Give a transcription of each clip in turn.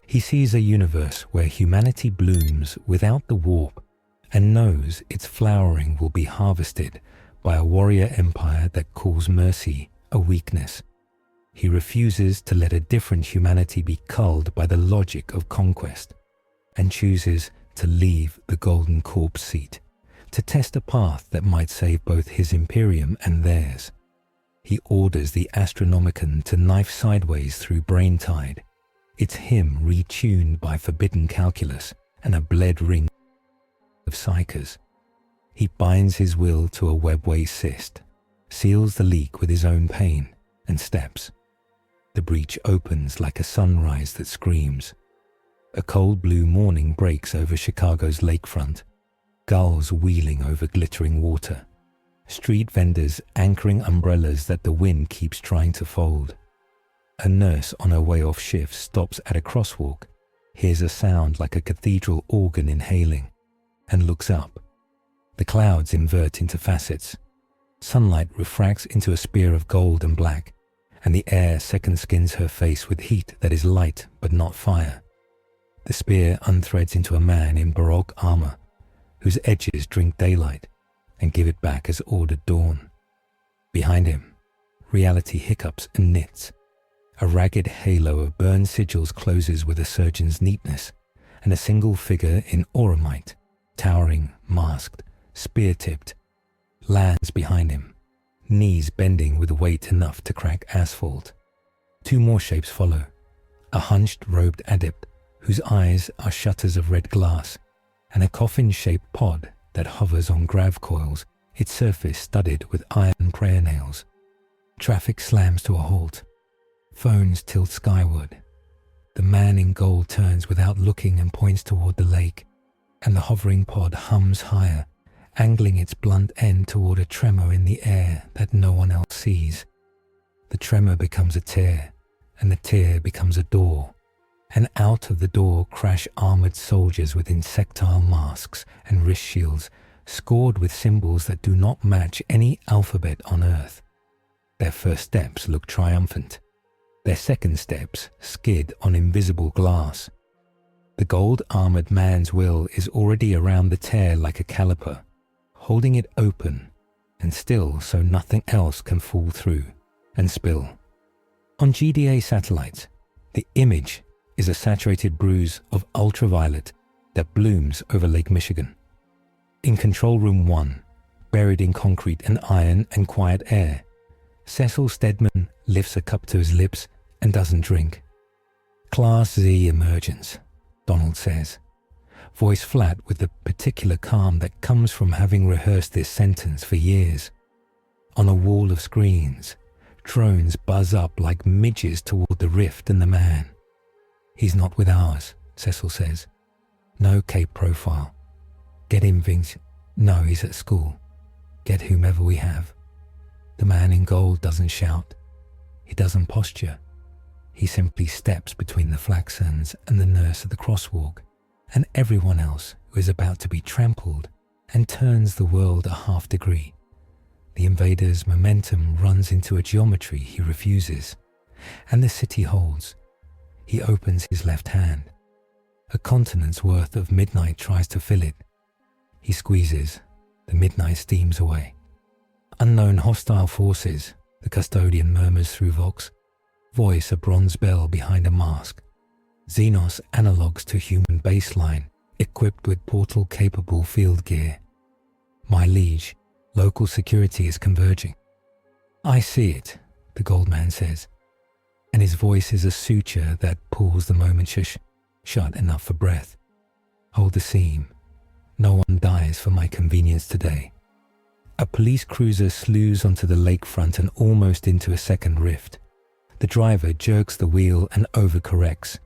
He sees a universe where humanity blooms without the warp and knows its flowering will be harvested by a warrior empire that calls mercy a weakness. He refuses to let a different humanity be culled by the logic of conquest and chooses to leave the Golden Corpse seat to test a path that might save both his Imperium and theirs. He orders the Astronomicon to knife sideways through brain tide, its hymn retuned by forbidden calculus and a bled ring of psykers. He binds his will to a webway cyst, seals the leak with his own pain, and steps. The breach opens like a sunrise that screams. A cold blue morning breaks over Chicago's lakefront, gulls wheeling over glittering water, street vendors anchoring umbrellas that the wind keeps trying to fold. A nurse on her way off shift stops at a crosswalk, hears a sound like a cathedral organ inhaling, and looks up. The clouds invert into facets. Sunlight refracts into a spear of gold and black, and the air second skins her face with heat that is light but not fire. The spear unthreads into a man in Baroque armor, whose edges drink daylight and give it back as ordered dawn. Behind him, reality hiccups and knits. A ragged halo of burned sigils closes with a surgeon's neatness, and a single figure in auramite, towering, masked, spear-tipped, lands behind him, knees bending with weight enough to crack asphalt. Two more shapes follow, a hunched, robed adept whose eyes are shutters of red glass, and a coffin-shaped pod that hovers on grav coils, its surface studded with iron prayer nails. Traffic slams to a halt. Phones tilt skyward. The man in gold turns without looking and points toward the lake, and the hovering pod hums higher, angling its blunt end toward a tremor in the air that no one else sees. The tremor becomes a tear, and the tear becomes a door, and out of the door crash armored soldiers with insectile masks and wrist shields scored with symbols that do not match any alphabet on Earth. Their first steps look triumphant. Their second steps skid on invisible glass. The gold-armored man's will is already around the tear like a caliper, holding it open, and still so nothing else can fall through and spill. On GDA satellites, the image is a saturated bruise of ultraviolet that blooms over Lake Michigan. In Control Room 1, buried in concrete and iron and quiet air, Cecil Stedman lifts a cup to his lips and doesn't drink. Class Z emergence, Donald says, voice flat with the particular calm that comes from having rehearsed this sentence for years. On a wall of screens, drones buzz up like midges toward the rift and the man. He's not with ours, Cecil says. No Cape profile. Get him, Vince. No, he's at school. Get whomever we have. The man in gold doesn't shout. He doesn't posture. He simply steps between the flaxlands and the nurse at the crosswalk and everyone else who is about to be trampled, and turns the world a half degree. The invader's momentum runs into a geometry he refuses, and the city holds. He opens his left hand. A continent's worth of midnight tries to fill it. He squeezes. The midnight steams away. Unknown hostile forces, the custodian murmurs through Vox. Voice a bronze bell behind a mask. Xenos analogues to human baseline, equipped with portal-capable field gear. My liege, local security is converging. I see it, the gold man says, and his voice is a suture that pulls the moment shut enough for breath. Hold the seam. No one dies for my convenience today. A police cruiser slews onto the lakefront and almost into a second rift. The driver jerks the wheel and overcorrects.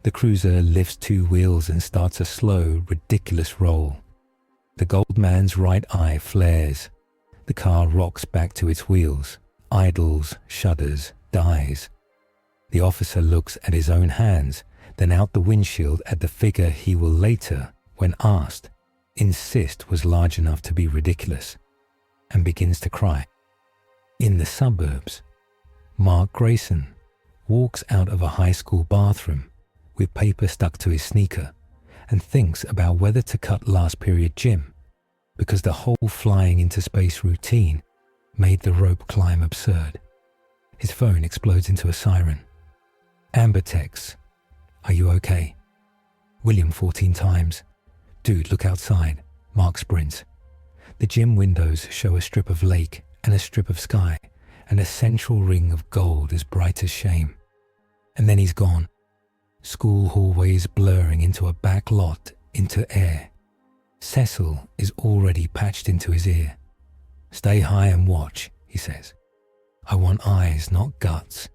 The cruiser lifts two wheels and starts a slow, ridiculous roll. The gold man's right eye flares. The car rocks back to its wheels, idles, shudders, dies. The officer looks at his own hands, then out the windshield at the figure he will later, when asked, insist was large enough to be ridiculous, and begins to cry. In the suburbs, Mark Grayson walks out of a high school bathroom with paper stuck to his sneaker, and thinks about whether to cut last period gym, because the whole flying into space routine made the rope climb absurd. His phone explodes into a siren. Amber texts, "Are you okay?" William 14 times. "Dude, look outside." Mark sprints. The gym windows show a strip of lake and a strip of sky and a central ring of gold as bright as shame. And then he's gone. School hallways blurring into a back lot into air. Cecil is already patched into his ear. "Stay high and watch," he says. "I want eyes, not guts."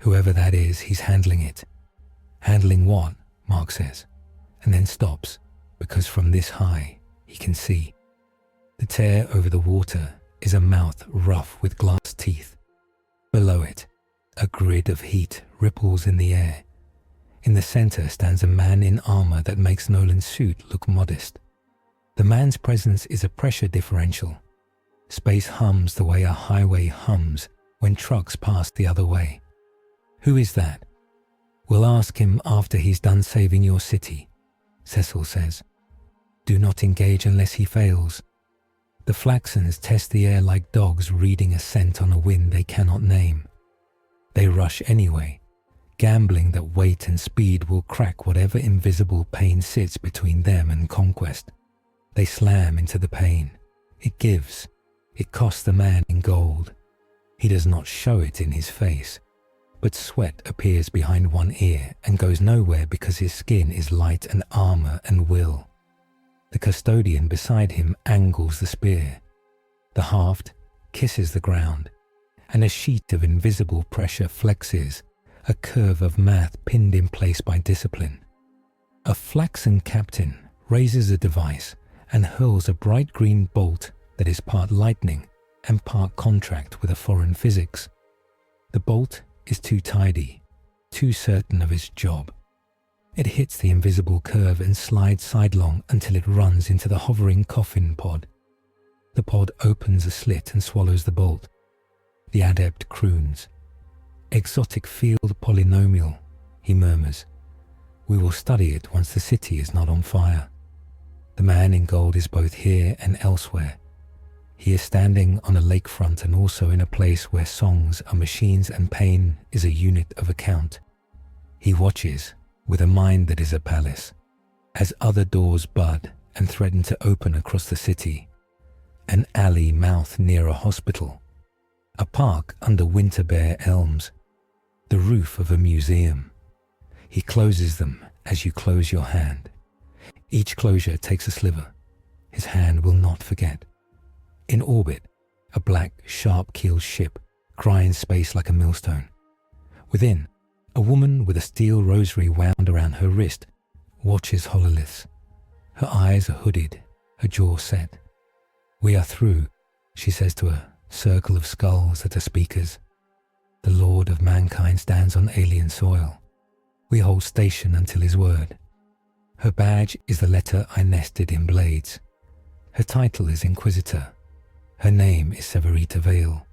Whoever that is, he's handling it. "Handling what?" Mark says, and then stops, because from this high, he can see. The tear over the water is a mouth rough with glass teeth. Below it, a grid of heat ripples in the air. In the center stands a man in armor that makes Nolan's suit look modest. The man's presence is a pressure differential. Space hums the way a highway hums when trucks pass the other way. "Who is that?" "We'll ask him after he's done saving your city," Cecil says. "Do not engage unless he fails." The Flaxens test the air like dogs reading a scent on a wind they cannot name. They rush anyway, gambling that weight and speed will crack whatever invisible pain sits between them and conquest. They slam into the pain. It gives. It costs the man in gold. He does not show it in his face, but sweat appears behind one ear and goes nowhere because his skin is light and armor and will. The custodian beside him angles the spear. The haft kisses the ground, and a sheet of invisible pressure flexes, a curve of math pinned in place by discipline. A Flaxen captain raises a device and hurls a bright green bolt that is part lightning and part contract with a foreign physics. The bolt is too tidy, too certain of its job. It hits the invisible curve and slides sidelong until it runs into the hovering coffin pod. The pod opens a slit and swallows the bolt. The adept croons. "Exotic field polynomial," he murmurs. "We will study it once the city is not on fire." The man in gold is both here and elsewhere. He is standing on a lakefront and also in a place where songs are machines and pain is a unit of account. He watches, with a mind that is a palace, as other doors bud and threaten to open across the city. An alley mouth near a hospital. A park under winter bare elms. The roof of a museum. He closes them as you close your hand. Each closure takes a sliver. His hand will not forget. In orbit, a black, sharp-keeled ship grinds space like a millstone. Within, a woman with a steel rosary wound around her wrist watches hololiths. Her eyes are hooded, her jaw set. "We are through," she says to a circle of skulls that are speakers. The Lord of Mankind stands on alien soil. We hold station until his word. Her badge is the letter I nested in blades. Her title is Inquisitor. Her name is Severita Vale.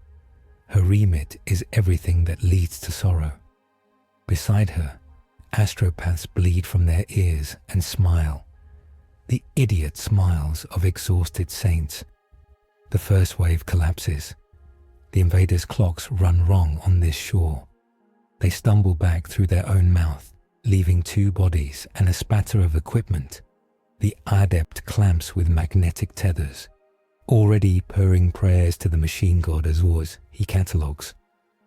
Her remit is everything that leads to sorrow. Beside her, astropaths bleed from their ears and smile. The idiot smiles of exhausted saints. The first wave collapses. The invaders' clocks run wrong on this shore. They stumble back through their own mouth, leaving 2 bodies and a spatter of equipment. The adept clamps with magnetic tethers. Already purring prayers to the machine god Azores, he catalogues.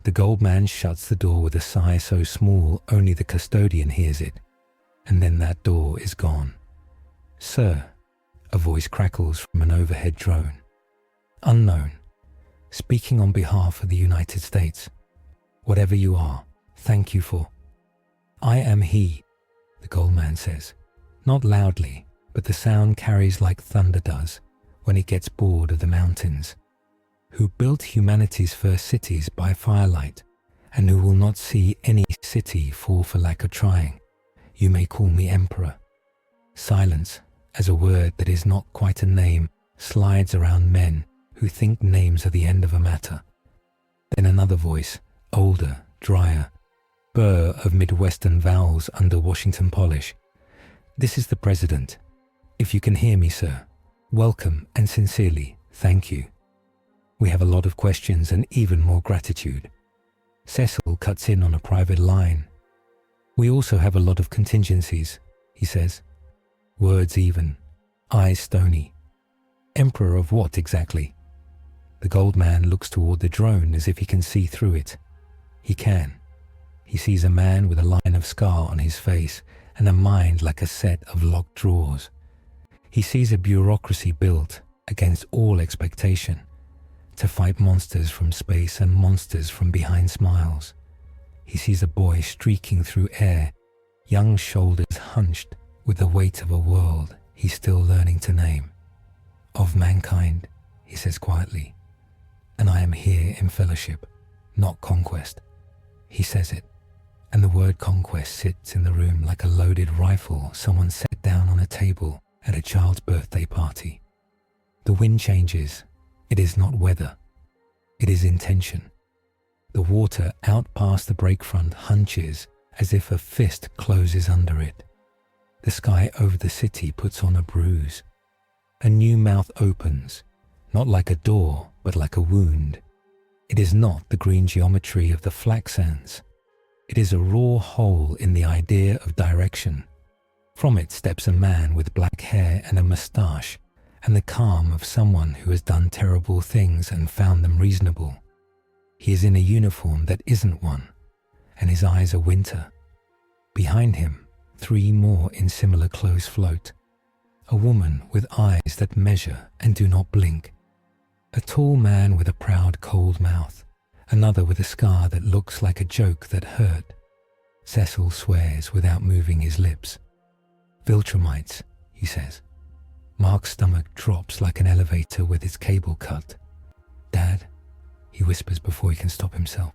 The gold man shuts the door with a sigh so small only the custodian hears it, and then that door is gone. "Sir," a voice crackles from an overhead drone. Unknown, speaking on behalf of the United States. "Whatever you are, thank you for—" "I am he," the gold man says, not loudly, but the sound carries like thunder does when it gets bored of the mountains. "Who built humanity's first cities by firelight, and who will not see any city fall for lack of trying. You may call me Emperor." Silence, as a word that is not quite a name, slides around men who think names are the end of a matter. Then another voice, older, drier. burr of Midwestern vowels under Washington polish. "This is the President. If you can hear me, sir, welcome and sincerely, thank you. We have a lot of questions and even more gratitude." Cecil cuts in on a private line. "We also have a lot of contingencies," he says. Words even, eyes stony. "Emperor of what exactly?" The gold man looks toward the drone as if he can see through it. He can. He sees a man with a line of scar on his face and a mind like a set of locked drawers. He sees a bureaucracy built against all expectation to fight monsters from space and monsters from behind smiles. He sees a boy streaking through air, young shoulders hunched with the weight of a world he's still learning to name. "Of mankind," he says quietly, "and I am here in fellowship, not conquest." He says it, and the word conquest sits in the room like a loaded rifle someone set down on a table at a child's birthday party. The wind changes. It is not weather. It is intention. The water out past the breakfront hunches as if a fist closes under it. The sky over the city puts on a bruise. A new mouth opens, not like a door, but like a wound. It is not the green geometry of the flaxlands. It is a raw hole in the idea of direction. From it steps a man with black hair and a moustache, and the calm of someone who has done terrible things and found them reasonable. He is in a uniform that isn't one, and his eyes are winter. Behind him, 3 more in similar clothes float. A woman with eyes that measure and do not blink. A tall man with a proud cold mouth. Another with a scar that looks like a joke that hurt. Cecil swears without moving his lips. "Viltrumites," he says. Mark's stomach drops like an elevator with its cable cut. "Dad," he whispers before he can stop himself.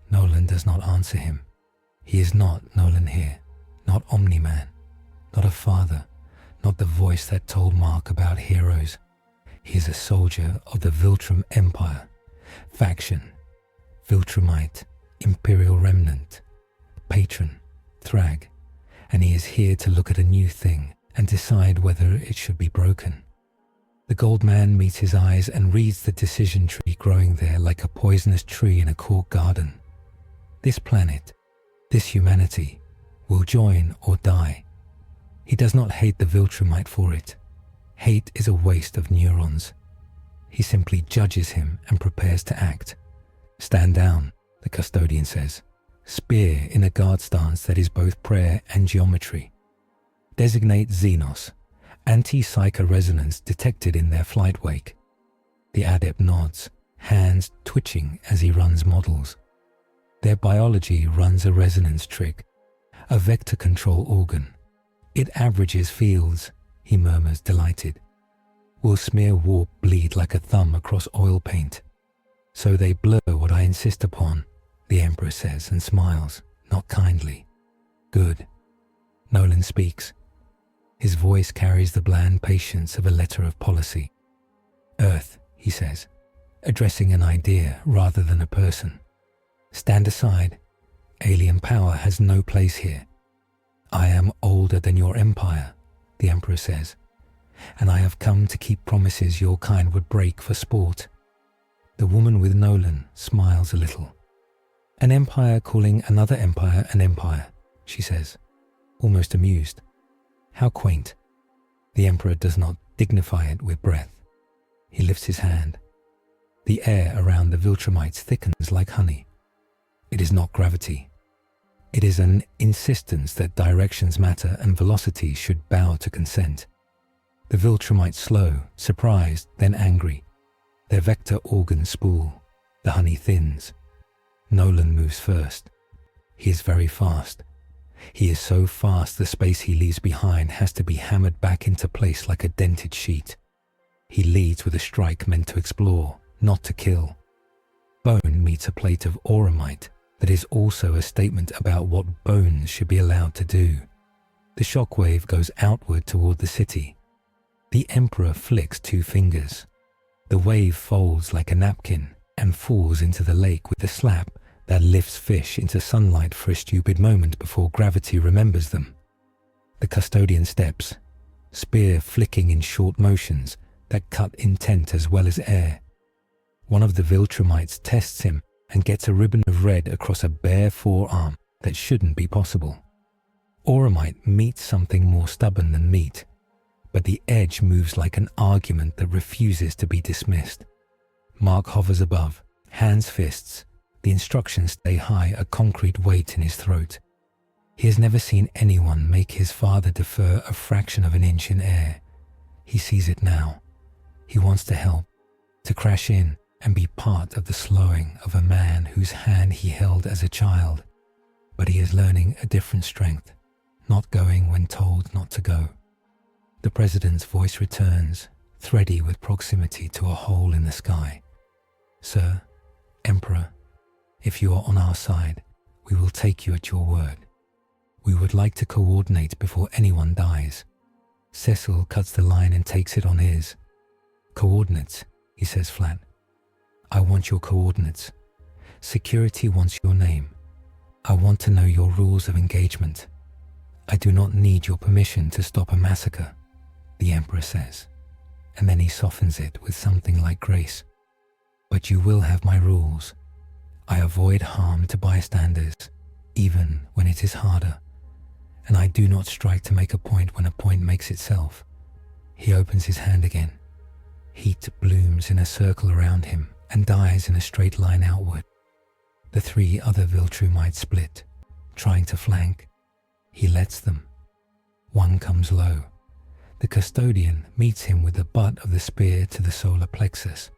Nolan does not answer him. He is not Nolan here, not Omni-Man, not a father, not the voice that told Mark about heroes. He is a soldier of the Viltrumite Empire, faction, Viltrumite, Imperial remnant, patron, Thrag, and he is here to look at a new thing and decide whether it should be broken. The gold man meets his eyes and reads the decision tree growing there like a poisonous tree in a court garden. This planet, this humanity, will join or die. He does not hate the Viltrumite for it. Hate is a waste of neurons. He simply judges him and prepares to act. "Stand down," the custodian says. Spear in a guard stance that is both prayer and geometry. Designate Xenos. Anti-psyker resonance detected in their flight wake. The adept nods, hands twitching as he runs models. Their biology runs a resonance trick, a vector control organ. "It averages fields," he murmurs, delighted. "Will smear warp bleed like a thumb across oil paint. So they blur what I insist upon," the Emperor says and smiles, not kindly. "Good." Nolan speaks. His voice carries the bland patience of a letter of policy. "Earth," he says, addressing an idea rather than a person. "Stand aside. Alien power has no place here. I am older than your empire," the Emperor says, "and I have come to keep promises your kind would break for sport." The woman with Nolan smiles a little. "An empire calling another empire an empire," she says, almost amused. How quaint. The Emperor does not dignify it with breath. He lifts his hand. The air around the Viltrumites thickens like honey. It is not gravity. It is an insistence that directions matter and velocities should bow to consent. The Viltrumites slow, surprised, then angry. Their vector organs spool. The honey thins. Nolan moves first. He is very fast. He is so fast the space he leaves behind has to be hammered back into place like a dented sheet. He leads with a strike meant to explore, not to kill. Bone meets a plate of auramite that is also a statement about what bones should be allowed to do. The shockwave goes outward toward the city. The Emperor flicks 2 fingers. The wave folds like a napkin and falls into the lake with a slap that lifts fish into sunlight for a stupid moment before gravity remembers them. The custodian steps, spear flicking in short motions that cut intent as well as air. One of the Viltrumites tests him and gets a ribbon of red across a bare forearm that shouldn't be possible. Auramite meets something more stubborn than meat, but the edge moves like an argument that refuses to be dismissed. Mark hovers above, hands fists. The instructions stay high, a concrete weight in his throat. He has never seen anyone make his father defer a fraction of an inch in air. He sees it now. He wants to help, to crash in and be part of the slowing of a man whose hand he held as a child. But he is learning a different strength, not going when told not to go. The president's voice returns, thready with proximity to a hole in the sky. Sir, Emperor, if you are on our side, we will take you at your word. We would like to coordinate before anyone dies. Cecil cuts the line and takes it on his. Coordinates, he says flat. I want your coordinates. Security wants your name. I want to know your rules of engagement. I do not need your permission to stop a massacre, the Emperor says, and then he softens it with something like grace. But you will have my rules. I avoid harm to bystanders, even when it is harder, and I do not strike to make a point when a point makes itself. He opens his hand again. Heat blooms in a circle around him and dies in a straight line outward. The three other Viltrumites split, trying to flank. He lets them. One comes low. The custodian meets him with the butt of the spear to the solar plexus,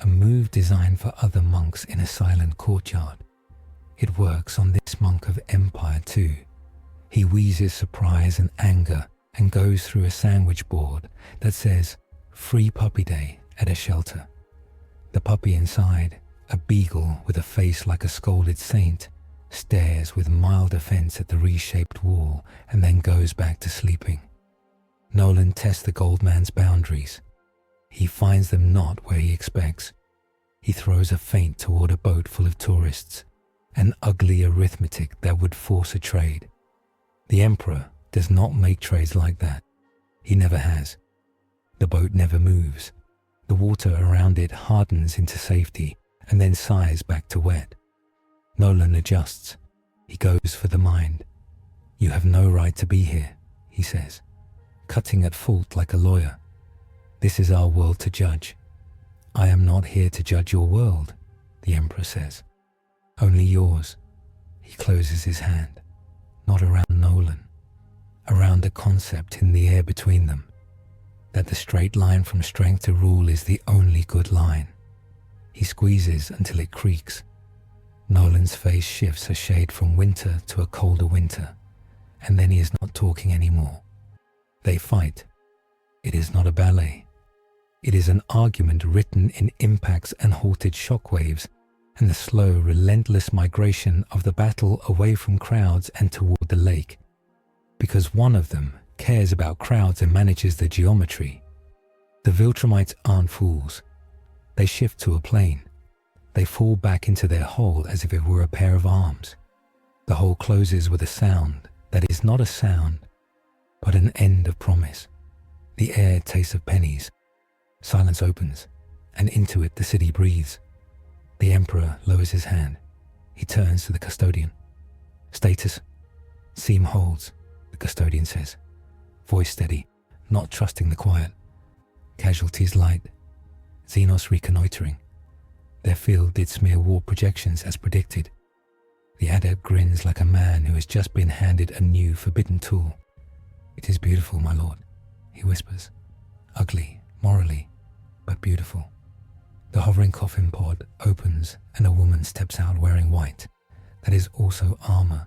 a move designed for other monks in a silent courtyard. It works on this monk of Empire too. He wheezes surprise and anger and goes through a sandwich board that says, "Free Puppy Day" at a shelter. The puppy inside, a beagle with a face like a scolded saint, stares with mild offense at the reshaped wall and then goes back to sleeping. Nolan tests the gold man's boundaries. He finds them not where he expects. He throws a feint toward a boat full of tourists, an ugly arithmetic that would force a trade. The Emperor does not make trades like that. He never has. The boat never moves. The water around it hardens into safety and then sighs back to wet. Nolan adjusts. He goes for the mind. You have no right to be here, he says, cutting at fault like a lawyer. This is our world to judge. I am not here to judge your world, the Emperor says. Only yours. He closes his hand, not around Nolan, around the concept in the air between them, that the straight line from strength to rule is the only good line. He squeezes until it creaks. Nolan's face shifts a shade from winter to a colder winter, and then he is not talking anymore. They fight. It is not a ballet. It is an argument written in impacts and halted shockwaves, and the slow, relentless migration of the battle away from crowds and toward the lake. Because one of them cares about crowds and manages the geometry. The Viltrumites aren't fools. They shift to a plane. They fall back into their hole as if it were a pair of arms. The hole closes with a sound that is not a sound, but an end of promise. The air tastes of pennies. Silence opens, and into it the city breathes. The Emperor lowers his hand. He turns to the custodian. Status? Seam holds, the custodian says, voice steady, not trusting the quiet. Casualties light. Xenos reconnoitering. Their field did smear warp projections as predicted. The adept grins like a man who has just been handed a new forbidden tool. It is beautiful, my lord, he whispers. Ugly, morally, but beautiful. The hovering coffin pod opens and a woman steps out wearing white. That is also armor,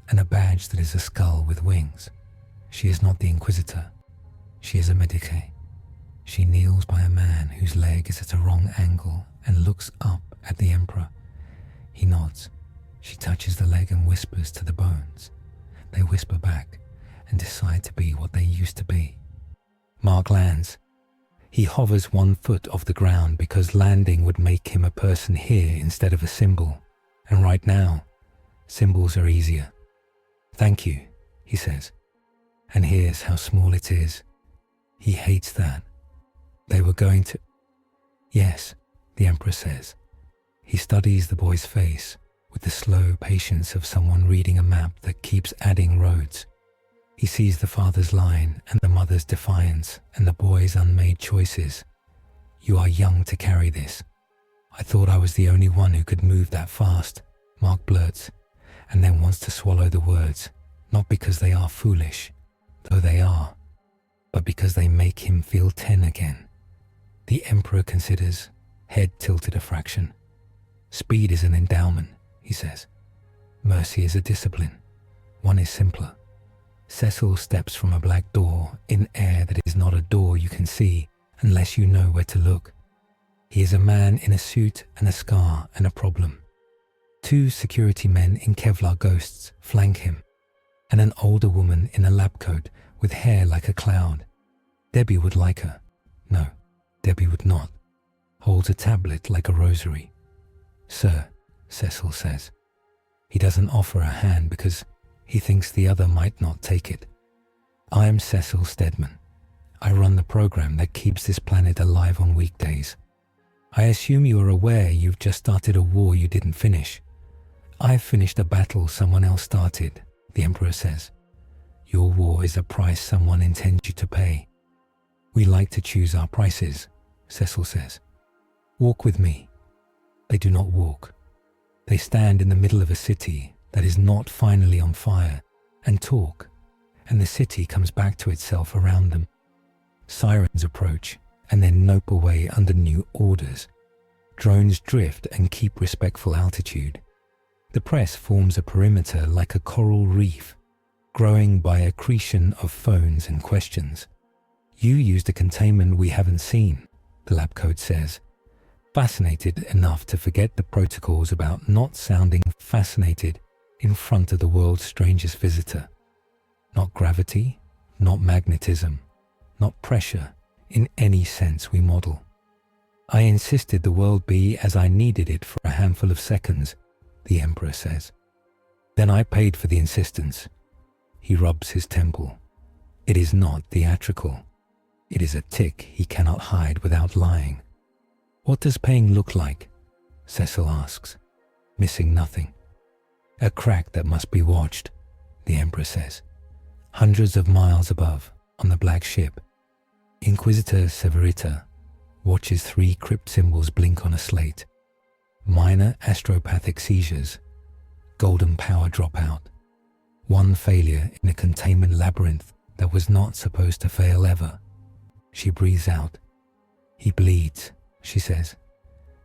and a badge that is a skull with wings. She is not the Inquisitor. She is a Medicae. She kneels by a man whose leg is at a wrong angle and looks up at the Emperor. He nods. She touches the leg and whispers to the bones. They whisper back and decide to be what they used to be. Mark lands. He hovers 1 foot off the ground because landing would make him a person here instead of a symbol, And right now, symbols are easier. Thank you, he says. And here's how small it is. He hates that. They were going to... Yes, the Emperor says. He studies the boy's face with the slow patience of someone reading a map that keeps adding roads. He sees the father's line and the mother's defiance and the boy's unmade choices. You are young to carry this. I thought I was the only one who could move that fast, Mark blurts, and then wants to swallow the words, not because they are foolish, though they are, but because they make him feel 10 again. The Emperor considers, head tilted a fraction. Speed is an endowment, he says. Mercy is a discipline. One is simpler. Cecil steps from a black door in air that is not a door you can see unless you know where to look. He is a man in a suit and a scar and a problem. 2 security men in Kevlar ghosts flank him, and an older woman in a lab coat with hair like a cloud. Debbie would like her. No, Debbie would not. Holds a tablet like a rosary. Sir, Cecil says. He doesn't offer a hand because he thinks the other might not take it. I am Cecil Stedman. I run the program that keeps this planet alive on weekdays. I assume you are aware you've just started a war you didn't finish. I've finished a battle someone else started, the Emperor says. Your war is a price someone intends you to pay. We like to choose our prices, Cecil says. Walk with me. They do not walk. They stand in the middle of a city that is not finally on fire and talk, and the city comes back to itself around them. Sirens approach and then nope away under new orders. Drones drift and keep respectful altitude. The press forms a perimeter like a coral reef, growing by accretion of phones and questions. You used a containment we haven't seen, the lab code says, fascinated enough to forget the protocols about not sounding fascinated in front of the world's strangest visitor. Not gravity, not magnetism, not pressure in any sense we model. I insisted the world be as I needed it for a handful of seconds, the Emperor says. Then I paid for the insistence. He rubs his temple. It is not theatrical. It is a tick he cannot hide without lying. What does paying look like? Cecil asks, missing nothing. A crack that must be watched, the Emperor says. Hundreds of miles above, on the black ship, Inquisitor Severita watches 3 crypt symbols blink on a slate. Minor astropathic seizures, golden power dropout, 1 failure in a containment labyrinth that was not supposed to fail ever. She breathes out. He bleeds, she says.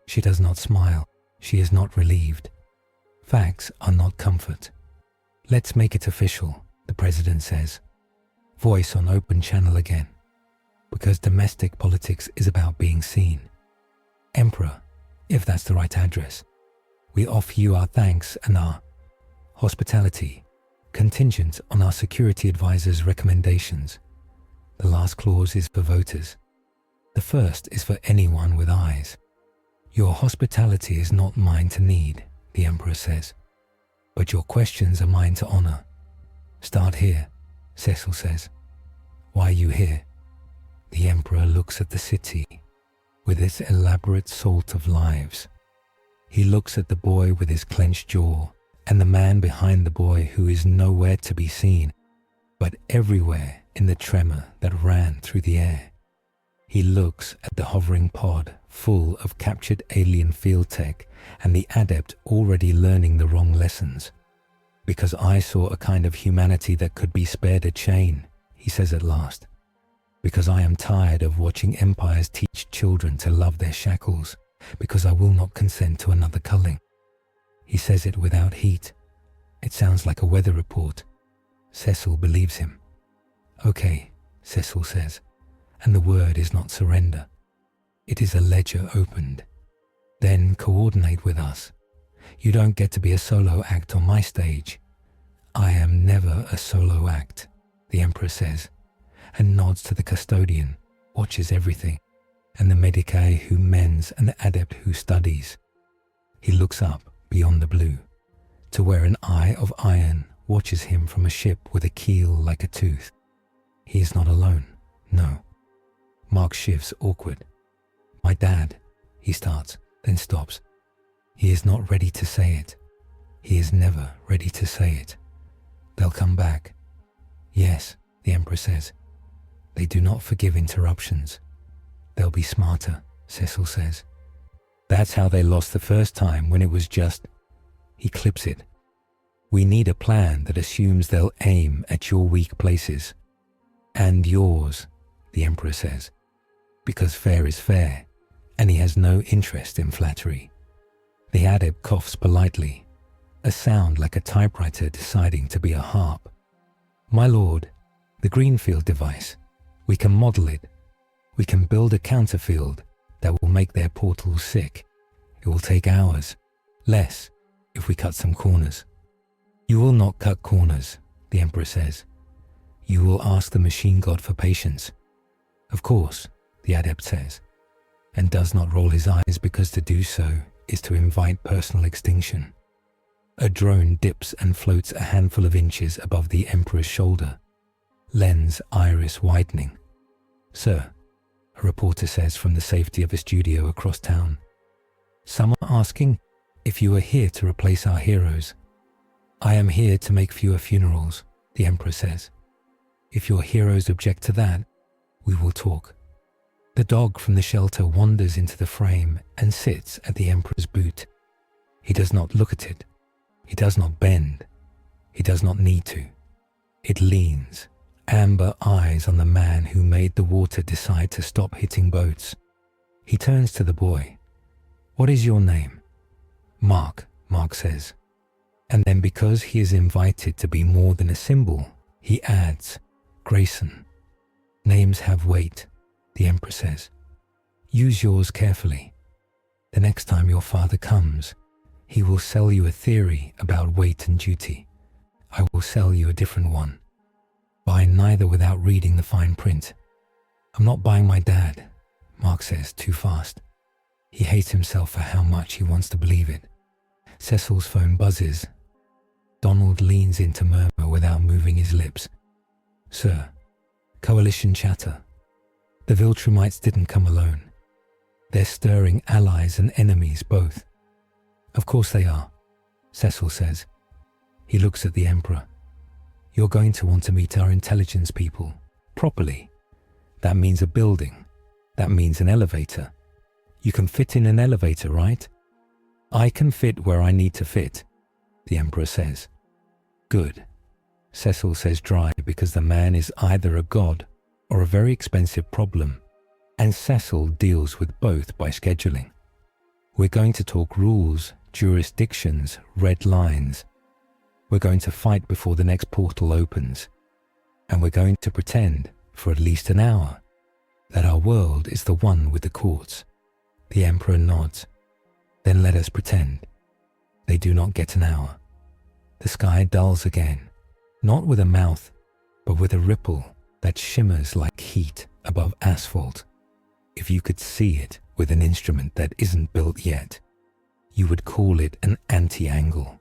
She does not smile. She is not relieved. Facts are not comfort. Let's make it official, the President says. Voice on open channel again. Because domestic politics is about being seen. Emperor, if that's the right address, we offer you our thanks and our hospitality, contingent on our security advisor's recommendations. The last clause is for voters. The first is for anyone with eyes. Your hospitality is not mine to need, the Emperor says, but your questions are mine to honor. Start here, Cecil says. Why are you here? The Emperor looks at the city with its elaborate salt of lives. He looks at the boy with his clenched jaw and the man behind the boy who is nowhere to be seen, but everywhere in the tremor that ran through the air. He looks at the hovering pod full of captured alien field tech and the adept already learning the wrong lessons. Because I saw a kind of humanity that could be spared a chain, he says at last. Because I am tired of watching empires teach children to love their shackles, because I will not consent to another culling. He says it without heat. It sounds like a weather report. Cecil believes him. Okay, Cecil says, and the word is not surrender. It is a ledger opened. Then coordinate with us. You don't get to be a solo act on my stage. I am never a solo act, the Emperor says, and nods to the custodian, watches everything, and the medicae who mends and the adept who studies. He looks up beyond the blue, to where an eye of iron watches him from a ship with a keel like a tooth. He is not alone, no. Mark shifts awkward. My dad, he starts, then stops. He is not ready to say it. He is never ready to say it. They'll come back. Yes, the Emperor says. They do not forgive interruptions. They'll be smarter, Cecil says. That's how they lost the first time when it was just... He clips it. We need a plan that assumes they'll aim at your weak places. And yours, the Emperor says. Because fair is fair, and he has no interest in flattery. The adept coughs politely, a sound like a typewriter deciding to be a harp. My lord, the Greenfield device, we can model it. We can build a counterfield that will make their portals sick. It will take hours, less, if we cut some corners. You will not cut corners, the Emperor says. You will ask the machine god for patience. Of course, the adept says, and does not roll his eyes because to do so is to invite personal extinction. A drone dips and floats a handful of inches above the Emperor's shoulder, lens iris widening. Sir, a reporter says from the safety of a studio across town. Some are asking if you are here to replace our heroes. I am here to make fewer funerals, the Emperor says. If your heroes object to that, we will talk. The dog from the shelter wanders into the frame and sits at the Emperor's boot. He does not look at it. He does not bend. He does not need to. It leans, amber eyes on the man who made the water decide to stop hitting boats. He turns to the boy. What is your name? Mark, Mark says. And then because he is invited to be more than a symbol, he adds, Grayson. Names have weight, the Emperor says. Use yours carefully. The next time your father comes, he will sell you a theory about weight and duty. I will sell you a different one. Buy neither without reading the fine print. I'm not buying my dad, Mark says too fast. He hates himself for how much he wants to believe it. Cecil's phone buzzes. Donald leans in to murmur without moving his lips. Sir, coalition chatter. The Viltrumites didn't come alone. They're stirring allies and enemies both. Of course they are, Cecil says. He looks at the Emperor. You're going to want to meet our intelligence people, properly. That means a building. That means an elevator. You can fit in an elevator, right? I can fit where I need to fit, the Emperor says. Good, Cecil says dry because the man is either a god or a very expensive problem, and Cecil deals with both by scheduling. We're going to talk rules, jurisdictions, red lines. We're going to fight before the next portal opens, and we're going to pretend, for at least an hour, that our world is the one with the courts. The Emperor nods. Then let us pretend. They do not get an hour. The sky dulls again, not with a mouth, but with a ripple that shimmers like heat above asphalt. If you could see it with an instrument that isn't built yet, you would call it an anti-angle.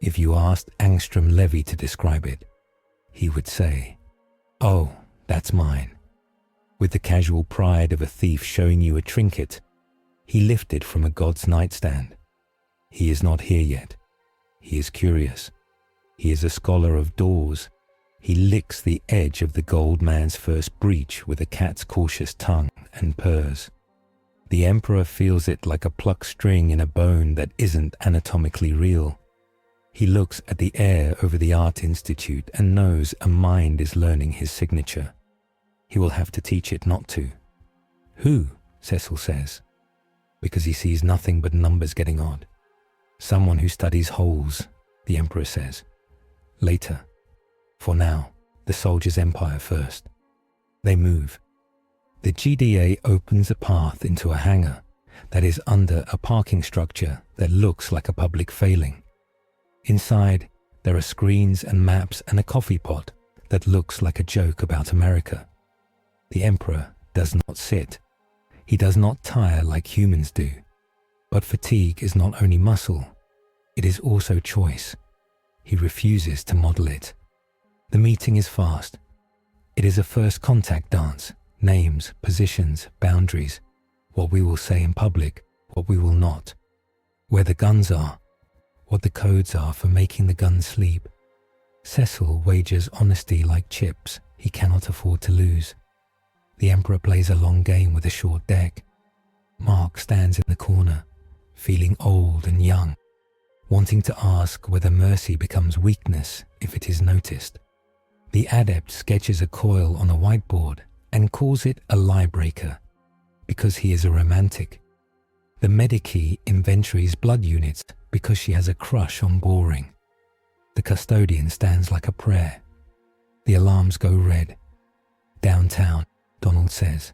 If you asked Angstrom Levy to describe it, he would say, "Oh, that's mine." With the casual pride of a thief showing you a trinket, he lifted from a god's nightstand. He is not here yet. He is curious. He is a scholar of doors. He licks the edge of the gold man's first breach with a cat's cautious tongue and purrs. The Emperor feels it like a plucked string in a bone that isn't anatomically real. He looks at the air over the Art Institute and knows a mind is learning his signature. He will have to teach it not to. Who? Cecil says, because he sees nothing but numbers getting odd. Someone who studies holes, the Emperor says. Later. For now, the Soldiers' Empire first. They move. The GDA opens a path into a hangar that is under a parking structure that looks like a public failing. Inside, there are screens and maps and a coffee pot that looks like a joke about America. The Emperor does not sit. He does not tire like humans do. But fatigue is not only muscle, it is also choice. He refuses to model it. The meeting is fast. It is a first contact dance, names, positions, boundaries, what we will say in public, what we will not, where the guns are, what the codes are for making the guns sleep. Cecil wagers honesty like chips he cannot afford to lose. The Emperor plays a long game with a short deck. Mark stands in the corner, feeling old and young, wanting to ask whether mercy becomes weakness if it is noticed. The adept sketches a coil on a whiteboard and calls it a lie breaker, because he is a romantic. The Medici inventories blood units because she has a crush on boring. The custodian stands like a prayer. The alarms go red. Downtown, Donald says,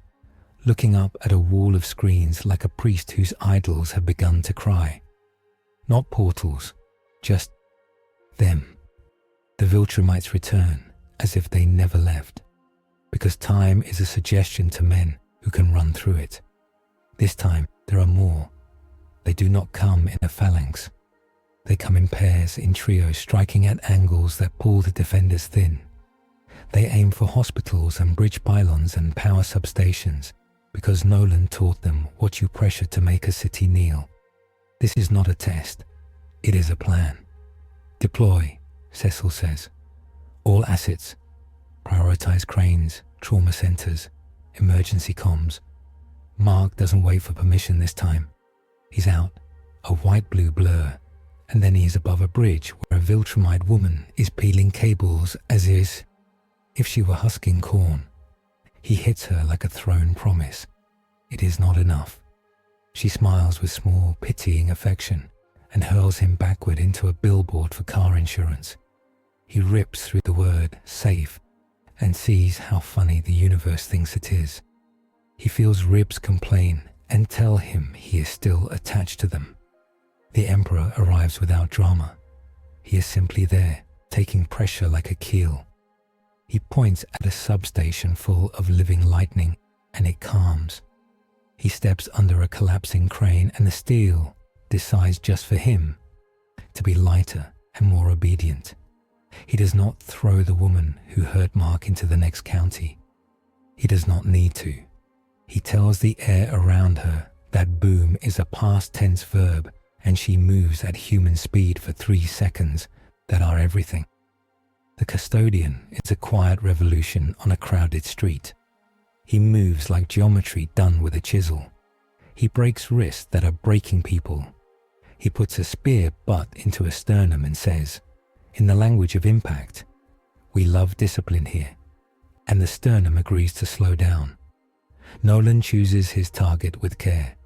looking up at a wall of screens like a priest whose idols have begun to cry. Not portals, just them. The Viltrumites return as if they never left, because time is a suggestion to men who can run through it. This time there are more. They do not come in a phalanx. They come in pairs, in trios, striking at angles that pull the defenders thin. They aim for hospitals and bridge pylons and power substations, because Nolan taught them what you pressure to make a city kneel. This is not a test. It is a plan. Deploy, Cecil says. All assets. Prioritize cranes, trauma centers, emergency comms. Mark doesn't wait for permission this time. He's out, a white-blue blur, and then he is above a bridge where a Viltrumite woman is peeling cables as if she were husking corn. He hits her like a thrown promise. It is not enough. She smiles with small, pitying affection and hurls him backward into a billboard for car insurance. He rips through the word safe and sees how funny the universe thinks it is. He feels ribs complain and tell him he is still attached to them. The Emperor arrives without drama. He is simply there, taking pressure like a keel. He points at a substation full of living lightning, and it calms. He steps under a collapsing crane, and the steel decides just for him to be lighter and more obedient. He does not throw the woman who hurt Mark into the next county. He does not need to. He tells the air around her that boom is a past tense verb, and she moves at human speed for 3 seconds that are everything. The custodian is a quiet revolution on a crowded street. He moves like geometry done with a chisel. He breaks wrists that are breaking people. He puts a spear butt into a sternum and says, in the language of impact, "We love discipline here," and the sternum agrees to slow down. Nolan chooses his target with care.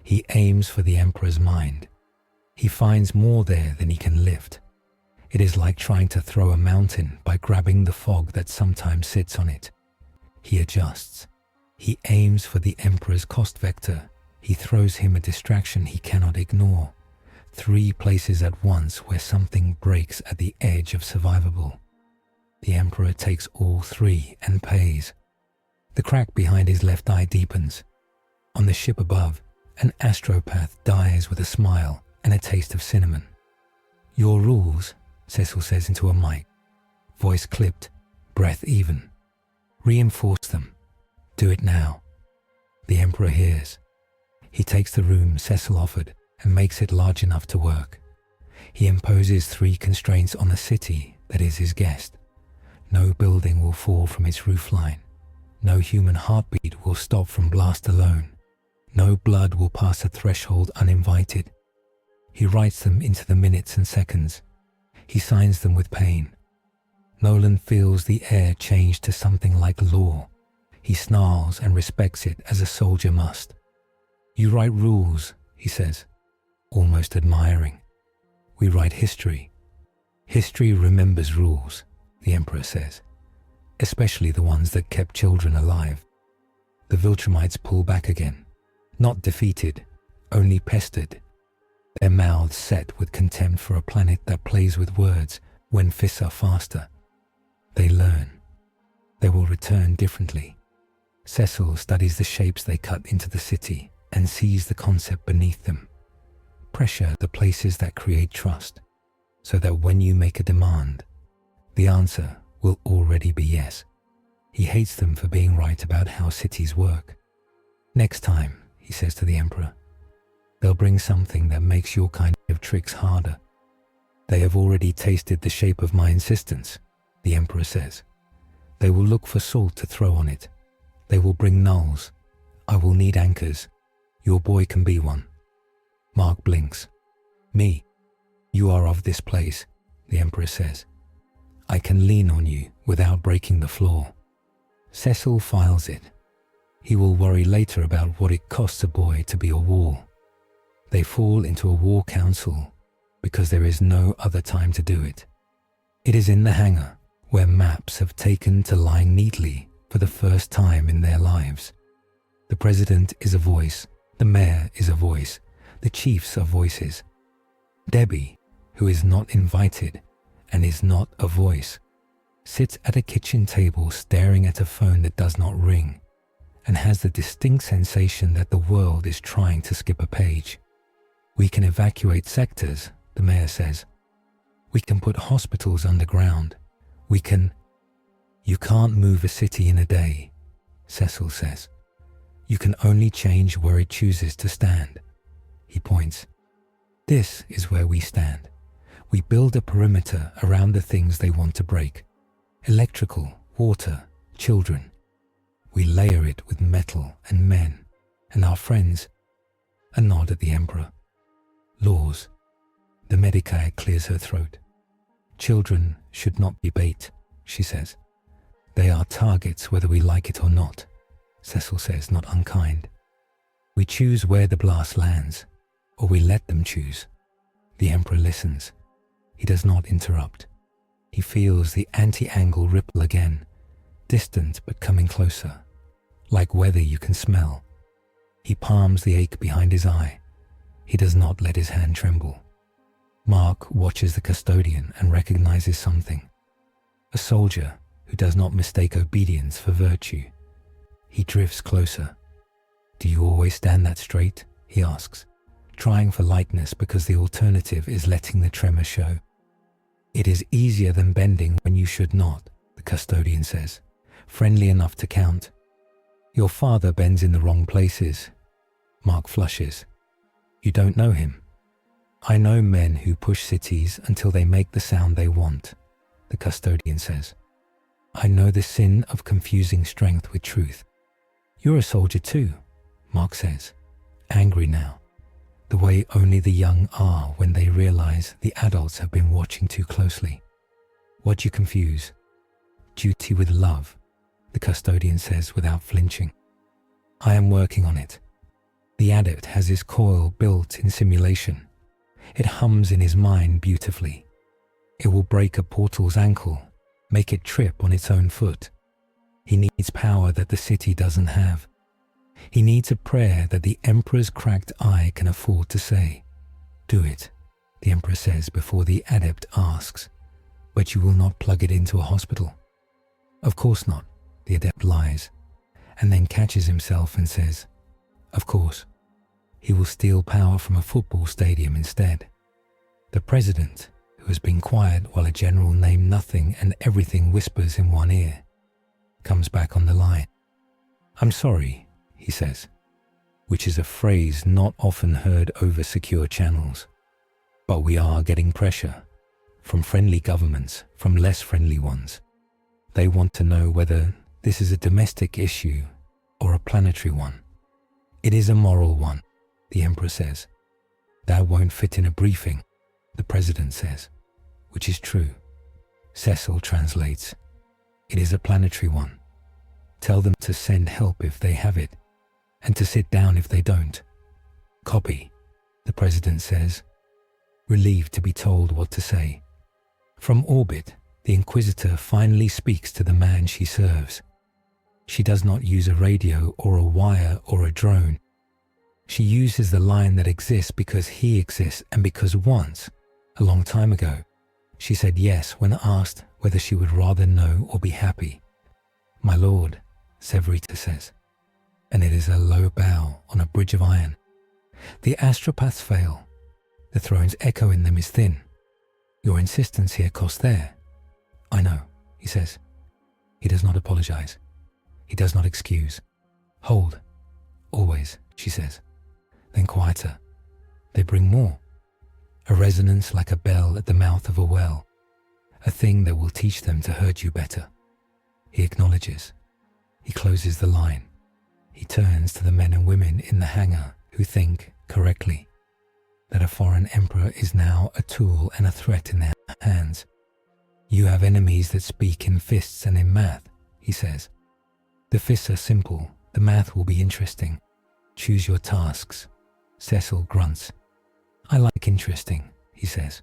He aims for the Emperor's mind. He finds more there than he can lift. It is like trying to throw a mountain by grabbing the fog that sometimes sits on it. He adjusts. He aims for the Emperor's cost vector. He throws him a distraction he cannot ignore. 3 places at once where something breaks at the edge of survivable. The Emperor takes all 3 and pays. The crack behind his left eye deepens. On the ship above, an astropath dies with a smile and a taste of cinnamon. "Your rules," Cecil says into a mic, voice clipped, breath even. "Reinforce them. Do it now." The Emperor hears. He takes the room Cecil offered and makes it large enough to work. He imposes 3 constraints on the city that is his guest. No building will fall from its roofline. No human heartbeat will stop from blast alone. No blood will pass a threshold uninvited. He writes them into the minutes and seconds. He signs them with pain. Nolan feels the air change to something like law. He snarls and respects it as a soldier must. "You write rules," he says, almost admiring. "We write history. History remembers rules," the Emperor says, "especially the ones that kept children alive." The Viltrumites pull back again, not defeated, only pestered, their mouths set with contempt for a planet that plays with words when fists are faster. They learn. They will return differently. Cecil studies the shapes they cut into the city and sees the concept beneath them. Pressure the places that create trust, so that when you make a demand, the answer will already be yes. He hates them for being right about how cities work. Next time, he says to the Emperor, they'll bring something that makes your kind of tricks harder. They have already tasted the shape of my insistence, the Emperor says. They will look for salt to throw on it. They will bring nulls. I will need anchors. Your boy can be one. Mark blinks. Me. You are of this place, the Emperor says. I can lean on you without breaking the floor. Cecil files it. He will worry later about what it costs a boy to be a wall. They fall into a war council because there is no other time to do it. It is in the hangar where maps have taken to lying neatly for the first time in their lives. The president is a voice, the mayor is a voice, the chiefs are voices. Debbie, who is not invited and is not a voice, sits at a kitchen table staring at a phone that does not ring and has the distinct sensation that the world is trying to skip a page. We can evacuate sectors, the mayor says. We can put hospitals underground. We can... You can't move a city in a day, Cecil says. You can only change where it chooses to stand. He points. This is where we stand. We build a perimeter around the things they want to break. Electrical, water, children. We layer it with metal and men, and our friends. A nod at the Emperor. Laws. The Medicae clears her throat. Children should not be bait, she says. They are targets whether we like it or not, Cecil says, not unkind. We choose where the blast lands, or we let them choose. The Emperor listens. He does not interrupt. He feels the anti-angle ripple again, distant but coming closer, like weather you can smell. He palms the ache behind his eye. He does not let his hand tremble. Mark watches the custodian and recognizes something. A soldier who does not mistake obedience for virtue. He drifts closer. Do you always stand that straight? He asks, trying for lightness because the alternative is letting the tremor show. It is easier than bending when you should not, the custodian says, friendly enough to count. Your father bends in the wrong places. Mark flushes. You don't know him. I know men who push cities until they make the sound they want, the custodian says. I know the sin of confusing strength with truth. You're a soldier too, Mark says, angry now, the way only the young are when they realize the adults have been watching too closely. What'd you confuse? Duty with love, the custodian says without flinching. I am working on it. The adept has his coil built in simulation. It hums in his mind beautifully. It will break a portal's ankle, make it trip on its own foot. He needs power that the city doesn't have. He needs a prayer that the Emperor's cracked eye can afford to say. Do it, the Emperor says before the adept asks. But you will not plug it into a hospital. Of course not, the adept lies, and then catches himself and says, of course. He will steal power from a football stadium instead. The president, who has been quiet while a general named nothing and everything whispers in one ear, comes back on the line. I'm sorry, he says, which is a phrase not often heard over secure channels. But we are getting pressure from friendly governments, from less friendly ones. They want to know whether this is a domestic issue or a planetary one. It is a moral one, the Emperor says. That won't fit in a briefing, the President says, which is true. Cecil translates. It is a planetary one. Tell them to send help if they have it, and to sit down if they don't. Copy, the President says, relieved to be told what to say. From orbit, the Inquisitor finally speaks to the man she serves. She does not use a radio or a wire or a drone. She uses the line that exists because he exists and because once, a long time ago, she said yes when asked whether she would rather know or be happy. My lord, Severita says, and it is a low bow on a bridge of iron. The astropaths fail. The throne's echo in them is thin. Your insistence here costs there. I know, he says. He does not apologize. He does not excuse. Hold. Always, she says. Then quieter. They bring more. A resonance like a bell at the mouth of a well. A thing that will teach them to hurt you better. He acknowledges. He closes the line. He turns to the men and women in the hangar who think, correctly, that a foreign emperor is now a tool and a threat in their hands. You have enemies that speak in fists and in math, he says. The fists are simple, the math will be interesting. Choose your tasks. Cecil grunts. I like interesting, he says,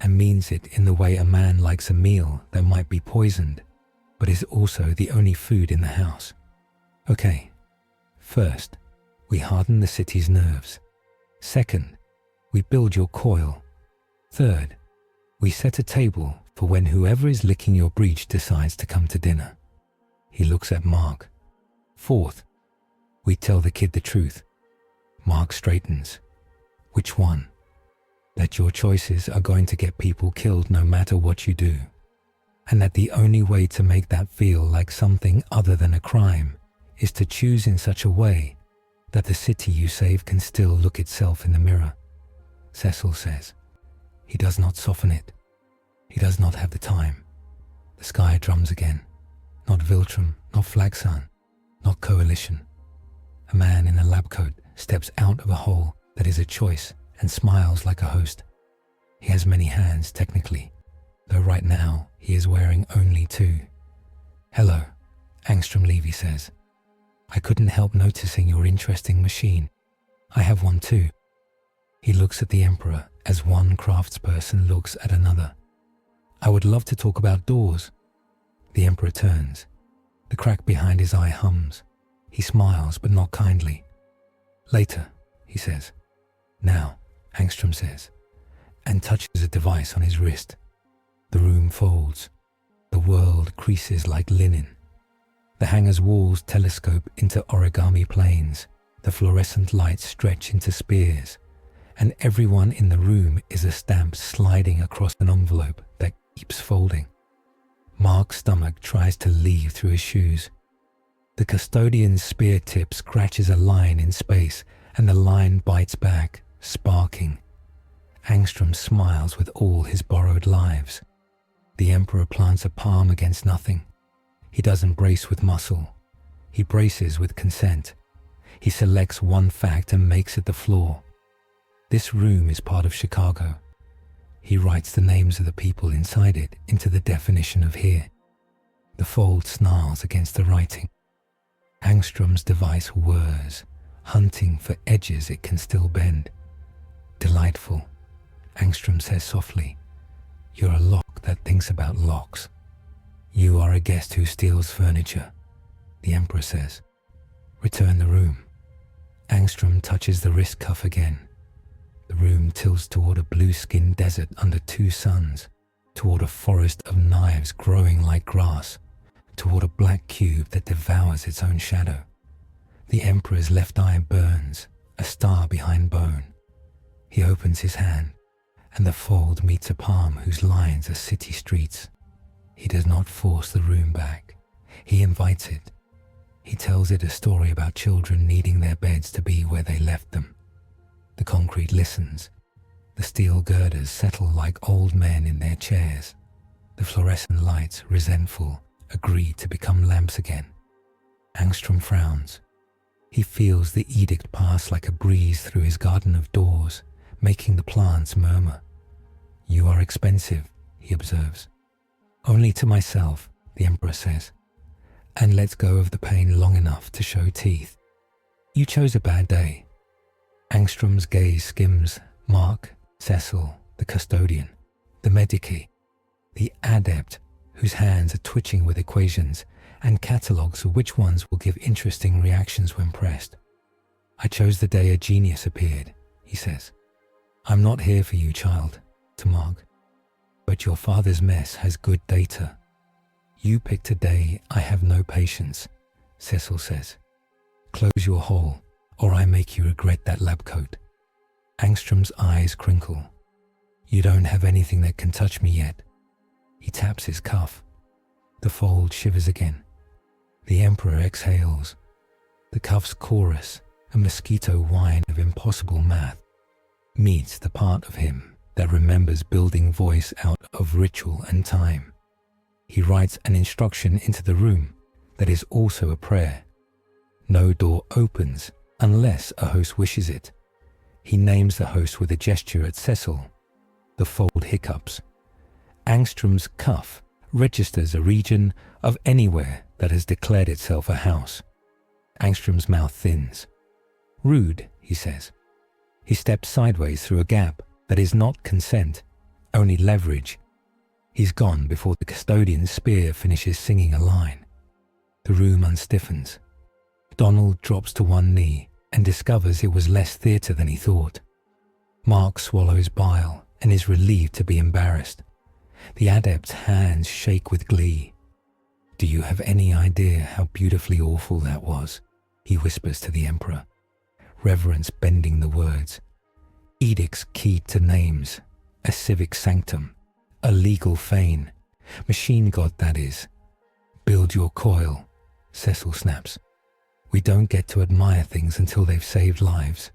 and means it in the way a man likes a meal that might be poisoned, but is also the only food in the house. Okay, first, we harden the city's nerves. Second, we build your coil. Third, we set a table for when whoever is licking your breech decides to come to dinner. He looks at Mark. Fourth, we tell the kid the truth. Mark straightens. Which one? That your choices are going to get people killed no matter what you do. And that the only way to make that feel like something other than a crime is to choose in such a way that the city you save can still look itself in the mirror. Cecil says. He does not soften it. He does not have the time. The sky drums again. Not Viltrum, not Flagsan, not Coalition. A man in a lab coat steps out of a hole that is a choice and smiles like a host. He has many hands, technically, though right now he is wearing only two. Hello, Angstrom Levy says. I couldn't help noticing your interesting machine. I have one too. He looks at the Emperor as one craftsperson looks at another. I would love to talk about doors. The Emperor turns. The crack behind his eye hums. He smiles, but not kindly. Later, he says. Now, Angstrom says, and touches a device on his wrist. The room folds. The world creases like linen. The hangar's walls telescope into origami planes. The fluorescent lights stretch into spears. And everyone in the room is a stamp sliding across an envelope that keeps folding. Mark's stomach tries to leave through his shoes. The custodian's spear tip scratches a line in space, and the line bites back, sparking. Angstrom smiles with all his borrowed lives. The Emperor plants a palm against nothing. He doesn't brace with muscle. He braces with consent. He selects one fact and makes it the floor. This room is part of Chicago. He writes the names of the people inside it into the definition of here. The fold snarls against the writing. Angstrom's device whirs, hunting for edges it can still bend. Delightful, Angstrom says softly. You're a lock that thinks about locks. You are a guest who steals furniture, the Emperor says. Return the room. Angstrom touches the wrist cuff again. The room tilts toward a blue-skinned desert under two suns, toward a forest of knives growing like grass, toward a black cube that devours its own shadow. The Emperor's left eye burns, a star behind bone. He opens his hand, and the fold meets a palm whose lines are city streets. He does not force the room back. He invites it. He tells it a story about children needing their beds to be where they left them. The concrete listens. The steel girders settle like old men in their chairs. The fluorescent lights, resentful, agree to become lamps again. Angstrom frowns. He feels the edict pass like a breeze through his garden of doors, making the plants murmur. You are expensive, he observes. Only to myself, the Emperor says, and lets go of the pain long enough to show teeth. You chose a bad day. Angstrom's gaze skims Mark, Cecil, the custodian, the medici, the adept whose hands are twitching with equations, and catalogues of which ones will give interesting reactions when pressed. I chose the day a genius appeared, he says. I'm not here for you, child, to Mark, but your father's mess has good data. You picked a day I have no patience, Cecil says. Close your hole, or I make you regret that lab coat. Angstrom's eyes crinkle. You don't have anything that can touch me yet. He taps his cuff. The fold shivers again. The Emperor exhales. The cuff's chorus, a mosquito whine of impossible math, meets the part of him that remembers building voice out of ritual and time. He writes an instruction into the room that is also a prayer. No door opens unless a host wishes it. He names the host with a gesture at Cecil. The fold hiccups. Angstrom's cuff registers a region of anywhere that has declared itself a house. Angstrom's mouth thins. Rude, he says. He steps sideways through a gap that is not consent, only leverage. He's gone before the custodian's spear finishes singing a line. The room unstiffens. Donald drops to one knee and discovers it was less theatre than he thought. Mark swallows bile and is relieved to be embarrassed. The adept's hands shake with glee. Do you have any idea how beautifully awful that was? He whispers to the Emperor, reverence bending the words. Edicts keyed to names, a civic sanctum, a legal fane, machine god that is. Build your coil, Cecil snaps. We don't get to admire things until they've saved lives.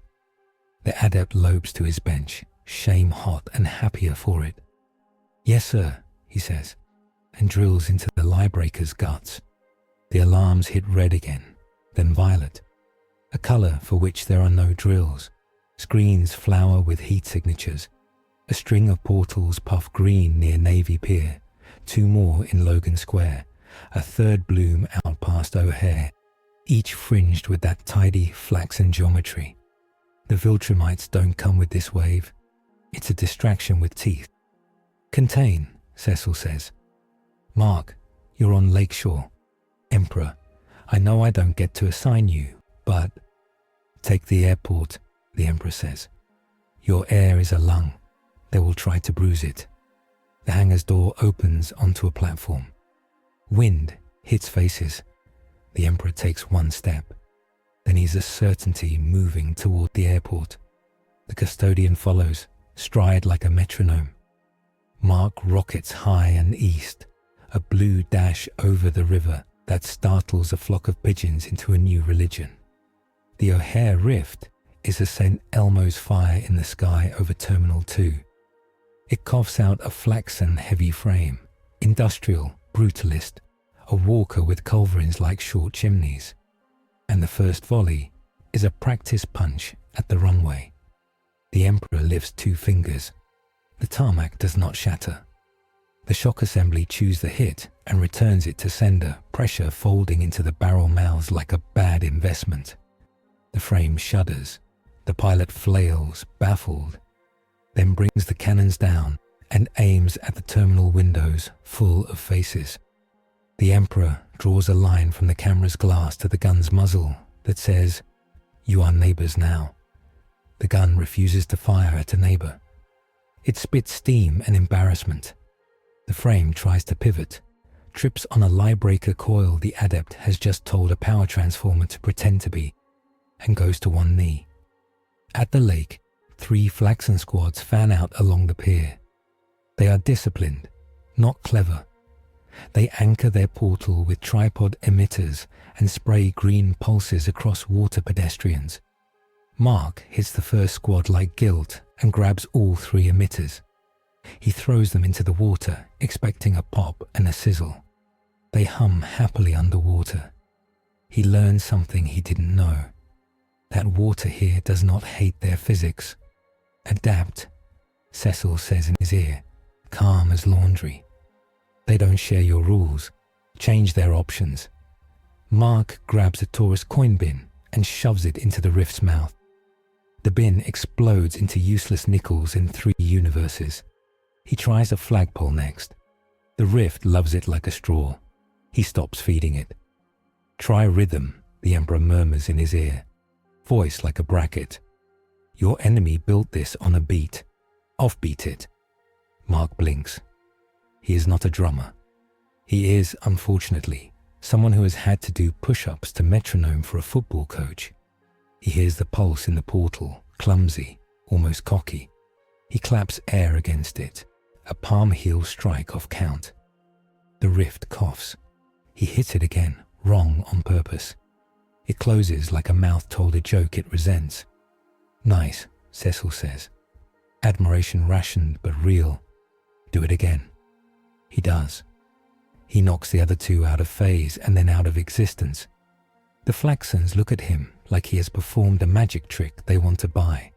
The adept lopes to his bench, shame-hot and happier for it. Yes, sir, he says, and drills into the lie-breaker's guts. The alarms hit red again, then violet, a colour for which there are no drills. Screens flower with heat signatures. A string of portals puff green near Navy Pier, 2 more in Logan Square, a third bloom out past O'Hare, each fringed with that tidy flaxen geometry. The Viltrumites don't come with this wave. It's a distraction with teeth. Contain, Cecil says. Mark, you're on Lakeshore. Emperor, I know I don't get to assign you, but... Take the airport, the Emperor says. Your air is a lung. They will try to bruise it. The hangar's door opens onto a platform. Wind hits faces. The Emperor takes one step. Then he's a certainty moving toward the airport. The custodian follows, stride like a metronome. Mark rockets high and east, a blue dash over the river that startles a flock of pigeons into a new religion. The O'Hare Rift is a St. Elmo's fire in the sky over Terminal 2. It coughs out a flaxen heavy frame, industrial, brutalist, a walker with culverins like short chimneys. And the first volley is a practice punch at the runway. The Emperor lifts 2 fingers. The tarmac does not shatter. The shock assembly chews the hit and returns it to sender, pressure folding into the barrel mouths like a bad investment. The frame shudders. The pilot flails, baffled, then brings the cannons down and aims at the terminal windows full of faces. The Emperor draws a line from the camera's glass to the gun's muzzle that says, "You are neighbours now." The gun refuses to fire at a neighbour. It spits steam and embarrassment. The frame tries to pivot, trips on a lie-breaker coil the adept has just told a power transformer to pretend to be, and goes to one knee. At the lake, 3 Flaxen squads fan out along the pier. They are disciplined, not clever. They anchor their portal with tripod emitters and spray green pulses across water pedestrians. Mark hits the first squad like guilt and grabs all 3 emitters. He throws them into the water, expecting a pop and a sizzle. They hum happily underwater. He learns something he didn't know. That water here does not hate their physics. Adapt, Cecil says in his ear, calm as laundry. They don't share your rules. Change their options. Mark grabs a tourist coin bin and shoves it into the rift's mouth. The bin explodes into useless nickels in 3 universes. He tries a flagpole next. The rift loves it like a straw. He stops feeding it. Try rhythm, the Emperor murmurs in his ear. Voice like a bracket. Your enemy built this on a beat. Offbeat it. Mark blinks. He is not a drummer. He is, unfortunately, someone who has had to do push-ups to metronome for a football coach. He hears the pulse in the portal, clumsy, almost cocky. He claps air against it, a palm heel strike off count. The rift coughs. He hits it again, wrong on purpose. It closes like a mouth told a joke it resents. Nice, Cecil says. Admiration rationed but real. Do it again. He does. He knocks the other two out of phase and then out of existence. The Flaxons look at him like he has performed a magic trick they want to buy.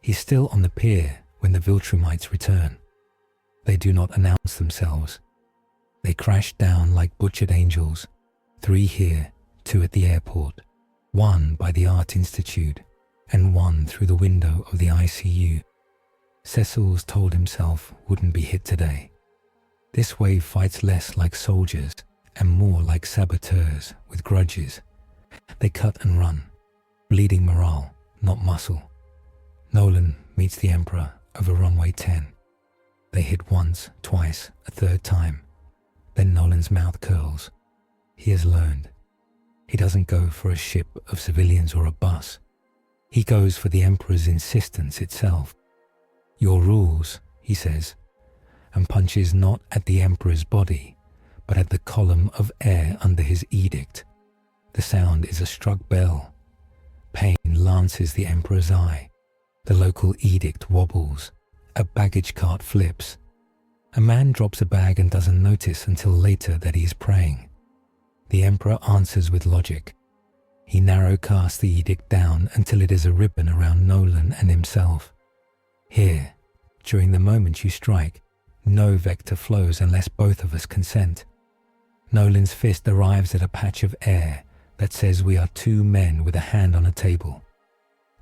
He's still on the pier when the Viltrumites return. They do not announce themselves. They crash down like butchered angels, 3 here, 2 at the airport, 1 by the Art Institute, and 1 through the window of the ICU. Cecil's told himself wouldn't be hit today. This wave fights less like soldiers and more like saboteurs with grudges. They cut and run, bleeding morale, not muscle. Nolan meets the Emperor over runway 10. They hit once, twice, a 3rd time. Then Nolan's mouth curls. He has learned. He doesn't go for a ship of civilians or a bus. He goes for the Emperor's insistence itself. Your rules, he says, and punches not at the Emperor's body, but at the column of air under his edict. The sound is a struck bell. Pain lances the Emperor's eye. The local edict wobbles. A baggage cart flips. A man drops a bag and doesn't notice until later that he is praying. The Emperor answers with logic. He narrowcasts the edict down until it is a ribbon around Nolan and himself. Here, during the moment you strike, no vector flows unless both of us consent. Nolan's fist arrives at a patch of air that says we are 2 men with a hand on a table.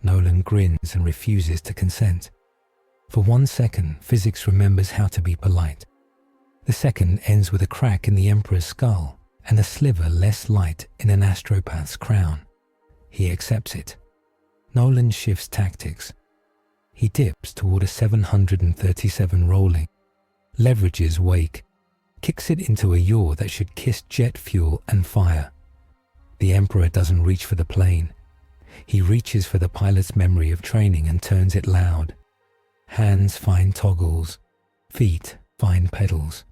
Nolan grins and refuses to consent. For 1 second, physics remembers how to be polite. The second ends with a crack in the Emperor's skull and a sliver less light in an astropath's crown. He accepts it. Nolan shifts tactics. He dips toward a 737 rolling, leverages wake, kicks it into a yaw that should kiss jet fuel and fire. The Emperor doesn't reach for the plane. He reaches for the pilot's memory of training and turns it loud. Hands find toggles, feet find pedals.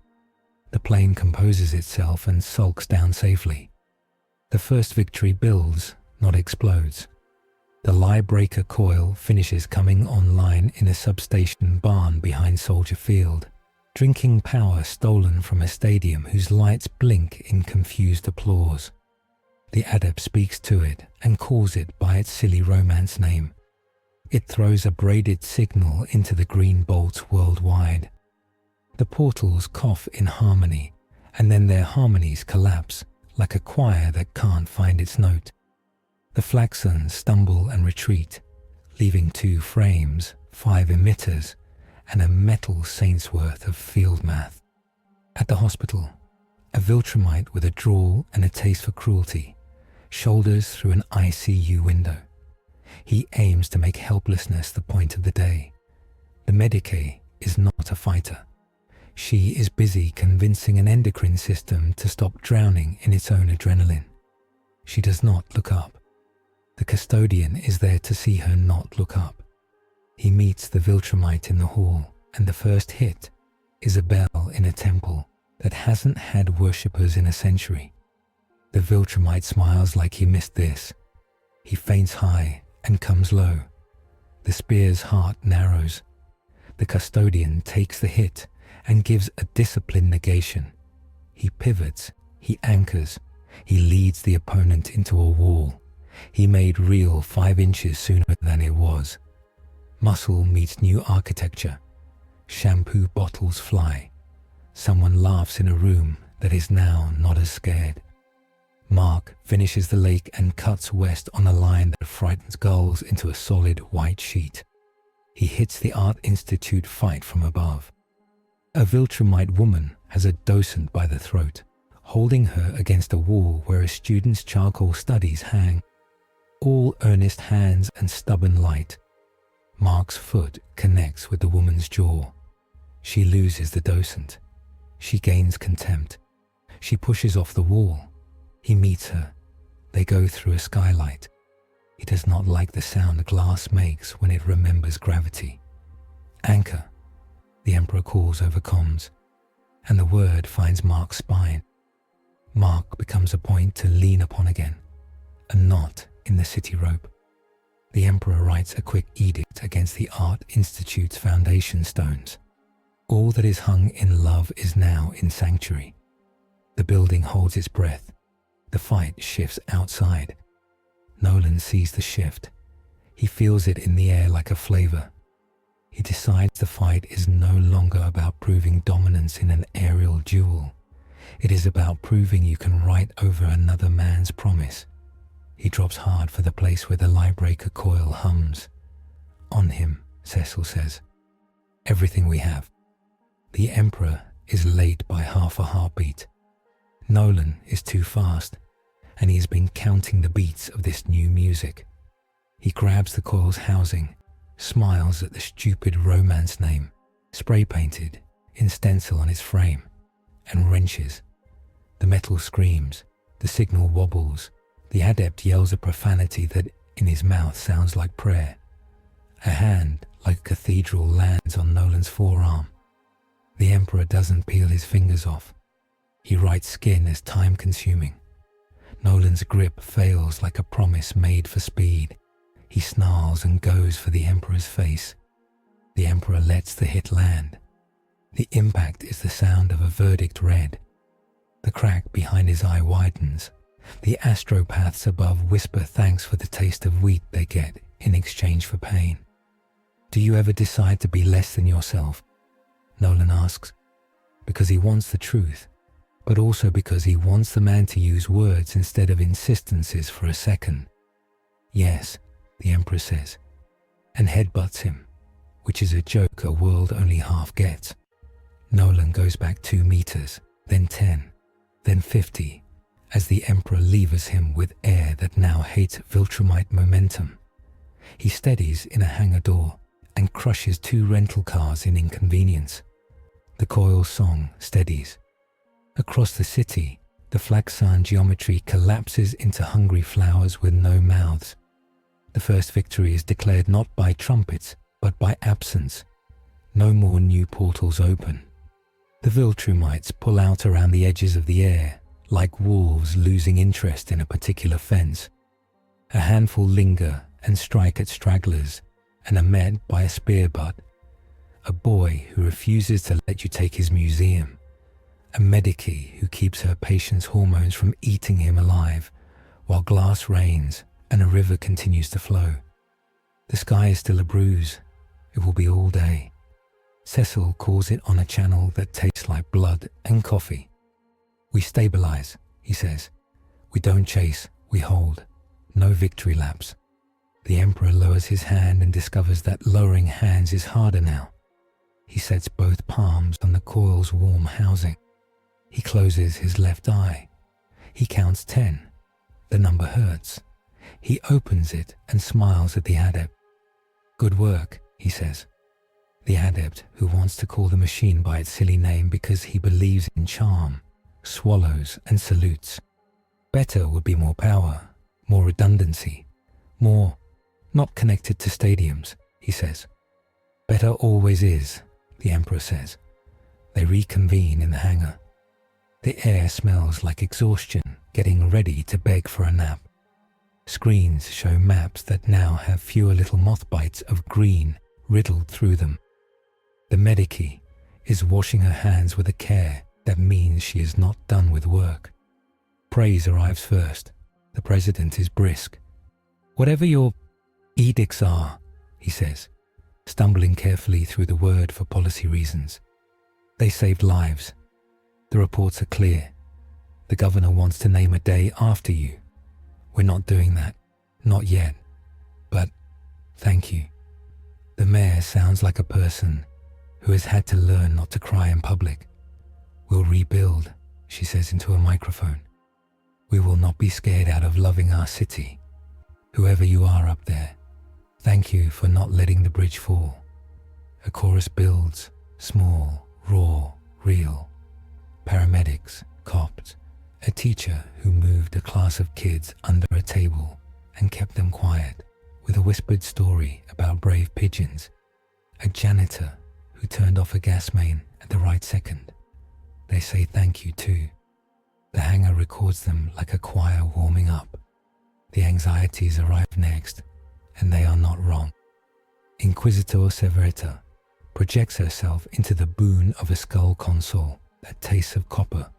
The plane composes itself and sulks down safely. The first victory builds, not explodes. The lie breaker coil finishes coming online in a substation barn behind Soldier Field, drinking power stolen from a stadium whose lights blink in confused applause. The adept speaks to it and calls it by its silly romance name. It throws a braided signal into the green bolts worldwide. The portals cough in harmony, and then their harmonies collapse like a choir that can't find its note. The Flaxons stumble and retreat, leaving 2 frames, 5 emitters, and a metal saint's worth of field math. At the hospital, a Viltrumite with a drawl and a taste for cruelty shoulders through an ICU window. He aims to make helplessness the point of the day. The Medicae is not a fighter. She is busy convincing an endocrine system to stop drowning in its own adrenaline. She does not look up. The custodian is there to see her not look up. He meets the Viltrumite in the hall, and the first hit is a bell in a temple that hasn't had worshippers in a century. The Viltrumite smiles like he missed this. He feints high and comes low. The spear's heart narrows. The custodian takes the hit and gives a disciplined negation. He pivots, he anchors, he leads the opponent into a wall. He made real 5 inches sooner than it was. Muscle meets new architecture. Shampoo bottles fly. Someone laughs in a room that is now not as scared. Mark finishes the lake and cuts west on a line that frightens gulls into a solid white sheet. He hits the Art Institute fight from above. A Viltrumite woman has a docent by the throat, holding her against a wall where a student's charcoal studies hang. All earnest hands and stubborn light. Mark's foot connects with the woman's jaw. She loses the docent. She gains contempt. She pushes off the wall. He meets her. They go through a skylight. He does not like the sound glass makes when it remembers gravity. Anchor, the Emperor calls over comms, and the word finds Mark's spine. Mark becomes a point to lean upon again, a knot in the city rope. The Emperor writes a quick edict against the Art Institute's foundation stones. All that is hung in love is now in sanctuary. The building holds its breath. The fight shifts outside. Nolan sees the shift. He feels it in the air like a flavor. He decides the fight is no longer about proving dominance in an aerial duel. It is about proving you can write over another man's promise. He drops hard for the place where the liebreaker coil hums. On him, Cecil says. Everything we have. The Emperor is late by half a heartbeat. Nolan is too fast, and he has been counting the beats of this new music. He grabs the coil's housing, smiles at the stupid romance name, spray-painted in stencil on its frame, and wrenches. The metal screams, the signal wobbles, the adept yells a profanity that in his mouth sounds like prayer. A hand, like a cathedral, lands on Nolan's forearm. The Emperor doesn't peel his fingers off. He writes skin as time-consuming. Nolan's grip fails like a promise made for speed. He snarls and goes for the Emperor's face. The Emperor lets the hit land. The impact is the sound of a verdict read. The crack behind his eye widens. The astropaths above whisper thanks for the taste of wheat they get in exchange for pain. Do you ever decide to be less than yourself? Nolan asks, because he wants the truth, but also because he wants the man to use words instead of insistences for a second. Yes, the Emperor says, and headbutts him, which is a joke a world only half gets. Nolan goes back 2 meters, then 10, then 50, as the Emperor levers him with air that now hates Viltrumite momentum. He steadies in a hangar door and crushes 2 rental cars in inconvenience. The coil song steadies. Across the city, the Flaxan geometry collapses into hungry flowers with no mouths. The first victory is declared not by trumpets, but by absence. No more new portals open. The Viltrumites pull out around the edges of the air, like wolves losing interest in a particular fence. A handful linger and strike at stragglers, and are met by a spear butt. A boy who refuses to let you take his museum. A Medici who keeps her patient's hormones from eating him alive, while glass rains and a river continues to flow. The sky is still a bruise. It will be all day. Cecil calls it on a channel that tastes like blood and coffee. We stabilize, he says. We don't chase, we hold. No victory laps. The Emperor lowers his hand and discovers that lowering hands is harder now. He sets both palms on the coil's warm housing. He closes his left eye. He counts 10. The number hurts. He opens it and smiles at the adept. Good work, he says. The adept, who wants to call the machine by its silly name because he believes in charm, swallows and salutes. Better would be more power, more redundancy, more not connected to stadiums, he says. Better always is, the Emperor says. They reconvene in the hangar. The air smells like exhaustion, getting ready to beg for a nap. Screens show maps that now have fewer little moth bites of green riddled through them. The Medici is washing her hands with a care that means she is not done with work. Praise arrives first. The President is brisk. Whatever your edicts are, he says, stumbling carefully through the word for policy reasons. They saved lives. The reports are clear. The governor wants to name a day after you. We're not doing that. Not yet. But thank you. The mayor sounds like a person who has had to learn not to cry in public. We'll rebuild, she says into a microphone. We will not be scared out of loving our city. Whoever you are up there, thank you for not letting the bridge fall. A chorus builds, small, raw, real. Paramedics, cops, a teacher who moved a class of kids under a table and kept them quiet with a whispered story about brave pigeons, a janitor who turned off a gas main at the right second. They say thank you too. The hangar records them like a choir warming up. The anxieties arrive next, and they are not wrong. Inquisitor Severita projects herself into the boon of a skull console that tastes of copper.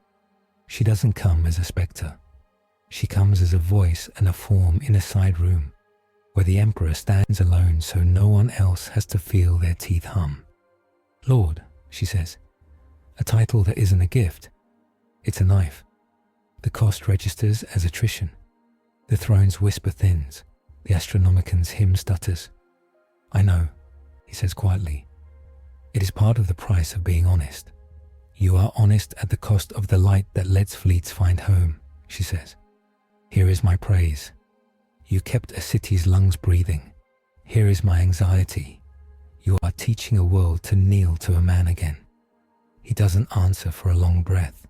She doesn't come as a spectre. She comes as a voice and a form in a side room, where the Emperor stands alone so no one else has to feel their teeth hum. Lord, she says, a title that isn't a gift. It's a knife. The cost registers as attrition. The throne's whisper thins. The Astronomican's hymn stutters. I know, he says quietly. It is part of the price of being honest. You are honest at the cost of the light that lets fleets find home, she says. Here is my praise. You kept a city's lungs breathing. Here is my anxiety. You are teaching a world to kneel to a man again. He doesn't answer for a long breath.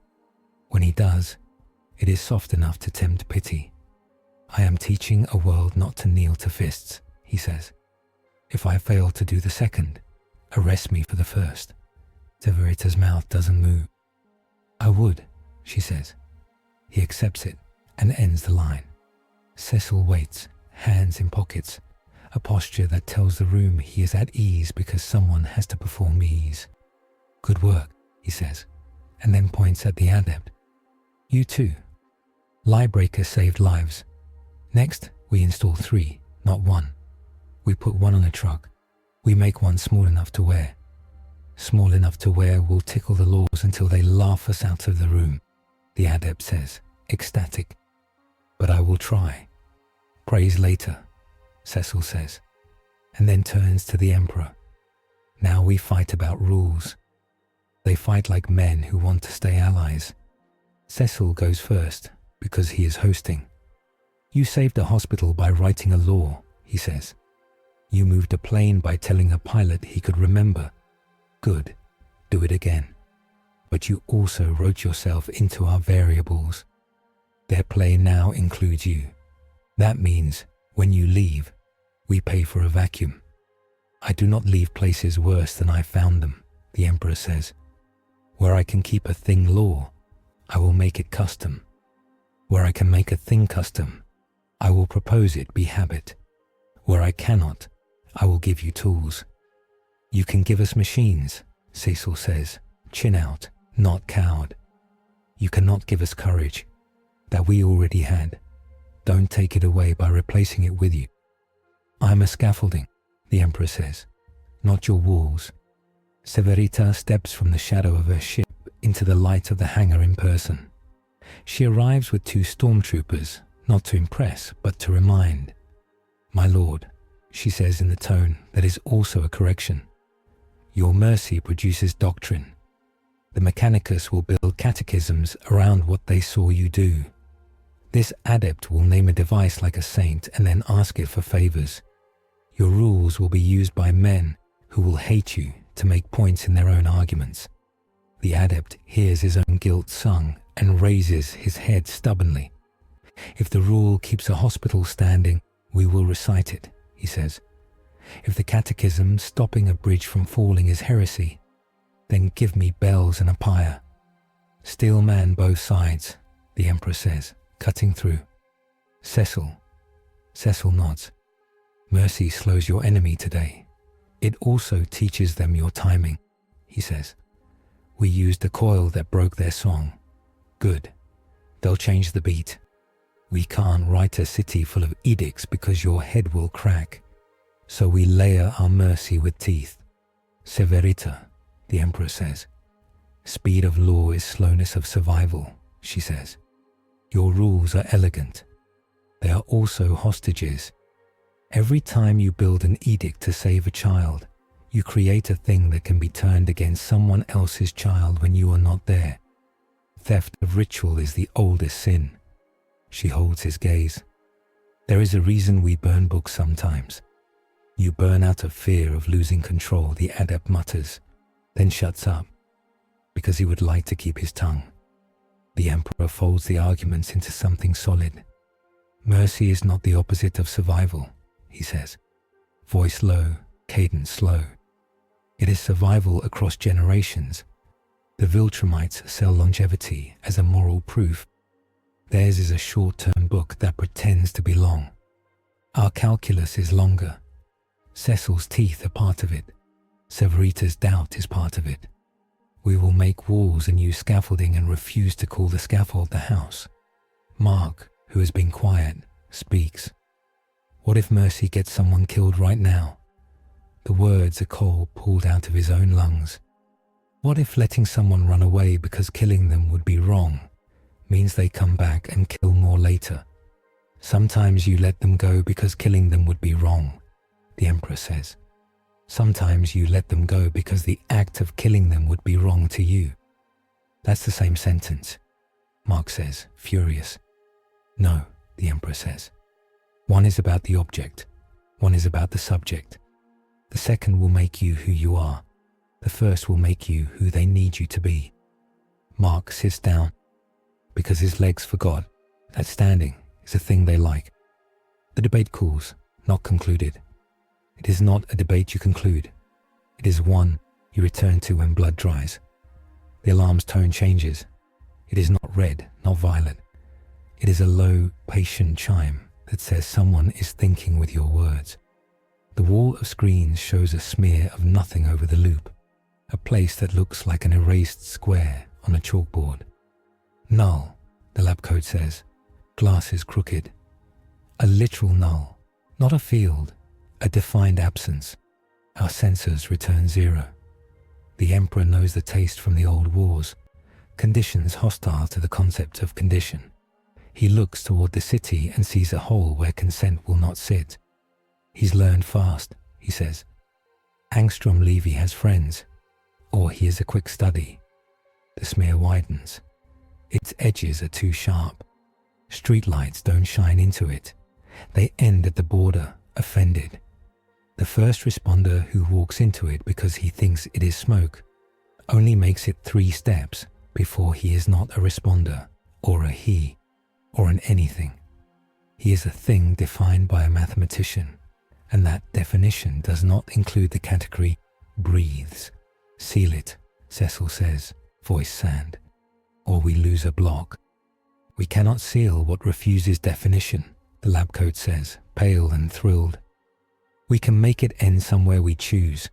When he does, it is soft enough to tempt pity. I am teaching a world not to kneel to fists, he says. If I fail to do the second, arrest me for the first. Severita's mouth doesn't move. I would, she says. He accepts it and ends the line. Cecil waits, hands in pockets, a posture that tells the room he is at ease because someone has to perform ease. Good work, he says, and then points at the adept. You too. Liebreaker saved lives. Next, we install 3, not 1. We put 1 on a truck. We make 1 small enough to wear. Small enough to wear will tickle the laws until they laugh us out of the room, the adept says, ecstatic. But I will try. Praise later, Cecil says, and then turns to the Emperor. Now we fight about rules. They fight like men who want to stay allies. Cecil goes first because he is hosting. You saved a hospital by writing a law, he says. You moved a plane by telling a pilot he could remember. Good, do it again. But you also wrote yourself into our variables. Their play now includes you. That means, when you leave, we pay for a vacuum. I do not leave places worse than I found them, the Emperor says. Where I can keep a thing law, I will make it custom. Where I can make a thing custom, I will propose it be habit. Where I cannot, I will give you tools. You can give us machines, Cecil says, chin out, not cowed. You cannot give us courage, that we already had. Don't take it away by replacing it with you. I am a scaffolding, the Emperor says, not your walls. Severita steps from the shadow of her ship into the light of the hangar in person. She arrives with 2 stormtroopers, not to impress, but to remind. My lord, she says in the tone that is also a correction. Your mercy produces doctrine. The Mechanicus will build catechisms around what they saw you do. This adept will name a device like a saint and then ask it for favors. Your rules will be used by men who will hate you to make points in their own arguments. The adept hears his own guilt sung and raises his head stubbornly. If the rule keeps a hospital standing, we will recite it, he says. If the catechism stopping a bridge from falling is heresy, then give me bells and a pyre. Steel man both sides, the Emperor says, cutting through. Cecil nods. Mercy slows your enemy today. It also teaches them your timing, he says. We used a coil that broke their song. Good. They'll change the beat. We can't write a city full of edicts because your head will crack. So we layer our mercy with teeth. Severita, the Emperor says. Speed of law is slowness of survival, she says. Your rules are elegant. They are also hostages. Every time you build an edict to save a child, you create a thing that can be turned against someone else's child when you are not there. Theft of ritual is the oldest sin. She holds his gaze. There is a reason we burn books sometimes. You burn out of fear of losing control, the adept mutters, then shuts up, because he would like to keep his tongue. The Emperor folds the arguments into something solid. Mercy is not the opposite of survival, he says. Voice low, cadence slow. It is survival across generations. The Viltrumites sell longevity as a moral proof. Theirs is a short-term book that pretends to be long. Our calculus is longer. Cecil's teeth are part of it. Severita's doubt is part of it. We will make walls and use scaffolding and refuse to call the scaffold the house. Mark, who has been quiet, speaks. What if Mercy gets someone killed right now? The words are coal pulled out of his own lungs. What if letting someone run away because killing them would be wrong means they come back and kill more later? Sometimes you let them go because killing them would be wrong, the Emperor says. Sometimes you let them go because the act of killing them would be wrong to you. That's the same sentence, Mark says, furious. No, the Emperor says. One is about the object. One is about the subject. The second will make you who you are. The first will make you who they need you to be. Mark sits down because his legs forgot that standing is a thing they like. The debate cools, not concluded. It is not a debate you conclude. It is one you return to when blood dries. The alarm's tone changes. It is not red, not violet. It is a low, patient chime that says someone is thinking with your words. The wall of screens shows a smear of nothing over the loop, a place that looks like an erased square on a chalkboard. Null, the lab code says. Glasses crooked. A literal null, not a field, a defined absence. Our sensors return zero. The Emperor knows the taste from the old wars, conditions hostile to the concept of condition. He looks toward the city and sees a hole where consent will not sit. He's learned fast, he says. Angstrom Levy has friends, or he is a quick study. The smear widens. Its edges are too sharp. Streetlights don't shine into it. They end at the border, offended. The first responder who walks into it because he thinks it is smoke only makes it 3 steps before he is not a responder, or a he, or an anything. He is a thing defined by a mathematician, and that definition does not include the category breathes. Seal it, Cecil says, voice sand, or we lose a block. We cannot seal what refuses definition, the lab code says, pale and thrilled. We can make it end somewhere we choose.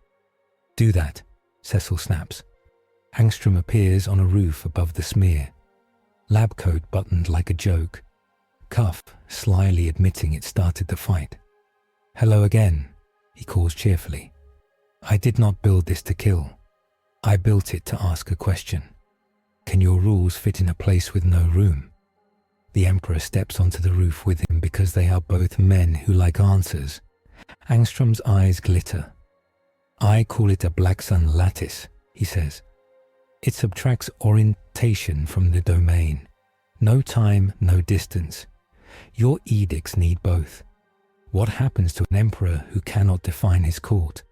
Do that, Cecil snaps. Angstrom appears on a roof above the smear. Lab coat buttoned like a joke. Cuff slyly admitting it started the fight. Hello again, he calls cheerfully. I did not build this to kill. I built it to ask a question. Can your rules fit in a place with no room? The Emperor steps onto the roof with him because they are both men who like answers. Angstrom's eyes glitter. I call it a black sun lattice, he says. It subtracts orientation from the domain. No time, no distance. Your edicts need both. What happens to an emperor who cannot define his court?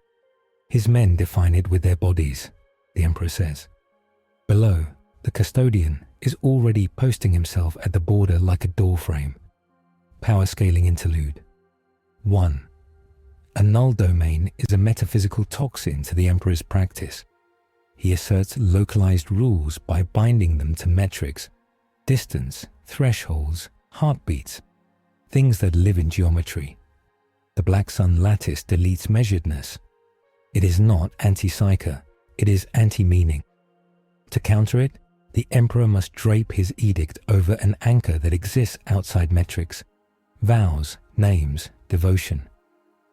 His men define it with their bodies, the Emperor says. Below, the custodian is already posting himself at the border like a doorframe. Power scaling interlude. 1. A null domain is a metaphysical toxin to the Emperor's practice. He asserts localized rules by binding them to metrics, distance, thresholds, heartbeats, things that live in geometry. The black sun lattice deletes measuredness. It is not anti-psyker, it is anti-meaning. To counter it, the Emperor must drape his edict over an anchor that exists outside metrics, vows, names, devotion.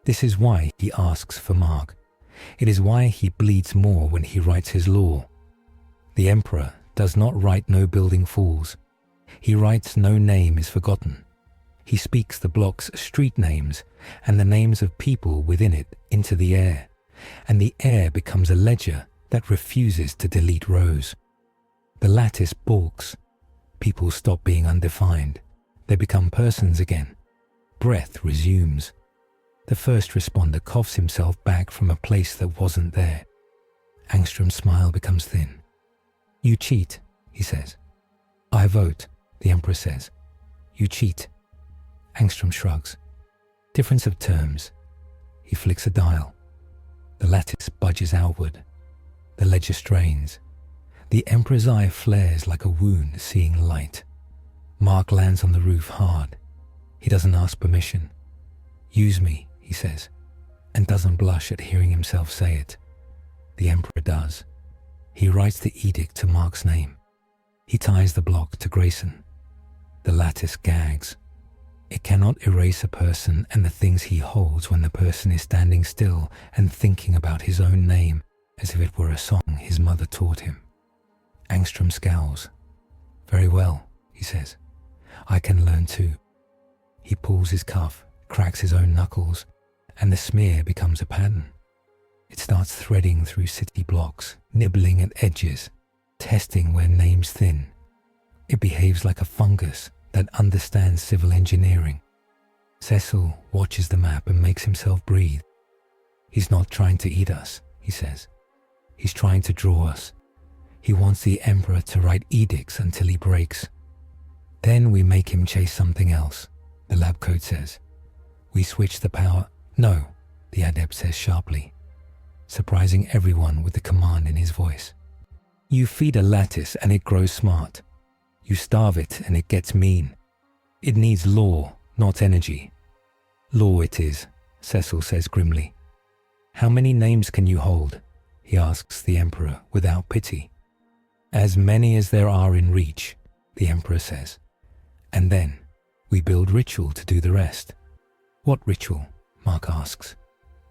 This is why he asks for Mark. It is why he bleeds more when he writes his law. The Emperor does not write no building falls. He writes no name is forgotten. He speaks the block's street names and the names of people within it into the air, and the air becomes a ledger that refuses to delete rows. The lattice balks. People stop being undefined. They become persons again. Breath resumes. The first responder coughs himself back from a place that wasn't there. Angstrom's smile becomes thin. You cheat, he says. I vote, the Emperor says. You cheat. Angstrom shrugs. Difference of terms. He flicks a dial. The lattice budges outward. The ledger strains. The Emperor's eye flares like a wound seeing light. Mark lands on the roof hard. He doesn't ask permission. Use me, he says, and doesn't blush at hearing himself say it. The Emperor does. He writes the edict to Mark's name. He ties the block to Grayson. The lattice gags. It cannot erase a person and the things he holds when the person is standing still and thinking about his own name as if it were a song his mother taught him. Angstrom scowls. Very well, he says. I can learn too. He pulls his cuff, cracks his own knuckles, and the smear becomes a pattern. It starts threading through city blocks, nibbling at edges, testing where names thin. It behaves like a fungus that understands civil engineering. Cecil watches the map and makes himself breathe. He's not trying to eat us, he says. He's trying to draw us. He wants the Emperor to write edicts until he breaks. Then we make him chase something else, the lab code says. We switch the power. No, the adept says sharply, surprising everyone with the command in his voice. You feed a lattice and it grows smart. You starve it and it gets mean. It needs law, not energy. Law it is, Cecil says grimly. How many names can you hold? He asks the Emperor without pity. As many as there are in reach, the Emperor says. And then we build ritual to do the rest. What ritual? Mark asks,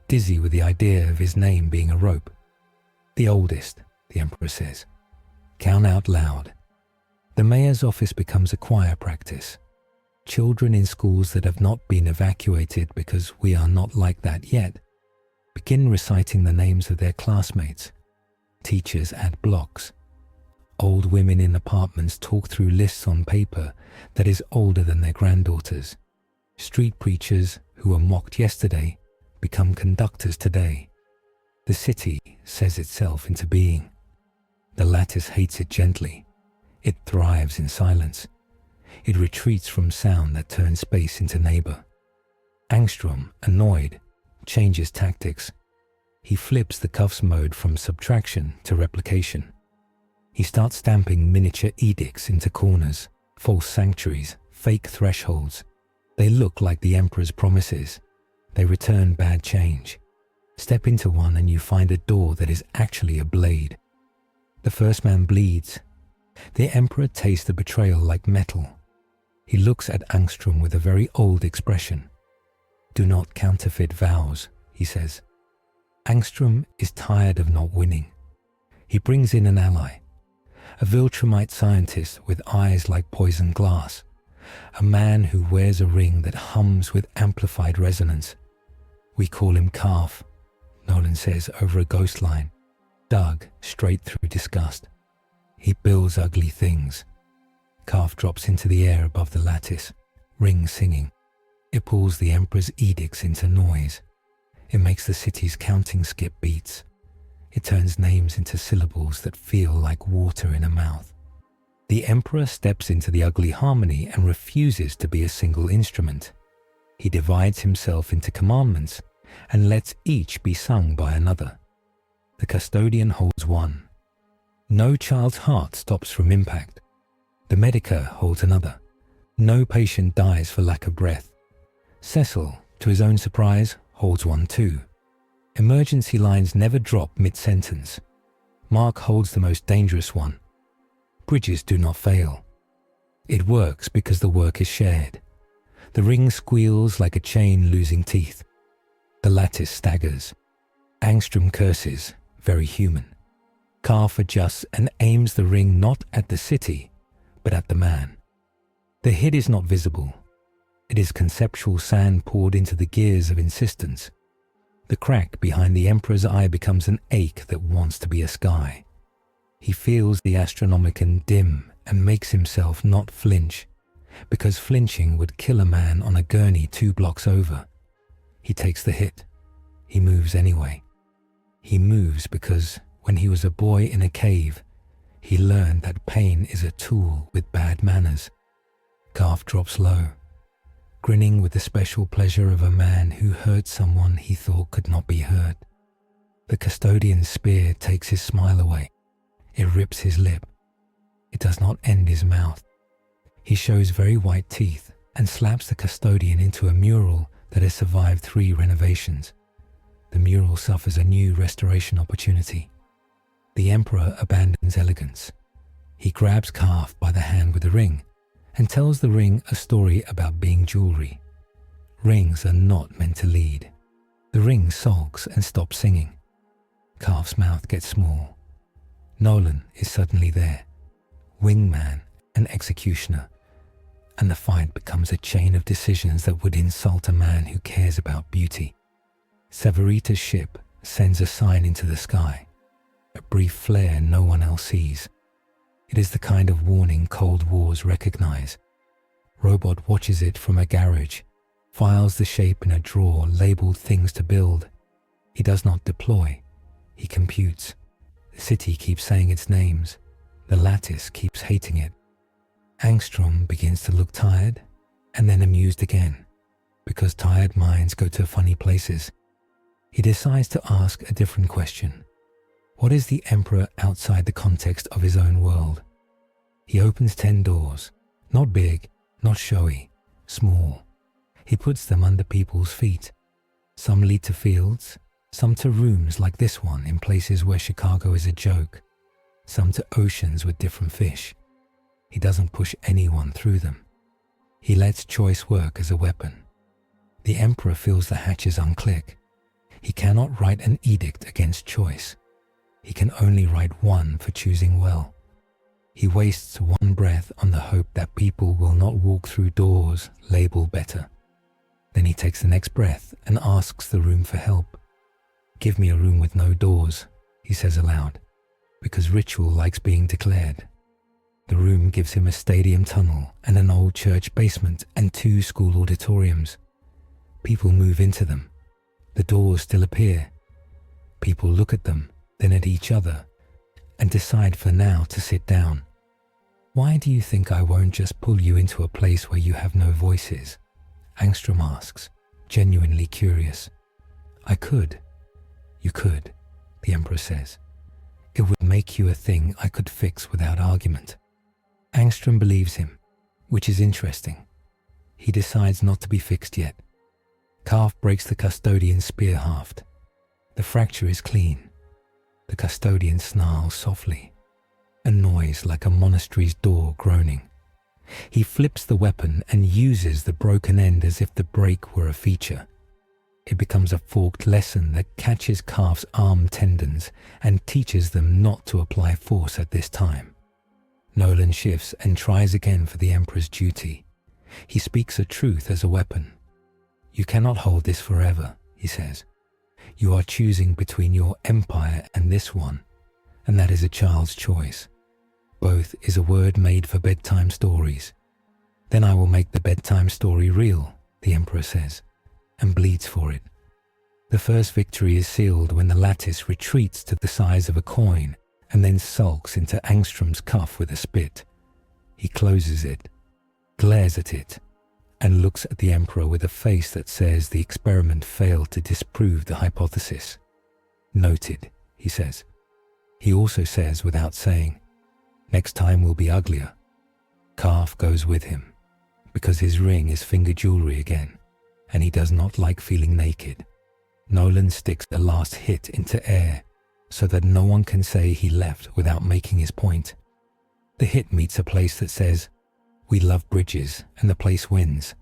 dizzy with the idea of his name being a rope. The oldest, the Emperor says. Count out loud. The mayor's office becomes a choir practice. Children in schools that have not been evacuated because we are not like that yet begin reciting the names of their classmates. Teachers add blocks. Old women in apartments talk through lists on paper that is older than their granddaughters. Street preachers who were mocked yesterday become conductors today. The city says itself into being. The lattice hates it gently. It thrives in silence. It retreats from sound that turns space into neighbor. Angstrom, annoyed, changes tactics. He flips the cuffs mode from subtraction to replication. He starts stamping miniature edicts into corners, false sanctuaries, fake thresholds. They look like the Emperor's promises. They return bad change. Step into one and you find a door that is actually a blade. The first man bleeds. The Emperor tastes the betrayal like metal. He looks at Angstrom with a very old expression. Do not counterfeit vows, he says. Angstrom is tired of not winning. He brings in an ally, a Viltrumite scientist with eyes like poison glass, a man who wears a ring that hums with amplified resonance. We call him Calf, Nolan says over a ghost line, dug straight through disgust. He builds ugly things. Calf drops into the air above the lattice, ring singing. It pulls the Emperor's edicts into noise. It makes the city's counting skip beats. It turns names into syllables that feel like water in a mouth. The Emperor steps into the ugly harmony and refuses to be a single instrument. He divides himself into commandments and lets each be sung by another. The custodian holds one. No child's heart stops from impact. The medica holds another. No patient dies for lack of breath. Cecil, to his own surprise, holds one too. Emergency lines never drop mid-sentence. Mark holds the most dangerous one. Bridges do not fail. It works because the work is shared. The ring squeals like a chain losing teeth. The lattice staggers. Angstrom curses, very human. Calf adjusts and aims the ring not at the city, but at the man. The hit is not visible. It is conceptual sand poured into the gears of insistence. The crack behind the Emperor's eye becomes an ache that wants to be a sky. He feels the astronomicon dim and makes himself not flinch, because flinching would kill a man on a gurney 2 blocks over. He takes the hit. He moves anyway. He moves because when he was a boy in a cave, he learned that pain is a tool with bad manners. Calf drops low. grinning with the special pleasure of a man who hurt someone he thought could not be hurt. The custodian's spear takes his smile away. It rips his lip. It does not end his mouth. He shows very white teeth and slaps the custodian into a mural that has survived 3 renovations. The mural suffers a new restoration opportunity. The Emperor abandons elegance. He grabs Calf by the hand with the ring and tells the ring a story about being jewelry. Rings are not meant to lead. The ring sulks and stops singing. Calf's mouth gets small. Nolan is suddenly there, wingman and executioner, and the fight becomes a chain of decisions that would insult a man who cares about beauty. Severita's ship sends a sign into the sky, a brief flare no one else sees. It is the kind of warning Cold Wars recognize. Robot watches it from a garage, files the shape in a drawer labeled things to build. He does not deploy, he computes. The city keeps saying its names. The lattice keeps hating it. Angstrom begins to look tired and then amused again, because tired minds go to funny places. He decides to ask a different question. What is the Emperor outside the context of his own world? He opens 10 doors, not big, not showy, small. He puts them under people's feet. Some lead to fields, some to rooms like this one in places where Chicago is a joke, some to oceans with different fish. He doesn't push anyone through them. He lets choice work as a weapon. The Emperor feels the hatches unclick. He cannot write an edict against choice. He can only write one for choosing well. He wastes one breath on the hope that people will not walk through doors labeled better. Then he takes the next breath and asks the room for help. "Give me a room with no doors," he says aloud, because ritual likes being declared. The room gives him a stadium tunnel and an old church basement and 2 school auditoriums. People move into them. The doors still appear. People look at them, then at each other, and decide for now to sit down. "Why do you think I won't just pull you into a place where you have no voices?" Angstrom asks, genuinely curious. "I could." "You could," the Emperor says. "It would make you a thing I could fix without argument." Angstrom believes him, which is interesting. He decides not to be fixed yet. Calf breaks the custodian's spear haft. The fracture is clean. The custodian snarls softly, a noise like a monastery's door groaning. He flips the weapon and uses the broken end as if the break were a feature. It becomes a forked lesson that catches Calf's arm tendons and teaches them not to apply force at this time. Nolan shifts and tries again for the Emperor's duty. He speaks a truth as a weapon. "You cannot hold this forever," he says. "You are choosing between your empire and this one, and that is a child's choice. Both is a word made for bedtime stories. Then I will make the bedtime story real," the Emperor says, and bleeds for it. The first victory is sealed when the lattice retreats to the size of a coin and then sulks into Angstrom's cuff with a spit. He closes it, glares at it, and looks at the Emperor with a face that says the experiment failed to disprove the hypothesis. "Noted," he says. He also says, without saying, "Next time will be uglier." Calf goes with him, because his ring is finger jewelry again, and he does not like feeling naked. Nolan sticks the last hit into air, so that no one can say he left without making his point. The hit meets a place that says, "We love bridges," and the place wins.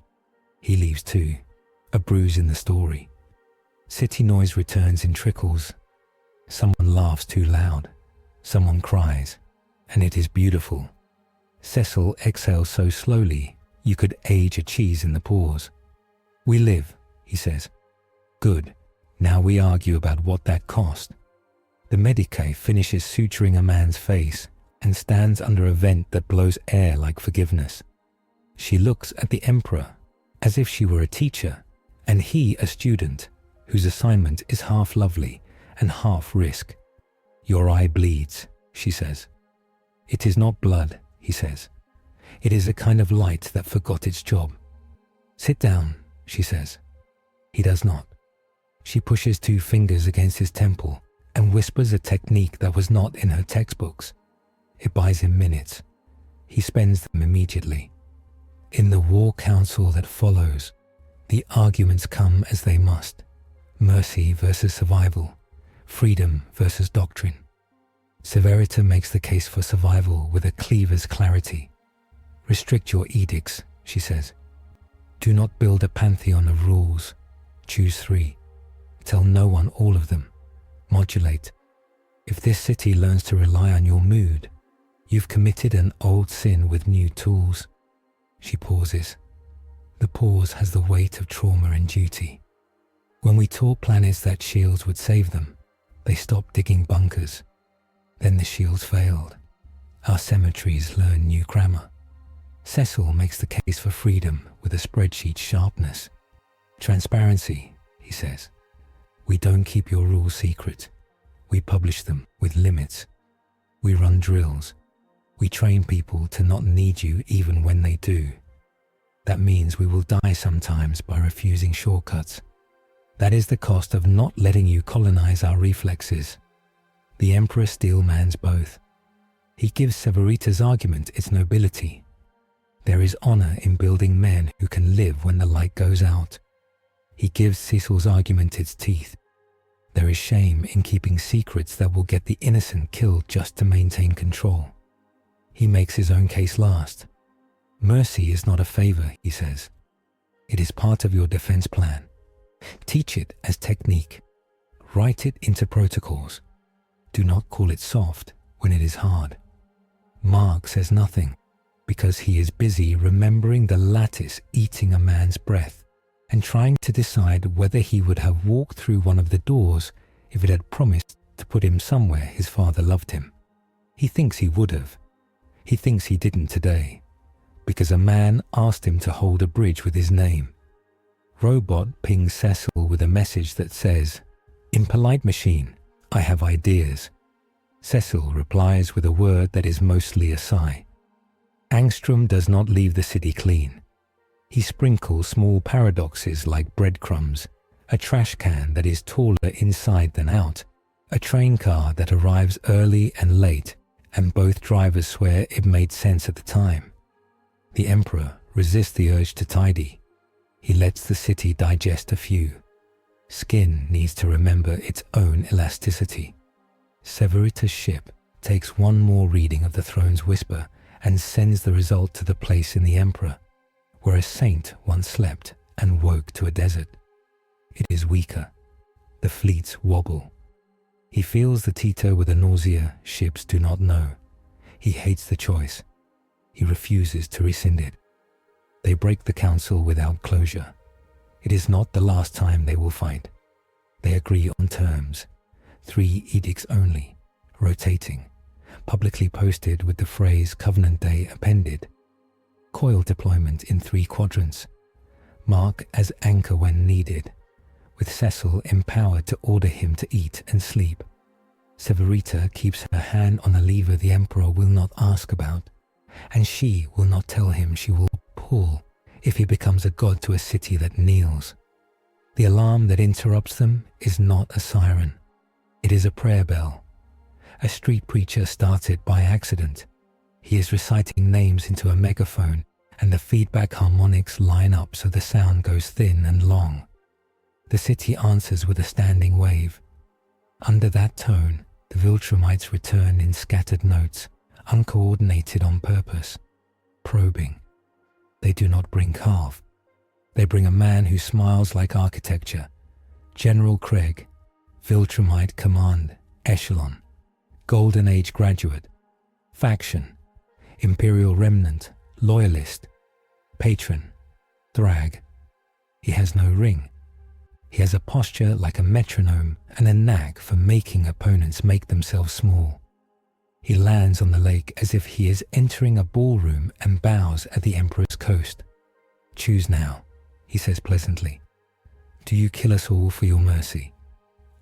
He leaves too, a bruise in the story. City noise returns in trickles. Someone laughs too loud. Someone cries, and it is beautiful. Cecil exhales so slowly you could age a cheese in the pause. "We live," he says. "Good. Now we argue about what that cost." The Medicae finishes suturing a man's face and stands under a vent that blows air like forgiveness. She looks at the Emperor as if she were a teacher, and he a student, whose assignment is half lovely and half risk. "Your eye bleeds," she says. "It is not blood," he says. "It is a kind of light that forgot its job." Sit down, she says. He does not. She pushes 2 fingers against his temple and whispers a technique that was not in her textbooks. It buys him minutes. He spends them immediately. In the war council that follows, the arguments come as they must. Mercy versus survival. Freedom versus doctrine. Severita makes the case for survival with a cleaver's clarity. Restrict your edicts, she says. Do not build a pantheon of rules. Choose 3. Tell no one all of them. Modulate. If this city learns to rely on your mood, you've committed an old sin with new tools. She pauses. The pause has the weight of trauma and duty. When we taught planets that shields would save them, they stopped digging bunkers. Then the shields failed. Our cemeteries learn new grammar. Cecil makes the case for freedom with a spreadsheet sharpness. Transparency, he says. We don't keep your rules secret. We publish them with limits. We run drills. We train people to not need you even when they do. That means we will die sometimes by refusing shortcuts. That is the cost of not letting you colonize our reflexes. The Emperor steelmans both. He gives Severita's argument its nobility. There is honor in building men who can live when the light goes out. He gives Cecil's argument its teeth. There is shame in keeping secrets that will get the innocent killed just to maintain control. He makes his own case last. Mercy is not a favor, he says. It is part of your defense plan. Teach it as technique. Write it into protocols. Do not call it soft when it is hard. Mark says nothing because he is busy remembering the lattice eating a man's breath and trying to decide whether he would have walked through one of the doors if it had promised to put him somewhere his father loved him. He thinks he would have. He thinks he didn't today, because a man asked him to hold a bridge with his name. Robot pings Cecil with a message that says, "Impolite machine, I have ideas." Cecil replies with a word that is mostly a sigh. Angstrom does not leave the city clean. He sprinkles small paradoxes like breadcrumbs, a trash can that is taller inside than out, a train car that arrives early and late, and both drivers swear it made sense at the time. The Emperor resists the urge to tidy. He lets the city digest a few. Skin needs to remember its own elasticity. Severita's ship takes one more reading of the throne's whisper and sends the result to the place in the Emperor, where a saint once slept and woke to a desert. It is weaker. The fleets wobble. He feels the teeter with a nausea ships do not know. He hates the choice. He refuses to rescind it. They break the council without closure. It is not the last time they will fight. They agree on terms. 3 edicts only, rotating, publicly posted with the phrase Covenant Day appended. Coil deployment in 3 quadrants. Mark as anchor when needed, with Cecil empowered to order him to eat and sleep. Severita keeps her hand on a lever the Emperor will not ask about, and she will not tell him she will pull if he becomes a god to a city that kneels. The alarm that interrupts them is not a siren. It is a prayer bell. A street preacher started by accident. He is reciting names into a megaphone, and the feedback harmonics line up so the sound goes thin and long. The city answers with a standing wave. Under that tone, the Viltrumites return in scattered notes, uncoordinated on purpose, probing. They do not bring calf. They bring a man who smiles like architecture. General Craig, Viltrumite Command, Echelon, Golden Age graduate, faction, Imperial remnant, loyalist, patron, Thrag. He has no ring. He has a posture like a metronome and a knack for making opponents make themselves small. He lands on the lake as if he is entering a ballroom and bows at the Emperor's coast. Choose now, he says pleasantly. Do you kill us all for your mercy?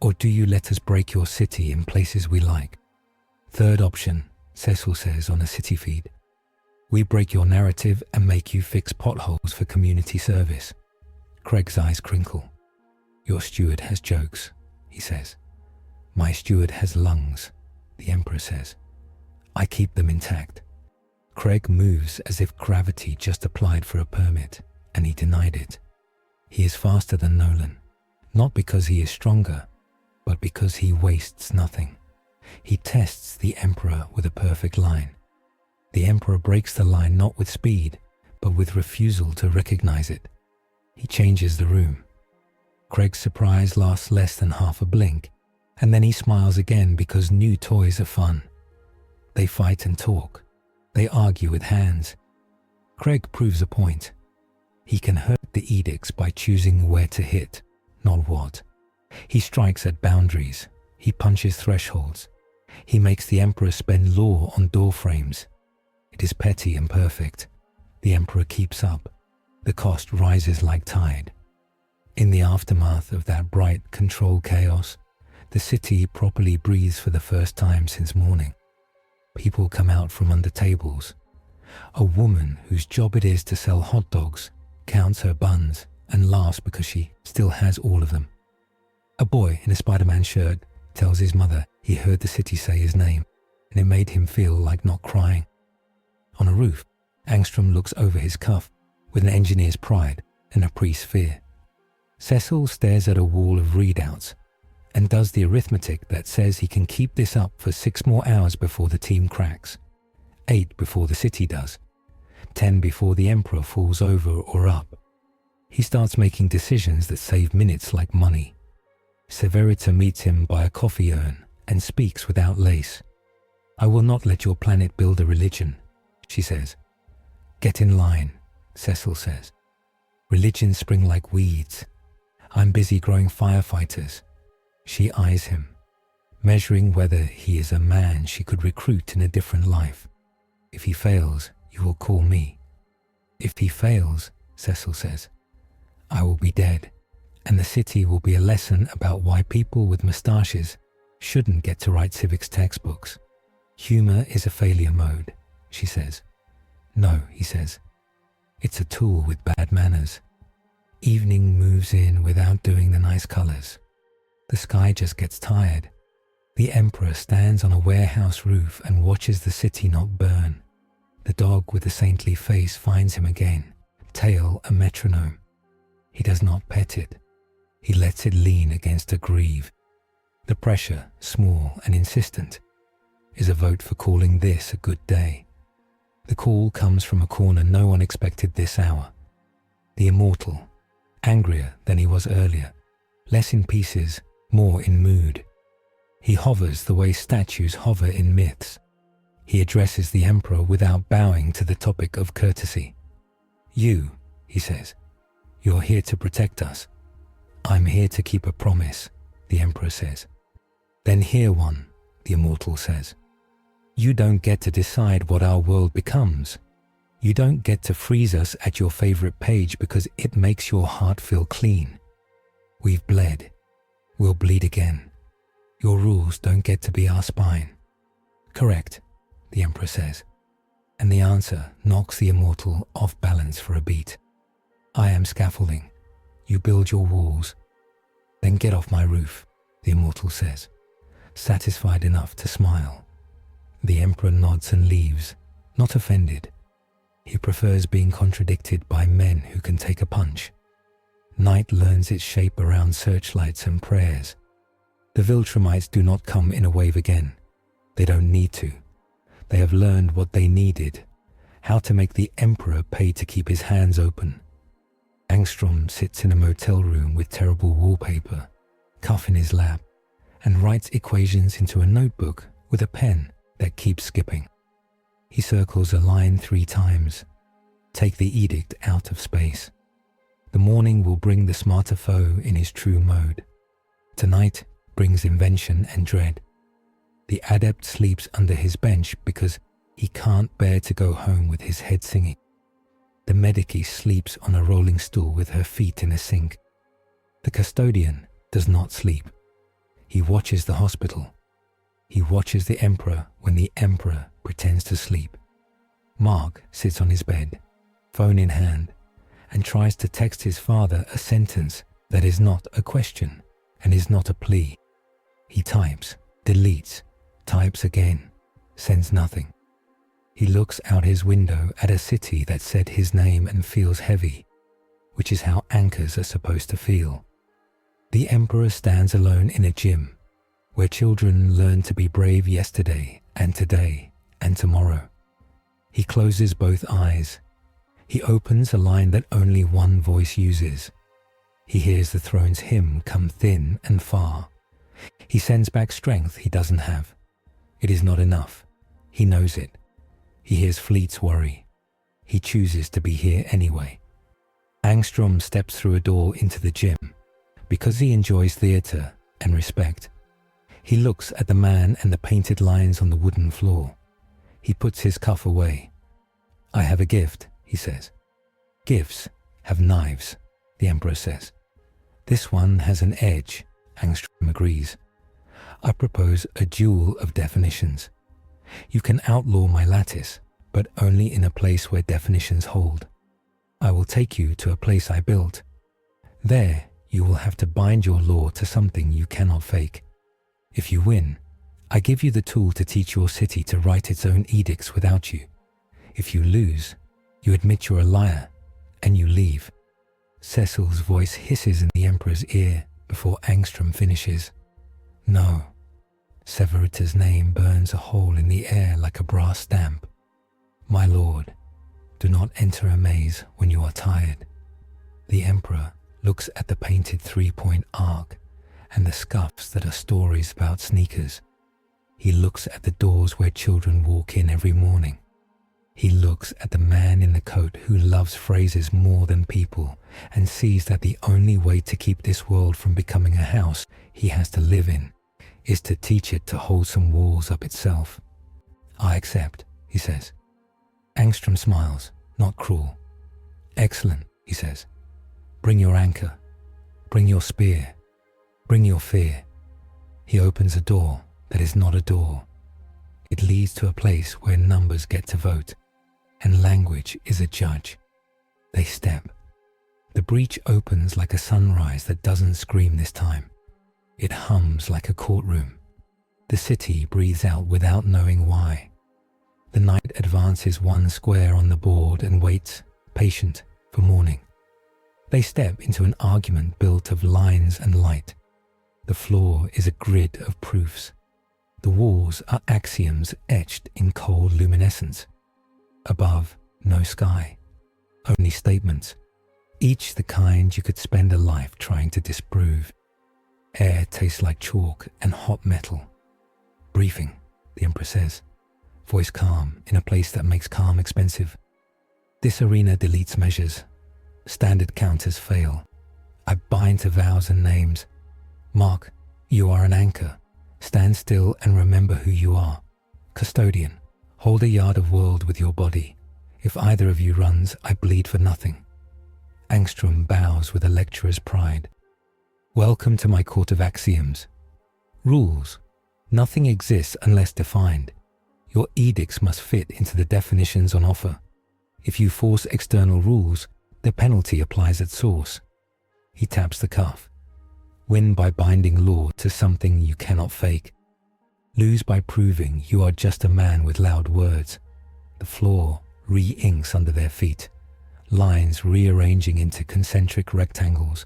Or do you let us break your city in places we like? Third option, Cecil says on a city feed. We break your narrative and make you fix potholes for community service. Craig's eyes crinkle. Your steward has jokes, he says. My steward has lungs, the Emperor says. I keep them intact. Craig moves as if gravity just applied for a permit, and he denied it. He is faster than Nolan, not because he is stronger, but because he wastes nothing. He tests the Emperor with a perfect line. The Emperor breaks the line not with speed, but with refusal to recognize it. He changes the room. Craig's surprise lasts less than half a blink, and then he smiles again because new toys are fun. They fight and talk. They argue with hands. Craig proves a point. He can hurt the edicts by choosing where to hit, not what. He strikes at boundaries. He punches thresholds. He makes the Emperor spend law on door frames. It is petty and perfect. The Emperor keeps up. The cost rises like tide. In the aftermath of that bright control chaos, the city properly breathes for the first time since morning. People come out from under tables. A woman whose job it is to sell hot dogs counts her buns and laughs because she still has all of them. A boy in a Spider-Man shirt tells his mother he heard the city say his name, and it made him feel like not crying. On a roof, Angstrom looks over his cuff with an engineer's pride and a priest's fear. Cecil stares at a wall of readouts and does the arithmetic that says he can keep this up for 6 more hours before the team cracks, 8 before the city does, 10 before the Emperor falls over or up. He starts making decisions that save minutes like money. Severita meets him by a coffee urn and speaks without lace. I will not let your planet build a religion, she says. Get in line, Cecil says. Religions spring like weeds. I'm busy growing firefighters. She eyes him, measuring whether he is a man she could recruit in a different life. If he fails, you will call me. If he fails, Cecil says, I will be dead, and the city will be a lesson about why people with moustaches shouldn't get to write civics textbooks. Humor is a failure mode, she says. No, he says. It's a tool with bad manners. Evening moves in without doing the nice colors. The sky just gets tired. The Emperor stands on a warehouse roof and watches the city not burn. The dog with the saintly face finds him again, tail a metronome. He does not pet it. He lets it lean against a greave. The pressure, small and insistent, is a vote for calling this a good day. The call comes from a corner no one expected this hour. The Immortal, angrier than he was earlier, less in pieces, more in mood. He hovers the way statues hover in myths. He addresses the Emperor without bowing to the topic of courtesy. You, he says, you're here to protect us. I'm here to keep a promise, the Emperor says. Then hear one, the Immortal says. You don't get to decide what our world becomes. You don't get to freeze us at your favorite page because it makes your heart feel clean. We've bled. We'll bleed again. Your rules don't get to be our spine. Correct, the Emperor says, and the answer knocks the Immortal off balance for a beat. I am scaffolding. You build your walls. Then get off my roof, the Immortal says, satisfied enough to smile. The Emperor nods and leaves, not offended. He prefers being contradicted by men who can take a punch. Night learns its shape around searchlights and prayers. The Viltrumites do not come in a wave again. They don't need to. They have learned what they needed, how to make the Emperor pay to keep his hands open. Angstrom sits in a motel room with terrible wallpaper, cuff in his lap, and writes equations into a notebook with a pen that keeps skipping. He circles a line 3 times. Take the edict out of space. The morning will bring the smarter foe in his true mode. Tonight brings invention and dread. The adept sleeps under his bench because he can't bear to go home with his head singing. The medici sleeps on a rolling stool with her feet in a sink. The custodian does not sleep. He watches the hospital. He watches the Emperor when the Emperor pretends to sleep. Mark sits on his bed, phone in hand, and tries to text his father a sentence that is not a question and is not a plea. He types, deletes, types again, sends nothing. He looks out his window at a city that said his name and feels heavy, which is how anchors are supposed to feel. The Emperor stands alone in a gym, where children learn to be brave yesterday and today and tomorrow. He closes both eyes. He opens a line that only one voice uses. He hears the throne's hymn come thin and far. He sends back strength he doesn't have. It is not enough. He knows it. He hears Fleet's worry. He chooses to be here anyway. Angstrom steps through a door into the gym because he enjoys theatre and respect. He looks at the man and the painted lines on the wooden floor. He puts his cuff away. "I have a gift," he says. "Gifts have knives," the Emperor says. "This one has an edge," Angstrom agrees. "I propose a duel of definitions. You can outlaw my lattice, but only in a place where definitions hold. I will take you to a place I built. There, you will have to bind your law to something you cannot fake. If you win, I give you the tool to teach your city to write its own edicts without you. If you lose, you admit you're a liar, and you leave." Cecil's voice hisses in the Emperor's ear before Angstrom finishes. "No." Severita's name burns a hole in the air like a brass stamp. "My lord, do not enter a maze when you are tired." The Emperor looks at the painted three-point arc and the scuffs that are stories about sneakers. He looks at the doors where children walk in every morning. He looks at the man in the coat who loves phrases more than people and sees that the only way to keep this world from becoming a house he has to live in is to teach it to hold some walls up itself. "I accept," he says. Angstrom smiles, not cruel. "Excellent," he says. "Bring your anchor. Bring your spear. Bring your fear." He opens a door that is not a door. It leads to a place where numbers get to vote, and language is a judge. They step. The breach opens like a sunrise that doesn't scream this time. It hums like a courtroom. The city breathes out without knowing why. The knight advances one square on the board and waits, patient, for morning. They step into an argument built of lines and light. The floor is a grid of proofs. The walls are axioms etched in cold luminescence. Above, no sky, only statements, each the kind you could spend a life trying to disprove. Air tastes like chalk and hot metal. "Briefing," the Emperor says, voice calm in a place that makes calm expensive. "This arena deletes measures. Standard counters fail. I bind to vows and names. Mark, you are an anchor. Stand still and remember who you are. Custodian, hold a yard of world with your body. If either of you runs, I bleed for nothing." Angstrom bows with a lecturer's pride. "Welcome to my court of axioms. Rules. Nothing exists unless defined. Your edicts must fit into the definitions on offer. If you force external rules, the penalty applies at source." He taps the cuff. "Win by binding law to something you cannot fake. Lose by proving you are just a man with loud words." The floor re-inks under their feet, lines rearranging into concentric rectangles.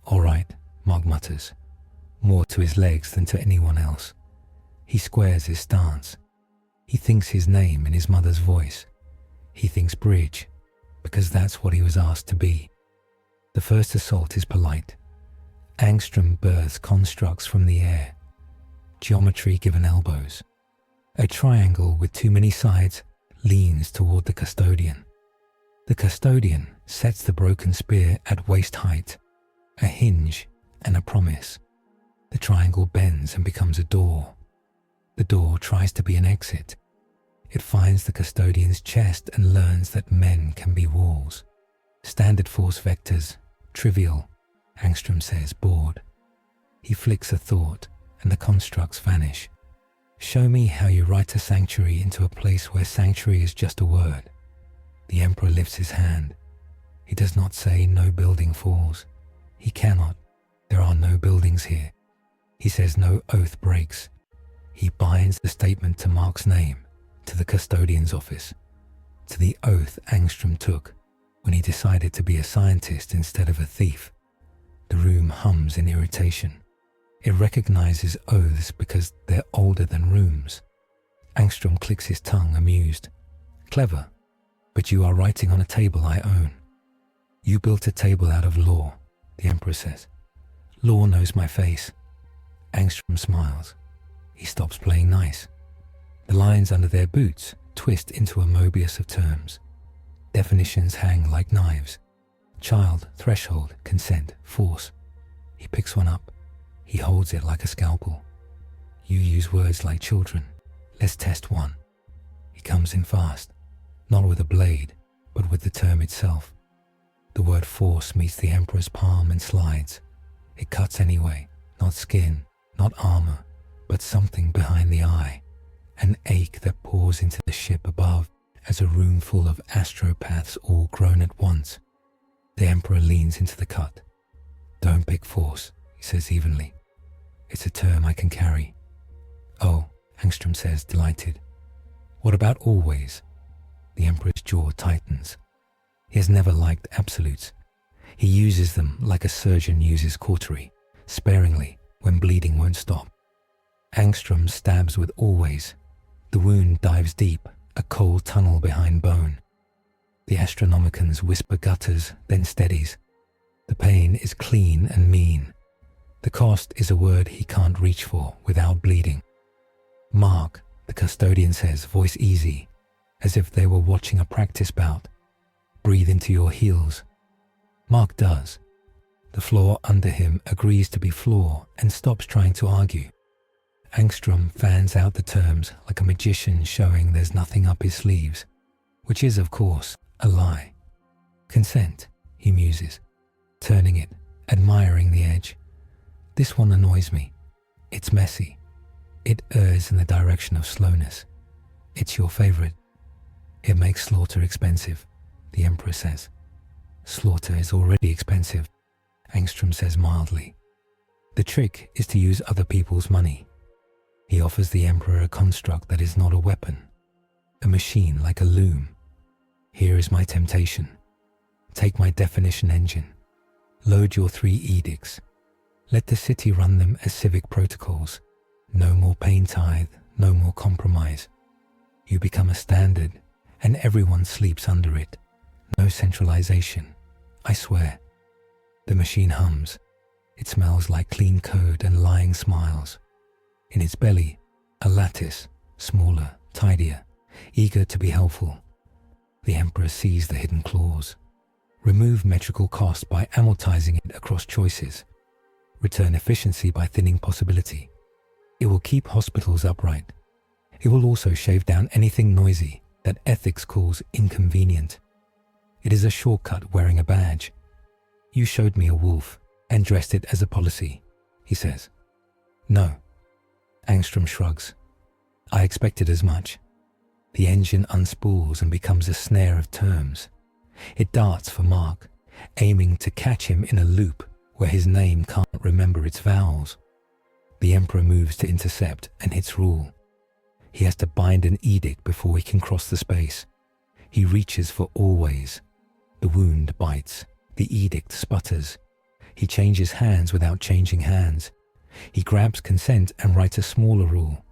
"All right," Mark mutters, more to his legs than to anyone else. He squares his stance. He thinks his name in his mother's voice. He thinks bridge, because that's what he was asked to be. The first assault is polite. Angstrom births constructs from the air. Geometry given elbows. A triangle with too many sides leans toward the custodian. The custodian sets the broken spear at waist height, a hinge and a promise. The triangle bends and becomes a door. The door tries to be an exit. It finds the custodian's chest and learns that men can be walls. Standard force vectors, trivial, Angstrom says, bored. He flicks a thought and the constructs vanish. Show me how you write a sanctuary into a place where sanctuary is just a word. The Emperor lifts his hand. He does not say no building falls. He cannot. There are no buildings here. He says no oath breaks. He binds the statement to Mark's name, to the custodian's office, to the oath Angstrom took when he decided to be a scientist instead of a thief. The room hums in irritation. It recognizes oaths because they're older than rooms. Angstrom clicks his tongue, amused. Clever, but you are writing on a table I own. You built a table out of law, the Emperor says. Law knows my face. Angstrom smiles. He stops playing nice. The lines under their boots twist into a Mobius of terms. Definitions hang like knives. Child, threshold, consent, force. He picks one up. He holds it like a scalpel. You use words like children. Let's test one. He comes in fast, not with a blade, but with the term itself. The word force meets the Emperor's palm and slides. It cuts anyway, not skin, not armor, but something behind the eye, an ache that pours into the ship above as a room full of astropaths all groan at once. The Emperor leans into the cut. Don't pick force, he says evenly. It's a term I can carry. Oh, Angstrom says, delighted. What about always? The Emperor's jaw tightens. He has never liked absolutes. He uses them like a surgeon uses cautery, sparingly when bleeding won't stop. Angstrom stabs with always. The wound dives deep, a cold tunnel behind bone. The Astronomicans whisper gutters, then steadies. The pain is clean and mean. The cost is a word he can't reach for without bleeding. Mark, the custodian says, voice easy, as if they were watching a practice bout. Breathe into your heels. Mark does. The floor under him agrees to be floor and stops trying to argue. Angstrom fans out the terms like a magician showing there's nothing up his sleeves, which is, of course, a lie. Consent, he muses, turning it, admiring the edge. This one annoys me. It's messy. It errs in the direction of slowness. It's your favorite. It makes slaughter expensive, the Emperor says. Slaughter is already expensive, Angstrom says mildly. The trick is to use other people's money. He offers the Emperor a construct that is not a weapon, a machine like a loom. Here is my temptation. Take my definition engine. Load your 3 edicts. Let the city run them as civic protocols. No more pain tithe, no more compromise. You become a standard, and everyone sleeps under it. No centralization, I swear. The machine hums. It smells like clean code and lying smiles. In its belly, a lattice, smaller, tidier, eager to be helpful. The Emperor sees the hidden clause. Remove metrical cost by amortizing it across choices. Return efficiency by thinning possibility. It will keep hospitals upright. It will also shave down anything noisy that ethics calls inconvenient. It is a shortcut wearing a badge. You showed me a wolf and dressed it as a policy, he says. No. Angstrom shrugs. I expected as much. The engine unspools and becomes a snare of terms. It darts for Mark, aiming to catch him in a loop where his name can't remember its vowels. The Emperor moves to intercept and hits rule. He has to bind an edict before he can cross the space. He reaches for always. The wound bites. The edict sputters. He changes hands without changing hands. He grabs consent and writes a smaller rule.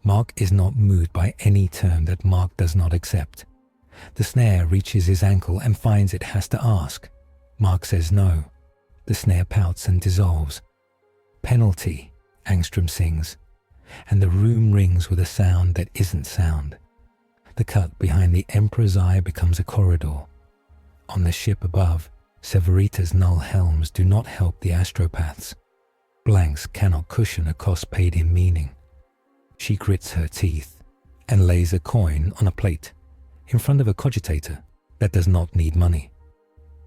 Mark is not moved by any term that Mark does not accept. The snare reaches his ankle and finds it has to ask. Mark says no. The snare pouts and dissolves. Penalty, Angstrom sings, and the room rings with a sound that isn't sound. The cut behind the Emperor's eye becomes a corridor. On the ship above, Severita's null helms do not help the astropaths. Blanks cannot cushion a cost paid in meaning. She grits her teeth and lays a coin on a plate in front of a cogitator that does not need money.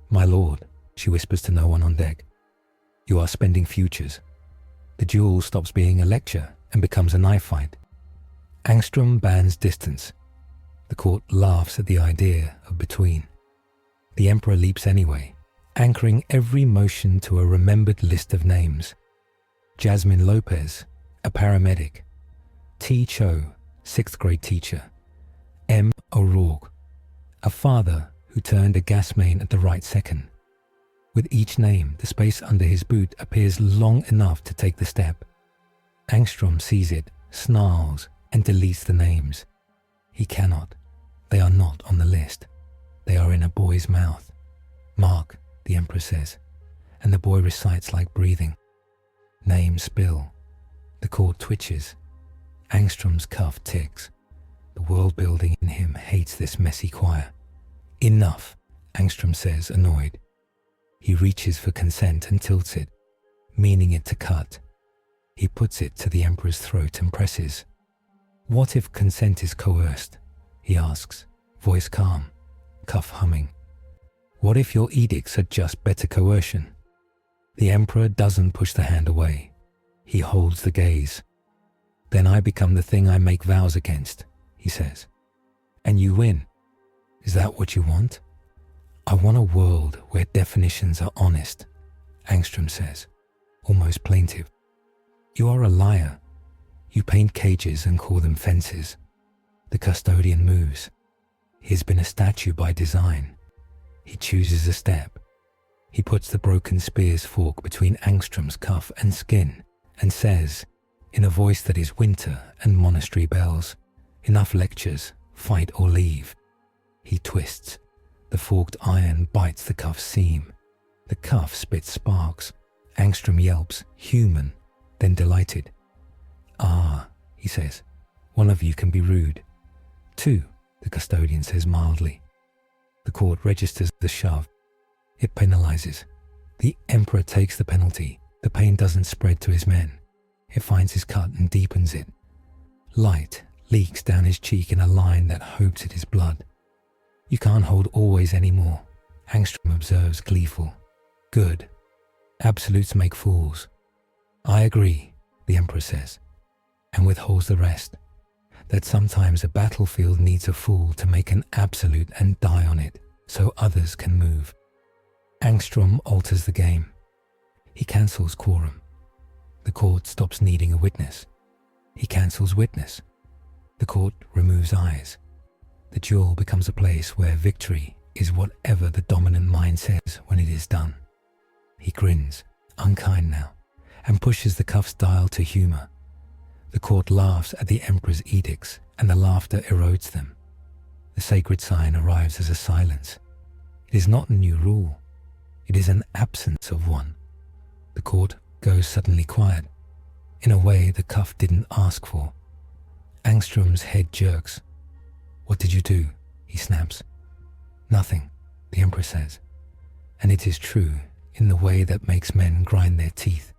My lord, she whispers to no one on deck, you are spending futures. The duel stops being a lecture and becomes a knife fight. Angstrom bans distance. The court laughs at the idea of between. The Emperor leaps anyway, anchoring every motion to a remembered list of names. Jasmine Lopez, a paramedic. T. Cho, 6th grade teacher. M. O'Rourke, a father who turned a gas main at the right second. With each name, the space under his boot appears long enough to take the step. Angstrom sees it, snarls, and deletes the names. He cannot. They are not on the list. They are in a boy's mouth. Mark, the Emperor says, and the boy recites like breathing. Names spill. The cord twitches. Angstrom's cuff ticks. The world building in him hates this messy choir. Enough, Angstrom says, annoyed. He reaches for consent and tilts it, meaning it to cut. He puts it to the Emperor's throat and presses. What if consent is coerced? He asks, voice calm, cuff humming. What if your edicts are just better coercion? The Emperor doesn't push the hand away. He holds the gaze. Then I become the thing I make vows against, he says. And you win. Is that what you want? I want a world where definitions are honest, Angstrom says, almost plaintive. You are a liar. You paint cages and call them fences. The custodian moves. He's been a statue by design. He chooses a step. He puts the broken spear's fork between Angstrom's cuff and skin and says, in a voice that is winter and monastery bells, enough lectures, fight or leave. He twists. The forked iron bites the cuff's seam. The cuff spits sparks. Angstrom yelps, human, then delighted. Ah, he says, one of you can be rude. Two, the custodian says mildly. The court registers the shove. It penalizes. The Emperor takes the penalty. The pain doesn't spread to his men. It finds his cut and deepens it. Light leaks down his cheek in a line that hopes it is blood. You can't hold always anymore, Angstrom observes gleeful. Good. Absolutes make fools. I agree, the Emperor says, and withholds the rest. That sometimes a battlefield needs a fool to make an absolute and die on it, so others can move. Angstrom alters the game. He cancels quorum. The court stops needing a witness. He cancels witness. The court removes eyes. The duel becomes a place where victory is whatever the dominant mind says when it is done. He grins, unkind now, and pushes the cuff's dial to humor. The court laughs at the Emperor's edicts, and the laughter erodes them. The sacred sign arrives as a silence. It is not a new rule. It is an absence of one. The court goes suddenly quiet, in a way the cuff didn't ask for. Angstrom's head jerks. What did you do? He snaps. Nothing, the Emperor says. And it is true in the way that makes men grind their teeth.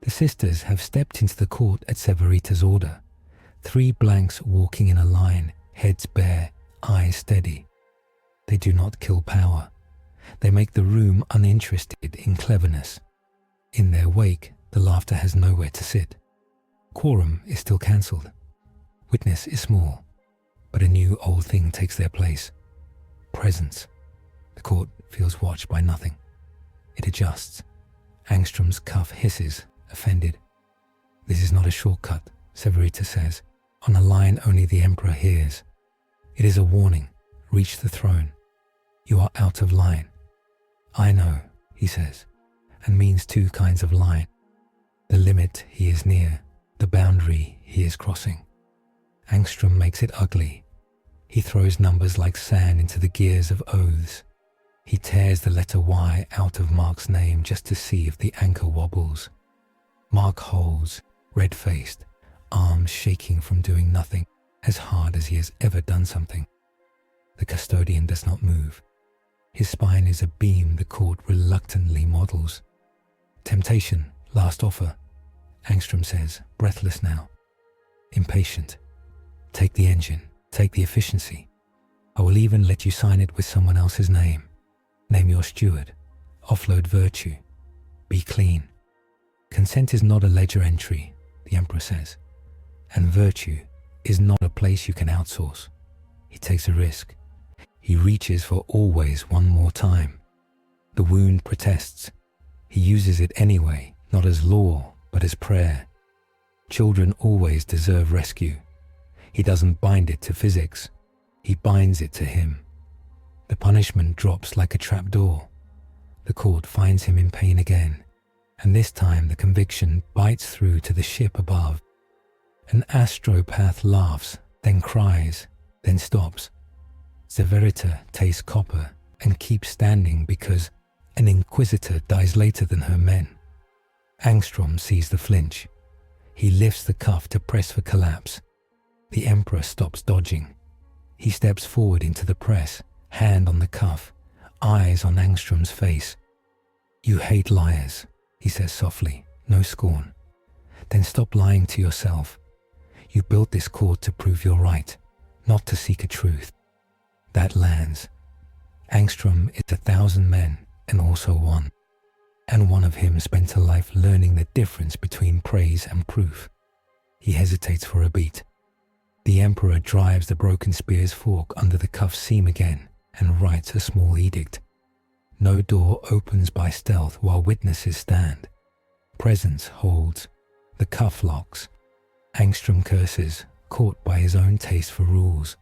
The sisters have stepped into the court at Severita's order. 3 blanks walking in a line, heads bare, eyes steady. They do not kill power. They make the room uninterested in cleverness. In their wake, the laughter has nowhere to sit. Quorum is still cancelled. Witness is small, but a new old thing takes their place. Presence. The court feels watched by nothing. It adjusts. Angstrom's cuff hisses, offended. This is not a shortcut, Severita says, on a line only the Emperor hears. It is a warning. Reach the throne. You are out of line. I know, he says, and means 2 kinds of line. The limit he is near, the boundary he is crossing. Angstrom makes it ugly. He throws numbers like sand into the gears of oaths. He tears the letter Y out of Mark's name just to see if the anchor wobbles. Mark holds, red-faced, arms shaking from doing nothing, as hard as he has ever done something. The custodian does not move. His spine is a beam the court reluctantly models. Temptation, last offer, Angstrom says, breathless now. Impatient. Take the engine, take the efficiency. I will even let you sign it with someone else's name. Name your steward. Offload virtue. Be clean. Consent is not a ledger entry, the Emperor says, and virtue is not a place you can outsource. He takes a risk. He reaches for always one more time. The wound protests. He uses it anyway, not as law, but as prayer. Children always deserve rescue. He doesn't bind it to physics. He binds it to him. The punishment drops like a trapdoor. The court finds him in pain again, and this time the conviction bites through to the ship above. An astropath laughs, then cries, then stops. Severita tastes copper and keeps standing because an inquisitor dies later than her men. Angstrom sees the flinch. He lifts the cuff to press for collapse. The Emperor stops dodging. He steps forward into the press, hand on the cuff, eyes on Angstrom's face. "You hate liars," he says softly, no scorn. "Then stop lying to yourself. You built this court to prove you're right, not to seek a truth." That lands. Angstrom is 1,000 men and also one. And one of him spent a life learning the difference between praise and proof. He hesitates for a beat. The Emperor drives the broken spear's fork under the cuff's seam again and writes a small edict. No door opens by stealth while witnesses stand. Presence holds. The cuff locks. Angstrom curses, caught by his own taste for rules.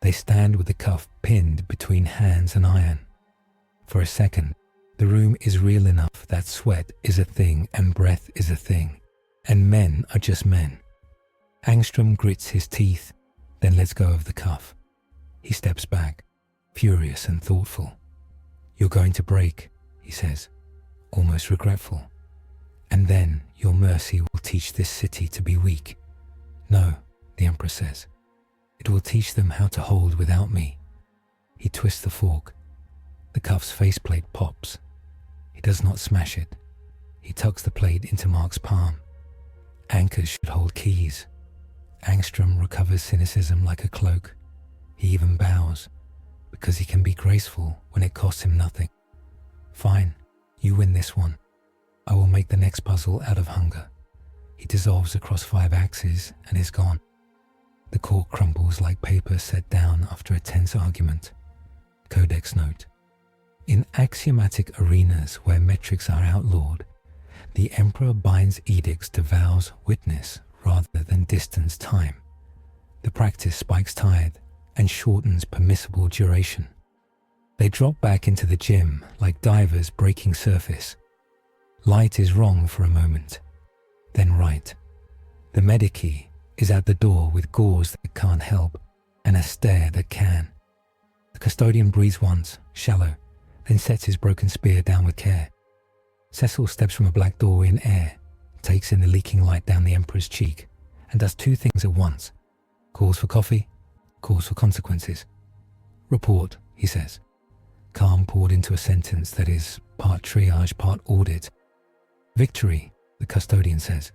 They stand with the cuff pinned between hands and iron. For a second, the room is real enough that sweat is a thing and breath is a thing, and men are just men. Angstrom grits his teeth, then lets go of the cuff. He steps back, furious and thoughtful. "You're going to break," he says, almost regretful. "And then your mercy will teach this city to be weak." "No," the Emperor says. "It will teach them how to hold without me." He twists the fork. The cuff's faceplate pops. He does not smash it. He tucks the plate into Mark's palm. Anchors should hold keys. Angstrom recovers cynicism like a cloak. He even bows, because he can be graceful when it costs him nothing. "Fine, you win this one. I will make the next puzzle out of hunger." He dissolves across 5 axes and is gone. The court crumbles like paper set down after a tense argument. Codex note. In axiomatic arenas where metrics are outlawed, the Emperor binds edicts to vows witness rather than distance time. The practice spikes tide and shortens permissible duration. They drop back into the gym like divers breaking surface. Light is wrong for a moment, then right. The medici is at the door with gauze that can't help and a stare that can. The custodian breathes once, shallow, then sets his broken spear down with care. Cecil steps from a black doorway in air, takes in the leaking light down the Emperor's cheek, and does 2 things at once. Calls for coffee, calls for consequences. "Report," he says. Calm poured into a sentence that is part triage, part audit. "Victory," the custodian says,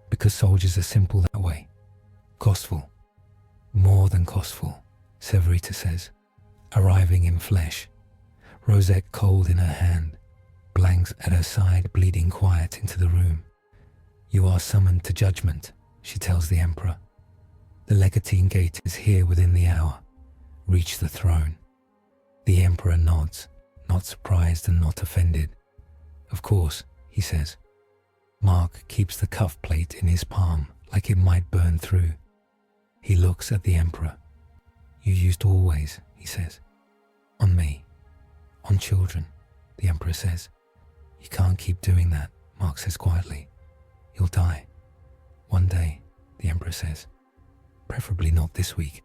"because soldiers are simple that way. Costful. More than costful," Severita says, arriving in flesh. Rosette cold in her hand, blanks at her side bleeding quiet into the room. "You are summoned to judgment," she tells the Emperor. "The legatine gate is here within the hour. Reach the throne." The Emperor nods, not surprised and not offended. "Of course," he says. Mark keeps the cuff plate in his palm like it might burn through. He looks at the Emperor. "You used always," he says. "On me. On children," the Emperor says. "You can't keep doing that," Mark says quietly. "You'll die. One day," the Emperor says. "Preferably not this week."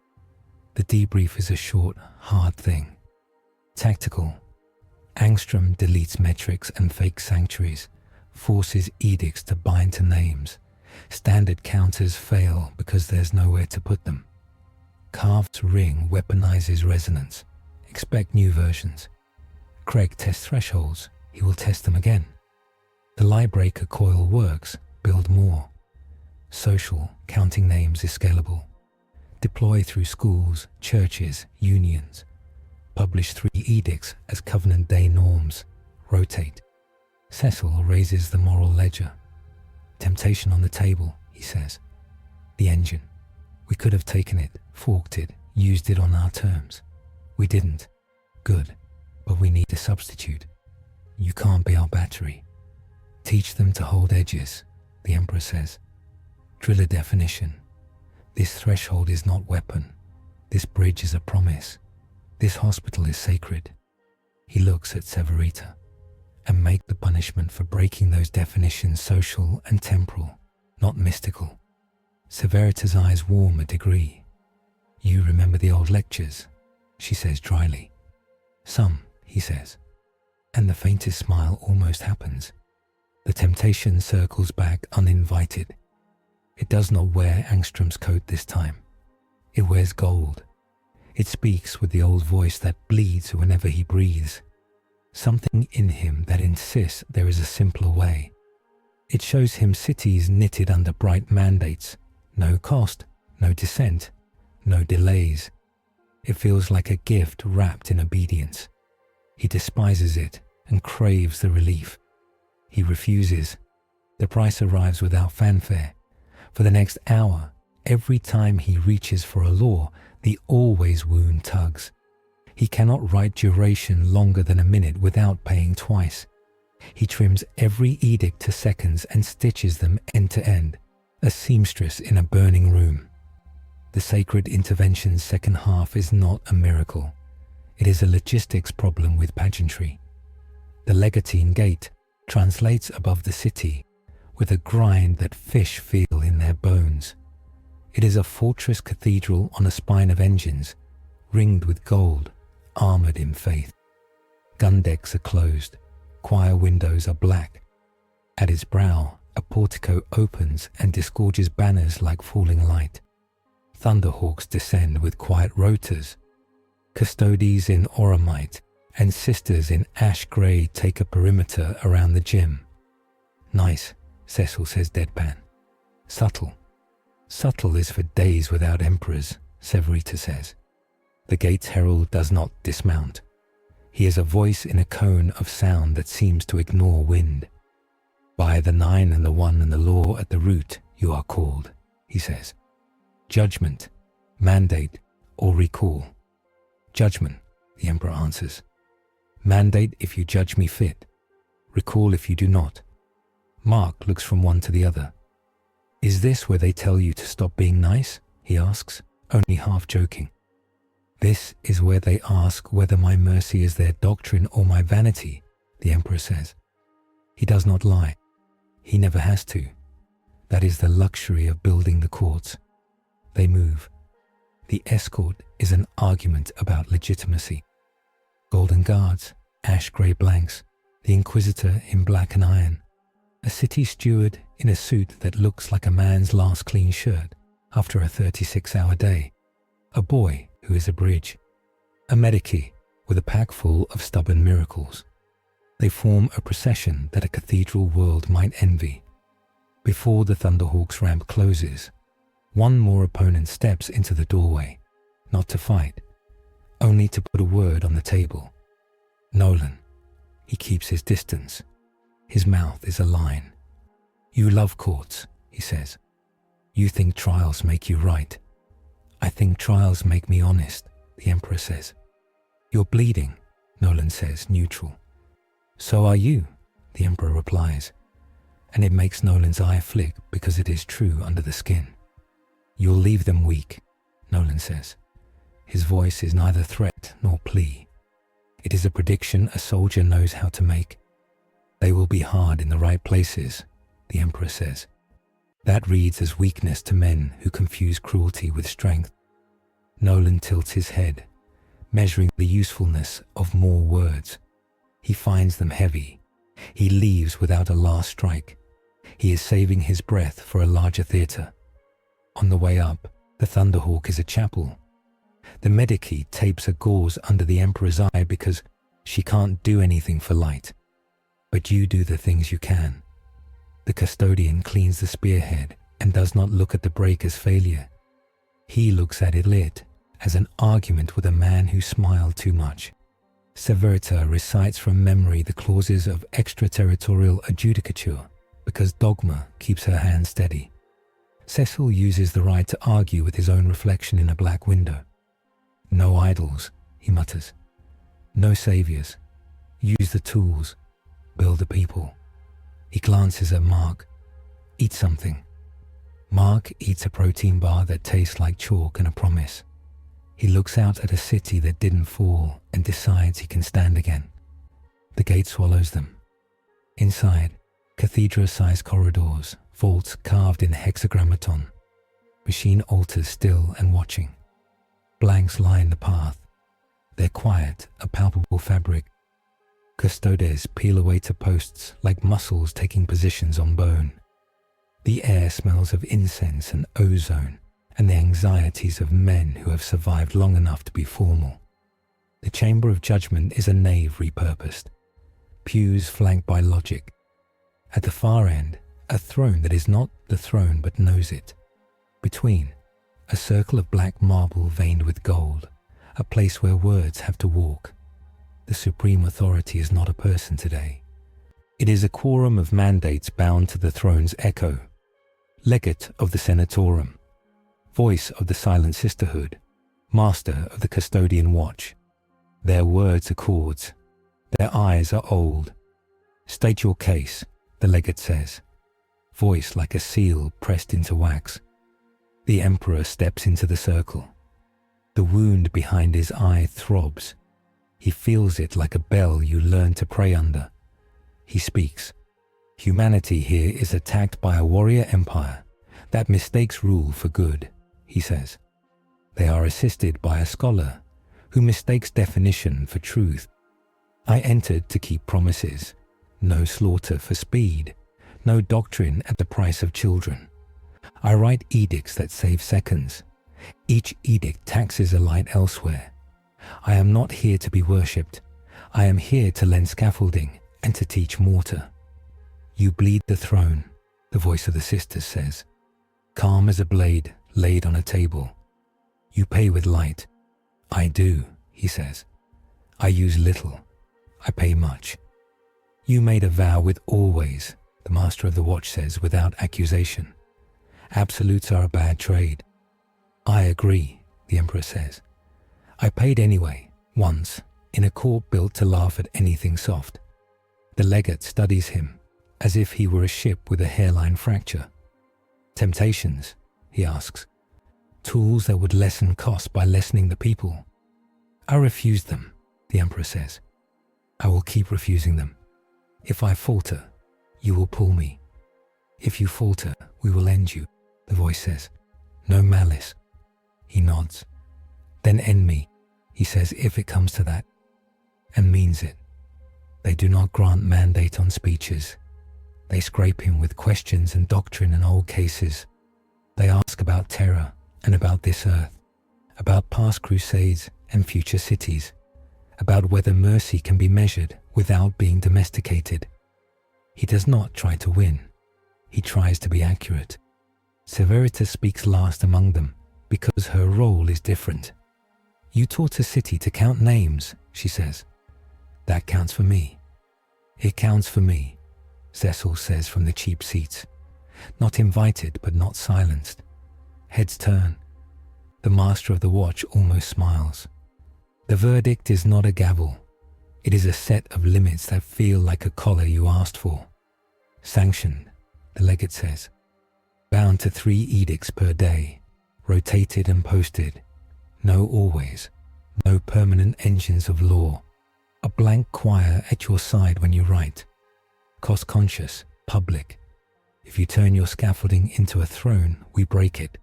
The debrief is a short, hard thing. Tactical. Angstrom deletes metrics and fake sanctuaries, forces edicts to bind to names. Standard counters fail because there's nowhere to put them. Carved's ring weaponizes resonance. Expect new versions. Craig tests thresholds. He will test them again. The Liebreaker coil works. Build more. Social, counting names is scalable. Deploy through schools, churches, unions. Publish 3 edicts as Covenant Day norms. Rotate. Cecil raises the moral ledger. "Temptation on the table," he says. "The engine. We could have taken it, forked it, used it on our terms. We didn't. Good. But we need a substitute. You can't be our battery. Teach them to hold edges, the Emperor says. Drill a definition. This threshold is not weapon. This bridge is a promise. This hospital is sacred. He looks at Severita. And make the punishment for breaking those definitions social and temporal, not mystical. Severita's eyes warm a degree. You remember the old lectures, she says dryly. Some, he says. And the faintest smile almost happens. The temptation circles back uninvited. It does not wear Angstrom's coat this time. It wears gold. It speaks with the old voice that bleeds whenever he breathes. Something in him that insists there is a simpler way. It shows him cities knitted under bright mandates. No cost, no dissent, no delays. It feels like a gift wrapped in obedience. He despises it and craves the relief. He refuses. The price arrives without fanfare. For the next hour, every time he reaches for a law, the always wound tugs. He cannot write duration longer than a minute without paying twice. He trims every edict to seconds and stitches them end to end, a seamstress in a burning room. The sacred intervention's second half is not a miracle. It is a logistics problem with pageantry. The Legatine Gate translates above the city with a grind that fish feel in their bones. It is a fortress cathedral on a spine of engines, ringed with gold, armored in faith. Gun decks are closed, choir windows are black. At its brow, a portico opens and disgorges banners like falling light. Thunderhawks descend with quiet rotors. Custodies in auramite and sisters in ash grey take a perimeter around the gym. Nice, Cecil says deadpan. Subtle. Subtle is for days without emperors, Severita says. The gate's herald does not dismount. He is a voice in a cone of sound that seems to ignore wind. By the 9 and the 1 and the law at the root you are called, he says. Judgment, mandate, or recall. Judgment, the Emperor answers. Mandate if you judge me fit. Recall if you do not. Mark looks from one to the other. Is this where they tell you to stop being nice? He asks, only half joking. This is where they ask whether my mercy is their doctrine or my vanity, the Emperor says. He does not lie. He never has to. That is the luxury of building the courts. They move. The escort is an argument about legitimacy. Golden guards, ash-grey blanks, the Inquisitor in black and iron, a city steward in a suit that looks like a man's last clean shirt after a 36-hour day, a boy who is a bridge, a medici with a pack full of stubborn miracles. They form a procession that a cathedral world might envy. Before the Thunderhawk's ramp closes, one more opponent steps into the doorway, not to fight, only to put a word on the table. Nolan. He keeps his distance. His mouth is a line. You love courts, he says. You think trials make you right. I think trials make me honest, the Emperor says. You're bleeding, Nolan says, neutral. So are you, the Emperor replies, and it makes Nolan's eye flick because it is true under the skin. You'll leave them weak, Nolan says. His voice is neither threat nor plea. It is a prediction a soldier knows how to make. They will be hard in the right places, the Emperor says. That reads as weakness to men who confuse cruelty with strength. Nolan tilts his head, measuring the usefulness of more words. He finds them heavy. He leaves without a last strike. He is saving his breath for a larger theatre. On the way up, the Thunderhawk is a chapel. The medici tapes a gauze under the Emperor's eye because she can't do anything for light. But you do the things you can. The custodian cleans the spearhead and does not look at the break as failure. He looks at it lit as an argument with a man who smiled too much. Severita recites from memory the clauses of extraterritorial adjudicature because dogma keeps her hand steady. Cecil uses the ride to argue with his own reflection in a black window. No idols, he mutters. No saviors. Use the tools. Build the people. He glances at Mark. Eat something. Mark eats a protein bar that tastes like chalk and a promise. He looks out at a city that didn't fall and decides he can stand again. The gate swallows them. Inside, cathedral-sized corridors, vaults carved in hexagrammaton. Machine altars still and watching. Blanks line the path. They're quiet, a palpable fabric. Custodes peel away to posts like muscles taking positions on bone. The air smells of incense and ozone and the anxieties of men who have survived long enough to be formal. The chamber of judgment is a nave repurposed. Pews flanked by logic. At the far end, a throne that is not the throne but knows it. Between, a circle of black marble veined with gold, a place where words have to walk. The supreme authority is not a person today. It is a quorum of mandates bound to the throne's echo. Legate of the Senatorum, voice of the silent sisterhood, master of the custodian watch. Their words are chords. Their eyes are old. State your case, the legate says, voice like a seal pressed into wax. The emperor steps into the circle. The wound behind his eye throbs. He feels it like a bell you learn to pray under. He speaks. Humanity here is attacked by a warrior empire that mistakes rule for good, he says. They are assisted by a scholar who mistakes definition for truth. I entered to keep promises. No slaughter for speed. No doctrine at the price of children. I write edicts that save seconds. Each edict taxes a light elsewhere. I am not here to be worshipped. I am here to lend scaffolding and to teach mortar. You bleed the throne, the voice of the sisters says, calm as a blade laid on a table. You pay with light. I do, he says. I use little. I pay much. You made a vow with always, the master of the watch says without accusation. Absolutes are a bad trade. I agree, the emperor says. I paid anyway, once, in a court built to laugh at anything soft. The legate studies him, as if he were a ship with a hairline fracture. Temptations, he asks. Tools that would lessen cost by lessening the people. I refuse them, the emperor says. I will keep refusing them. If I falter, you will pull me. If you falter, we will end you, the voice says. No malice. He nods. Then end me, he says, if it comes to that, and means it. They do not grant mandate on speeches. They scrape him with questions and doctrine and old cases. They ask about terror and about this earth, about past crusades and future cities, about whether mercy can be measured without being domesticated. He does not try to win. He tries to be accurate. Severita speaks last among them because her role is different. You taught a city to count names, she says. That counts for me. It counts for me, Cecil says from the cheap seats. Not invited, but not silenced. Heads turn. The master of the watch almost smiles. The verdict is not a gavel. It is a set of limits that feel like a collar you asked for. Sanctioned, the legate says. Bound to 3 edicts per day, rotated and posted. No always, no permanent engines of law. A blank choir at your side when you write. Cost-conscious, public. If you turn your scaffolding into a throne, we break it.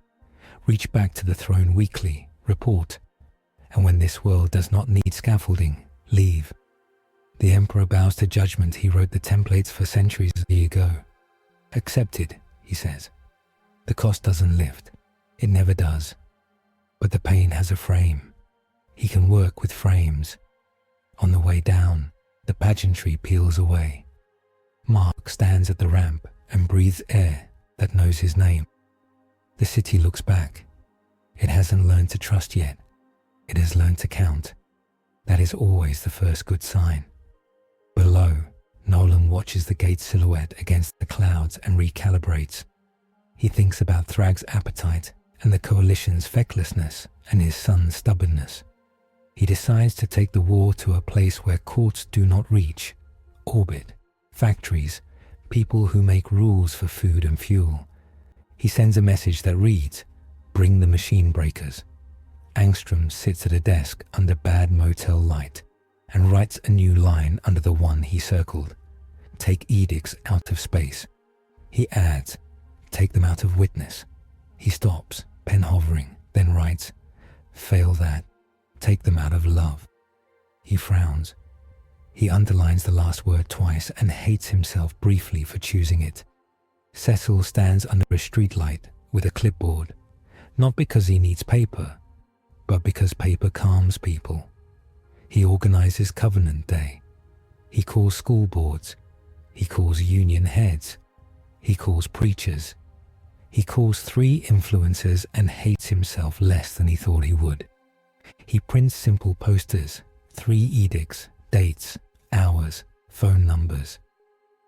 Reach back to the throne weekly, report. And when this world does not need scaffolding, leave. The emperor bows to judgment. He wrote the templates for centuries ago. Accepted, he says. The cost doesn't lift. It never does. But the pain has a frame. He can work with frames. On the way down, the pageantry peels away. Mark stands at the ramp and breathes air that knows his name. The city looks back. It hasn't learned to trust yet. It has learned to count. That is always the first good sign. Below, Nolan watches the gate silhouette against the clouds and recalibrates. He thinks about Thrag's appetite and the coalition's fecklessness and his son's stubbornness. He decides to take the war to a place where courts do not reach, orbit, factories, people who make rules for food and fuel. He sends a message that reads, "Bring the machine breakers." Angstrom sits at a desk under bad motel light and writes a new line under the one he circled. "Take edicts out of space." He adds, "Take them out of witness." He stops, pen hovering, then writes, "Fail that. Take them out of love." He frowns. He underlines the last word twice and hates himself briefly for choosing it. Cecil stands under a streetlight with a clipboard, not because he needs paper, but because paper calms people. He organizes Covenant Day. He calls school boards. He calls union heads. He calls preachers. He calls 3 influencers and hates himself less than he thought he would. He prints simple posters, 3 edicts, dates, hours, phone numbers.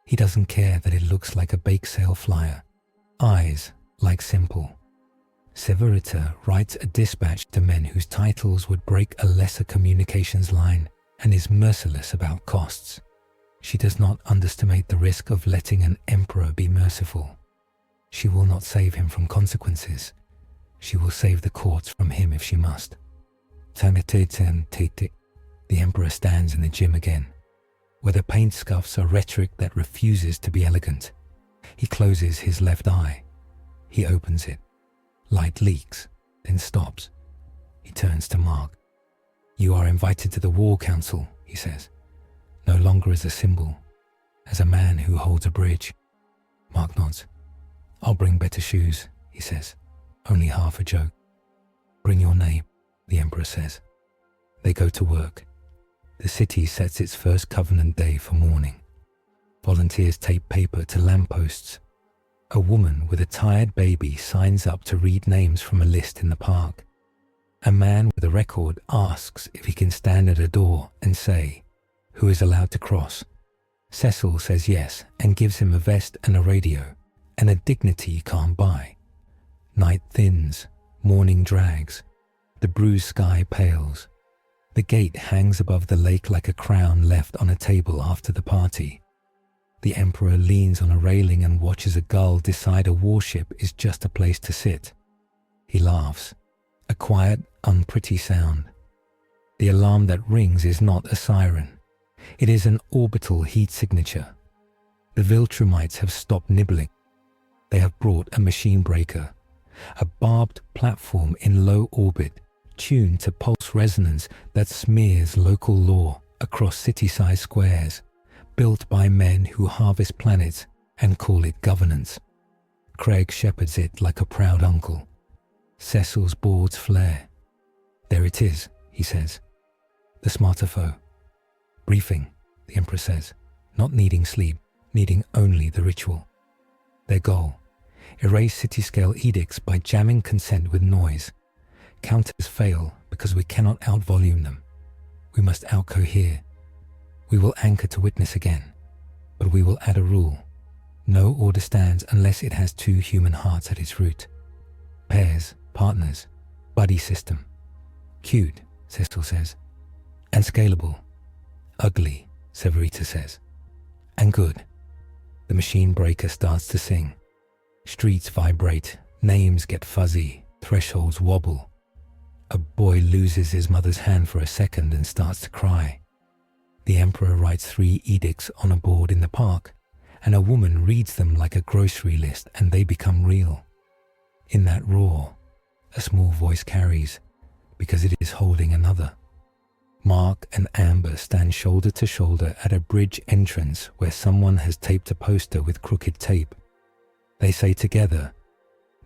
He doesn't care that it looks like a bake sale flyer. Eyes like simple. Severita writes a dispatch to men whose titles would break a lesser communications line and is merciless about costs. She does not underestimate the risk of letting an emperor be merciful. She will not save him from consequences. She will save the courts from him if she must. The emperor stands in the gym again, where the paint scuffs are rhetoric that refuses to be elegant. He closes his left eye. He opens it. Light leaks, then stops. He turns to Mark. "You are invited to the War Council," he says, no longer as a symbol, as a man who holds a bridge. Mark nods. "I'll bring better shoes," he says, only half a joke. "Bring your name," the Emperor says. They go to work. The city sets its first Covenant Day for mourning. Volunteers tape paper to lampposts. A woman with a tired baby signs up to read names from a list in the park. A man with a record asks if he can stand at a door and say, "Who is allowed to cross?" Cecil says yes and gives him a vest and a radio, and a dignity you can't buy. Night thins, morning drags. The bruised sky pales. The gate hangs above the lake like a crown left on a table after the party. The Emperor leans on a railing and watches a gull decide a warship is just a place to sit. He laughs. A quiet, unpretty sound. The alarm that rings is not a siren. It is an orbital heat signature. The Viltrumites have stopped nibbling. They have brought a machine breaker, a barbed platform in low orbit, tuned to pulse resonance that smears local law across city-sized squares, built by men who harvest planets and call it governance. Craig shepherds it like a proud uncle. Cecil's boards flare. "There it is," he says. "The smarter foe." "Briefing," the Emperor says, not needing sleep, needing only the ritual. Their goal: erase city-scale edicts by jamming consent with noise. Counters fail because we cannot outvolume them. We must outcohere. We will anchor to witness again, but we will add a rule. No order stands unless it has 2 human hearts at its root. Pairs, partners, buddy system. Cute, Cecil says. And scalable. Ugly, Severita says. And good. The machine breaker starts to sing. Streets vibrate, names get fuzzy, thresholds wobble. A boy loses his mother's hand for a second and starts to cry. The Emperor writes 3 edicts on a board in the park, and a woman reads them like a grocery list and they become real. In that roar, a small voice carries, because it is holding another. Mark and Amber stand shoulder to shoulder at a bridge entrance where someone has taped a poster with crooked tape. They say together,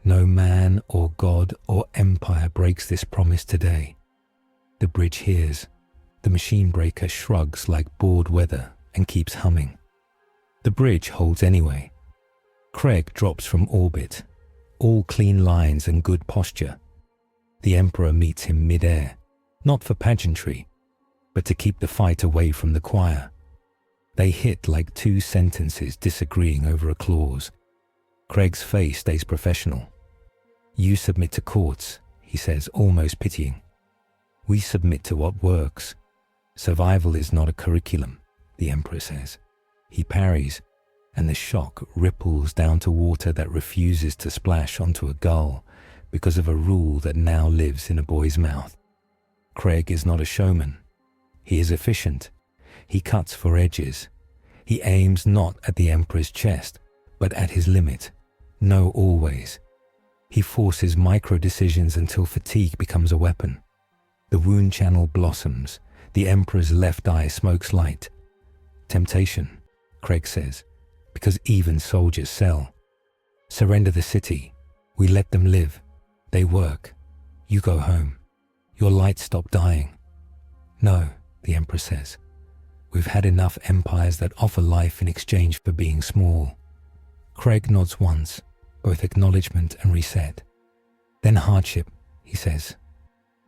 "No man or god or empire breaks this promise today." The bridge hears. The machine breaker shrugs like bored weather and keeps humming. The bridge holds anyway. Craig drops from orbit, all clean lines and good posture. The Emperor meets him mid-air, not for pageantry, but to keep the fight away from the choir. They hit like 2 sentences disagreeing over a clause. Craig's face stays professional. You submit to courts, he says, almost pitying. We submit to what works. Survival is not a curriculum, the Emperor says. He parries, and the shock ripples down to water that refuses to splash onto a gull because of a rule that now lives in a boy's mouth. Craig is not a showman. He is efficient. He cuts for edges. He aims not at the Emperor's chest, but at his limit. No, always. He forces micro-decisions until fatigue becomes a weapon. The wound channel blossoms. The Emperor's left eye smokes light. Temptation, Craig says, because even soldiers sell. Surrender the city. We let them live. They work. You go home. Your lights stop dying. No, the Emperor says. We've had enough empires that offer life in exchange for being small. Craig nods once, both acknowledgement and reset. Then hardship, he says,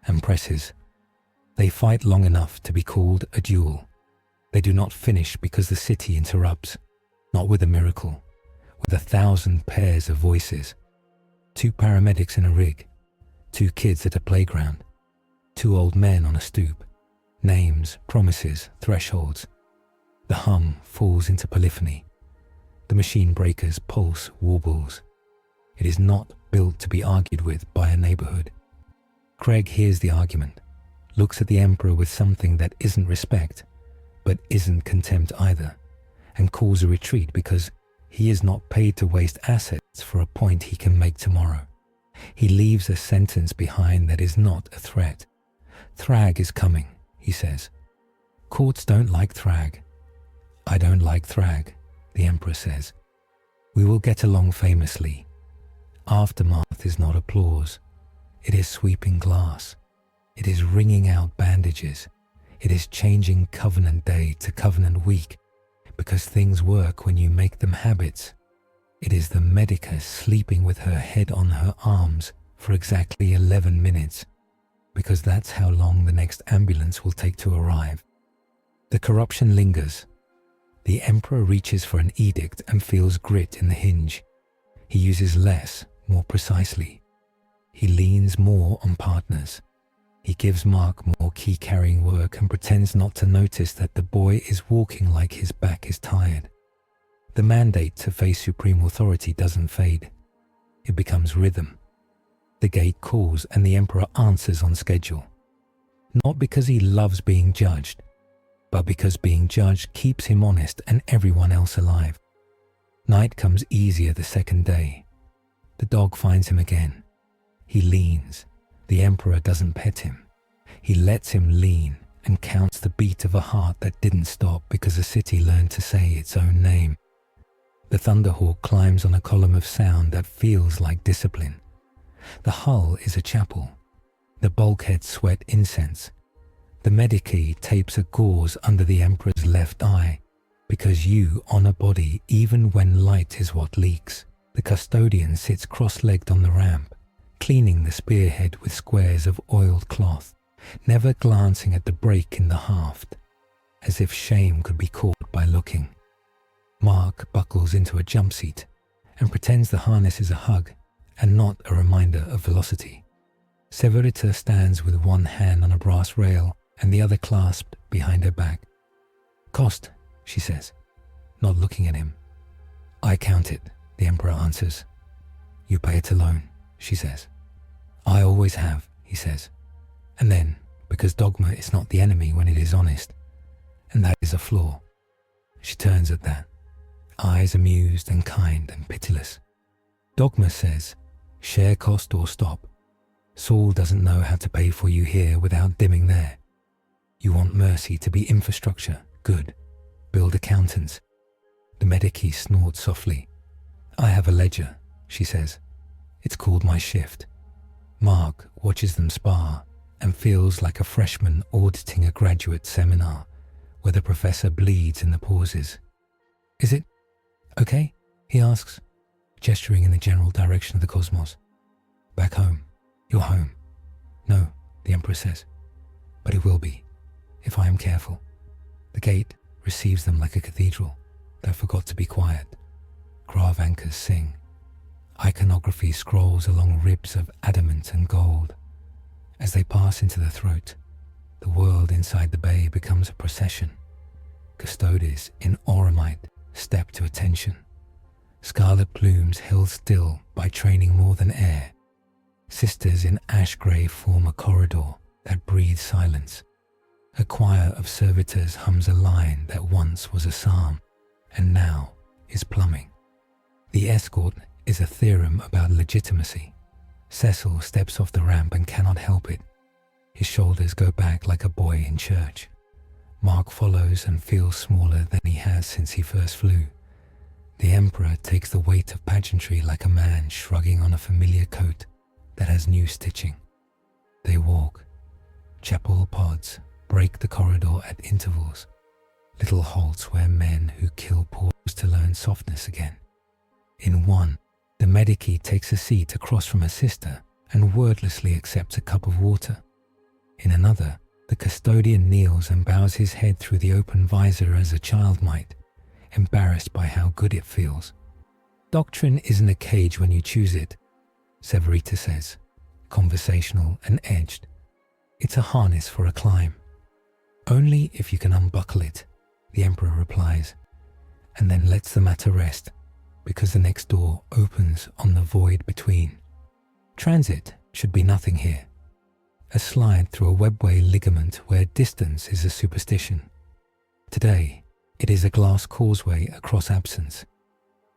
and presses. They fight long enough to be called a duel. They do not finish because the city interrupts, not with a miracle, with 1,000 pairs of voices. 2 paramedics in a rig, 2 kids at a playground, 2 old men on a stoop, names, promises, thresholds. The hum falls into polyphony. The machine breaker's pulse warbles. It is not built to be argued with by a neighborhood. Craig hears the argument, looks at the Emperor with something that isn't respect, but isn't contempt either, and calls a retreat because he is not paid to waste assets for a point he can make tomorrow. He leaves a sentence behind that is not a threat. Thrag is coming, he says. Courts don't like Thrag. I don't like Thrag, the Emperor says. We will get along famously. Aftermath is not applause. It is sweeping glass. It is wringing out bandages. It is changing Covenant Day to Covenant Week, because things work when you make them habits. It is the Medica sleeping with her head on her arms for exactly 11 minutes, because that's how long the next ambulance will take to arrive. The corruption lingers. The Emperor reaches for an edict and feels grit in the hinge. He uses less, more precisely. He leans more on partners. He gives Mark more key-carrying work and pretends not to notice that the boy is walking like his back is tired. The mandate to face supreme authority doesn't fade. It becomes rhythm. The gate calls and the Emperor answers on schedule. Not because he loves being judged, but because being judged keeps him honest and everyone else alive. Night comes easier the second day. The dog finds him again. He leans. The Emperor doesn't pet him. He lets him lean and counts the beat of a heart that didn't stop because the city learned to say its own name. The Thunderhawk climbs on a column of sound that feels like discipline. The hull is a chapel. The bulkheads sweat incense. The Medici tapes a gauze under the Emperor's left eye because you honor body even when light is what leaks. The custodian sits cross-legged on the ramp, cleaning the spearhead with squares of oiled cloth, never glancing at the break in the haft, as if shame could be caught by looking. Mark buckles into a jump seat and pretends the harness is a hug and not a reminder of velocity. Severita stands with one hand on a brass rail and the other clasped behind her back. Cost, she says, not looking at him. I count it, the Emperor answers. You pay it alone, she says. I always have, he says. And then, because dogma is not the enemy when it is honest, and that is a flaw. She turns at that, eyes amused and kind and pitiless. Dogma says, share cost or stop. Saul doesn't know how to pay for you here without dimming there. You want mercy to be infrastructure, good. Build accountants. The Medici snorts softly. I have a ledger, she says. It's called my shift. Mark watches them spar and feels like a freshman auditing a graduate seminar where the professor bleeds in the pauses. Is it okay? He asks, gesturing in the general direction of the cosmos. Back home. You're home. No, the Emperor says. But it will be, if I am careful. The gate receives them like a cathedral that forgot to be quiet. Grave anchors sing. Iconography scrolls along ribs of adamant and gold. As they pass into the throat, the world inside the bay becomes a procession. Custodes in auramite step to attention. Scarlet plumes held still by training more than air. Sisters in ash grey form a corridor that breathes silence. A choir of servitors hums a line that once was a psalm and now is plumbing. The escort is a theorem about legitimacy. Cecil steps off the ramp and cannot help it. His shoulders go back like a boy in church. Mark follows and feels smaller than he has since he first flew. The Emperor takes the weight of pageantry like a man shrugging on a familiar coat that has new stitching. They walk. Chapel pods break the corridor at intervals. Little halts where men who kill pause to learn softness again. In one, the Medici takes a seat across from her sister and wordlessly accepts a cup of water. In another, the custodian kneels and bows his head through the open visor as a child might, embarrassed by how good it feels. Doctrine isn't a cage when you choose it, Severita says, conversational and edged. It's a harness for a climb. Only if you can unbuckle it, the Emperor replies, and then lets the matter rest, because the next door opens on the void between. Transit should be nothing here. A slide through a webway ligament where distance is a superstition. Today, it is a glass causeway across absence.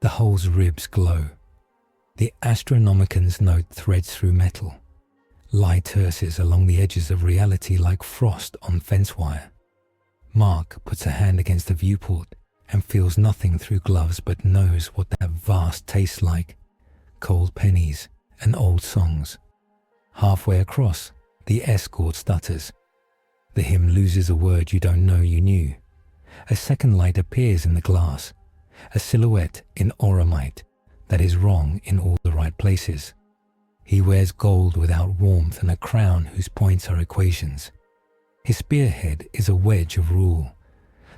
The hull's ribs glow. The Astronomicons note threads through metal. Light terses along the edges of reality like frost on fence wire. Mark puts a hand against the viewport and feels nothing through gloves but knows what that vast tastes like. Cold pennies and old songs. Halfway across, the escort stutters. The hymn loses a word you don't know you knew. A second light appears in the glass, a silhouette in auramite that is wrong in all the right places. He wears gold without warmth and a crown whose points are equations. His spearhead is a wedge of rule.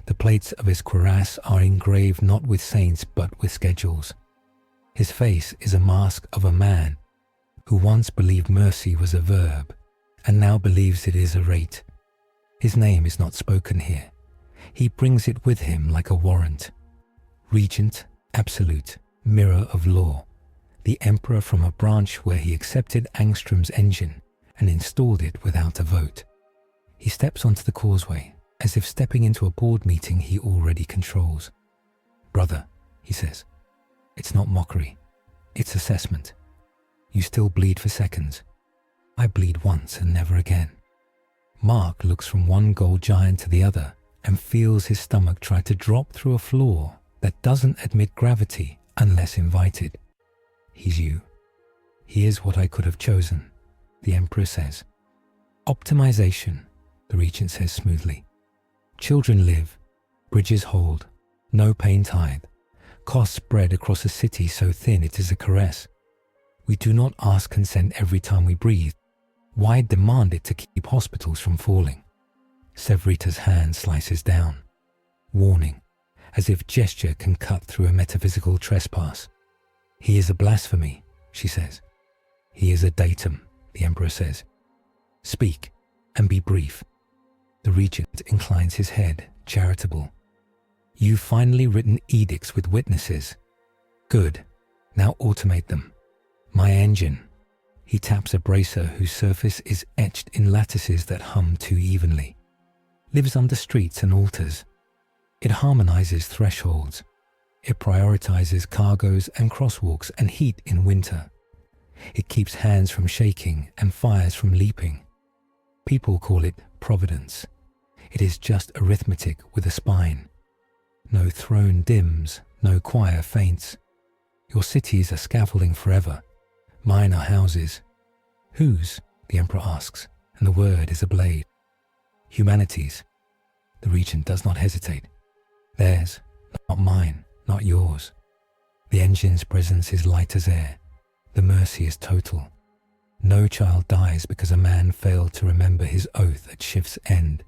The plates of his cuirass are engraved not with saints but with schedules. His face is a mask of a man who once believed mercy was a verb and now believes it is a rate. His name is not spoken here. He brings it with him like a warrant. Regent, absolute, mirror of law. The Emperor from a branch where he accepted Angstrom's engine and installed it without a vote. He steps onto the causeway, as if stepping into a board meeting he already controls. Brother, he says, it's not mockery, it's assessment. You still bleed for seconds. I bleed once and never again. Mark looks from one gold giant to the other and feels his stomach try to drop through a floor that doesn't admit gravity unless invited. He's you. He is what I could have chosen, the Emperor says. Optimization, the Regent says smoothly. Children live, bridges hold, no pain tithe, costs spread across a city so thin it is a caress. We do not ask consent every time we breathe. Why demand it to keep hospitals from falling? Severita's hand slices down. Warning, as if gesture can cut through a metaphysical trespass. He is a blasphemy, she says. He is a datum, the Emperor says. Speak, and be brief. The Regent inclines his head, charitable. You've finally written edicts with witnesses. Good. Now automate them. My engine. He taps a bracer whose surface is etched in lattices that hum too evenly. Lives under streets and altars. It harmonizes thresholds. It prioritizes cargoes and crosswalks and heat in winter. It keeps hands from shaking and fires from leaping. People call it providence. It is just arithmetic with a spine. No throne dims, no choir faints. Your cities are scaffolding forever. Mine are houses. Whose? The Emperor asks, and the word is a blade. Humanity's. The Regent does not hesitate. Theirs, not mine, not yours. The engine's presence is light as air. The mercy is total. No child dies because a man failed to remember his oath at shift's end.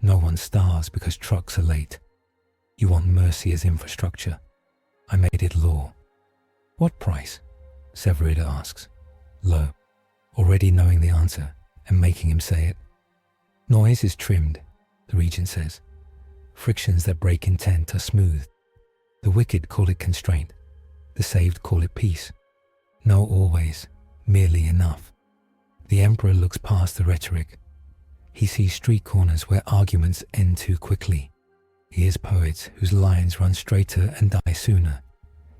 No one starves because trucks are late. You want mercy as infrastructure. I made it law. What price? Severita asks, low, already knowing the answer and making him say it. Noise is trimmed, the regent says. Frictions that break intent are smoothed. The wicked call it constraint. The saved call it peace. No always, merely enough. The emperor looks past the rhetoric. He sees street corners where arguments end too quickly. He hears poets whose lines run straighter and die sooner.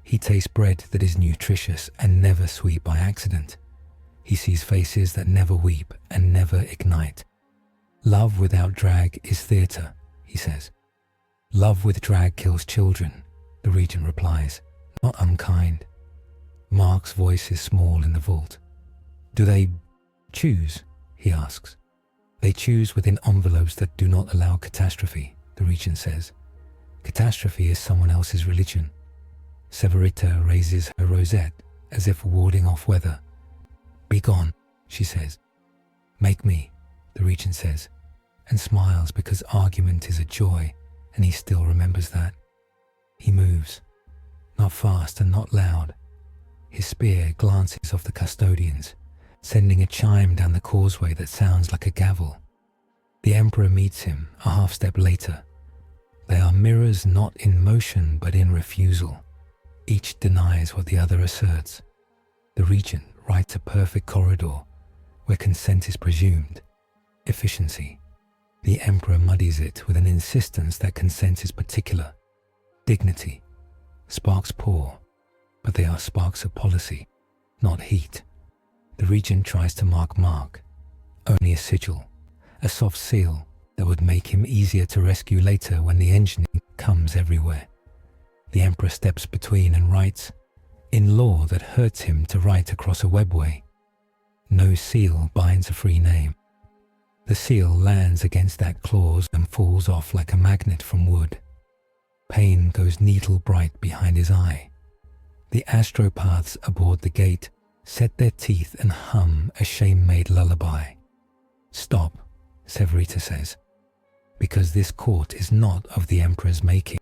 He tastes bread that is nutritious and never sweet by accident. He sees faces that never weep and never ignite. Love without drag is theatre, he says. Love with drag kills children, the regent replies, not unkind. Mark's voice is small in the vault. Do they choose? He asks. They choose within envelopes that do not allow catastrophe, the regent says. Catastrophe is someone else's religion. Severita raises her rosette as if warding off weather. Be gone, she says. Make me, the regent says, and smiles because argument is a joy, and he still remembers that. He moves, not fast and not loud. His spear glances off the custodians, sending a chime down the causeway that sounds like a gavel. The emperor meets him a half step later. They are mirrors not in motion but in refusal. Each denies what the other asserts. The regent writes a perfect corridor where consent is presumed. Efficiency. The emperor muddies it with an insistence that consent is particular. Dignity. Sparks pour, but they are sparks of policy, not heat. The regent tries to mark, only a sigil, a soft seal that would make him easier to rescue later when the engineering comes everywhere. The emperor steps between and writes, in law that hurts him to write across a webway. No seal binds a free name. The seal lands against that clause and falls off like a magnet from wood. Pain goes needle bright behind his eye. The astropaths aboard the gate set their teeth and hum a shame-made lullaby. Stop, Severita says, because this court is not of the emperor's making,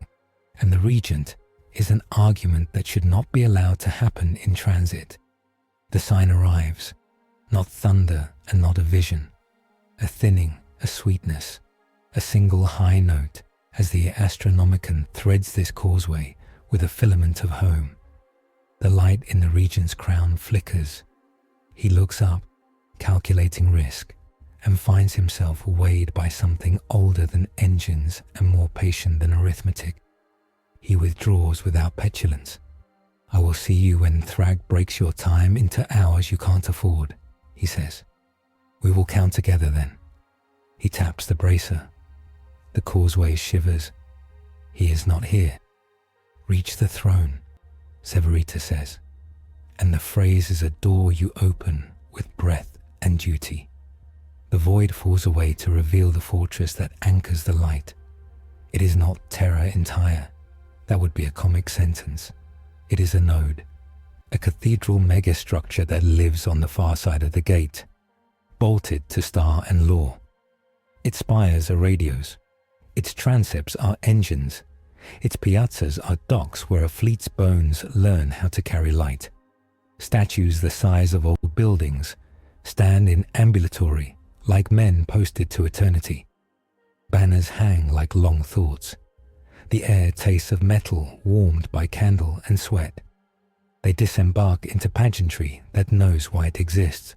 and the regent is an argument that should not be allowed to happen in transit. The sign arrives, not thunder and not a vision, a thinning, a sweetness, a single high note as the Astronomicon threads this causeway with a filament of home. The light in the regent's crown flickers. He looks up, calculating risk, and finds himself weighed by something older than engines and more patient than arithmetic. He withdraws without petulance. I will see you when Thrag breaks your time into hours you can't afford, he says. We will count together then. He taps the bracer. The causeway shivers. He is not here. Reach the throne, Severita says, and the phrase is a door you open with breath and duty. The void falls away to reveal the fortress that anchors the light. It is not terra entire. That would be a comic sentence. It is a node, a cathedral megastructure that lives on the far side of the gate, bolted to star and law. Its spires are radios. Its transepts are engines. Its piazzas are docks where a fleet's bones learn how to carry light. Statues the size of old buildings stand in ambulatory, like men posted to eternity. Banners hang like long thoughts. The air tastes of metal warmed by candle and sweat. They disembark into pageantry that knows why it exists.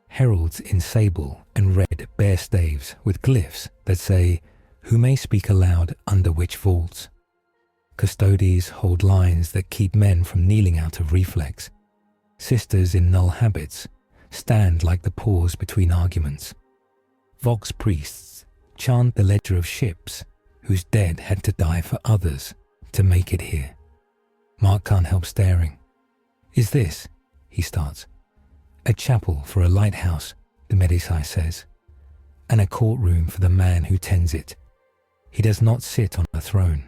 Heralds in sable and red bear staves with glyphs that say, who may speak aloud under which vaults. Custodies hold lines that keep men from kneeling out of reflex. Sisters in null habits stand like the pause between arguments. Vox priests chant the ledger of ships whose dead had to die for others to make it here. Mark can't help staring. Is this, he starts, a chapel for a lighthouse, the Medici says, and a courtroom for the man who tends it. He does not sit on a throne.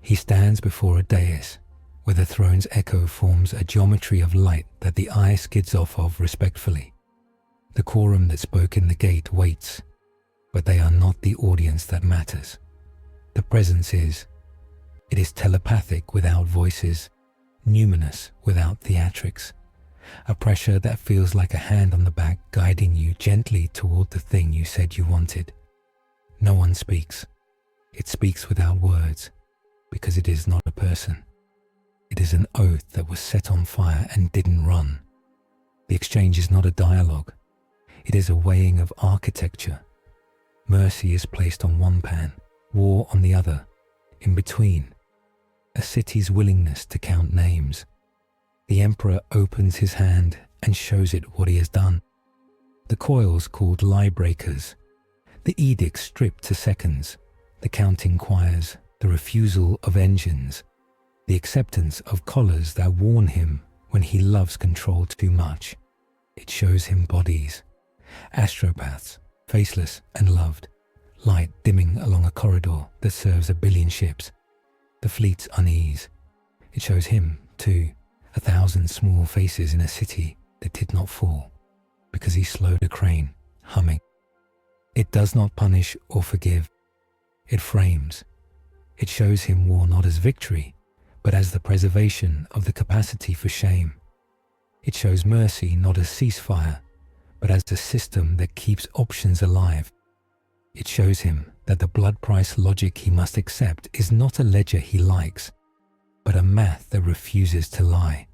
He stands before a dais, where the throne's echo forms a geometry of light that the eye skids off of respectfully. The quorum that spoke in the gate waits, but they are not the audience that matters. The presence is. It is telepathic without voices, numinous without theatrics, a pressure that feels like a hand on the back guiding you gently toward the thing you said you wanted. No one speaks. It speaks without words, because it is not a person. It is an oath that was set on fire and didn't run. The exchange is not a dialogue. It is a weighing of architecture. Mercy is placed on one pan, war on the other, in between. A city's willingness to count names. The emperor opens his hand and shows it what he has done. The coils called lie breakers. The edicts stripped to seconds. The counting choirs. The refusal of engines. The acceptance of collars that warn him when he loves control too much. It shows him bodies. Astropaths, faceless and loved. Light dimming along a corridor that serves 1 billion ships. The fleet's unease. It shows him, too, 1,000 small faces in a city that did not fall, because he slowed a crane, humming. It does not punish or forgive. It frames. It shows him war not as victory, but as the preservation of the capacity for shame. It shows mercy not as ceasefire, but as the system that keeps options alive. It shows him that the blood price logic he must accept is not a ledger he likes, but a math that refuses to lie.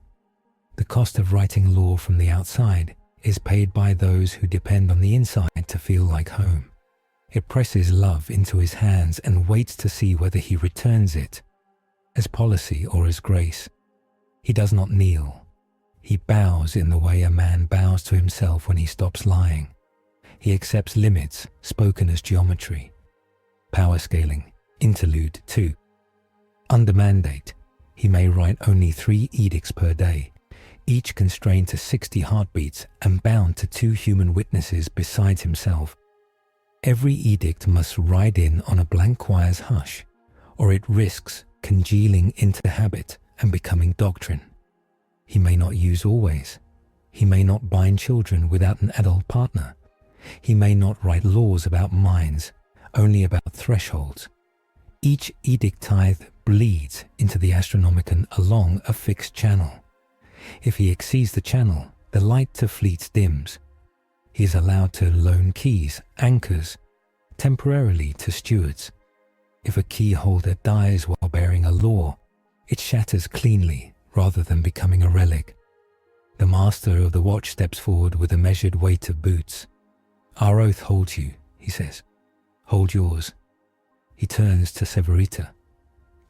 The cost of writing law from the outside is paid by those who depend on the inside to feel like home. It presses love into his hands and waits to see whether he returns it, as policy or as grace. He does not kneel. He bows in the way a man bows to himself when he stops lying. He accepts limits spoken as geometry. Power scaling, interlude 2. Under mandate, he may write only 3 edicts per day, each constrained to 60 heartbeats and bound to 2 human witnesses besides himself. Every edict must ride in on a blank choir's hush, or it risks congealing into habit and becoming doctrine. He may not use always. He may not bind children without an adult partner. He may not write laws about mines, only about thresholds. Each edict tithe bleeds into the Astronomicon along a fixed channel. If he exceeds the channel, the light to fleets dims. He is allowed to loan keys, anchors, temporarily to stewards. If a key holder dies while bearing a law, it shatters cleanly rather than becoming a relic. The master of the watch steps forward with a measured weight of boots. Our oath holds you, he says. Hold yours. He turns to Severita.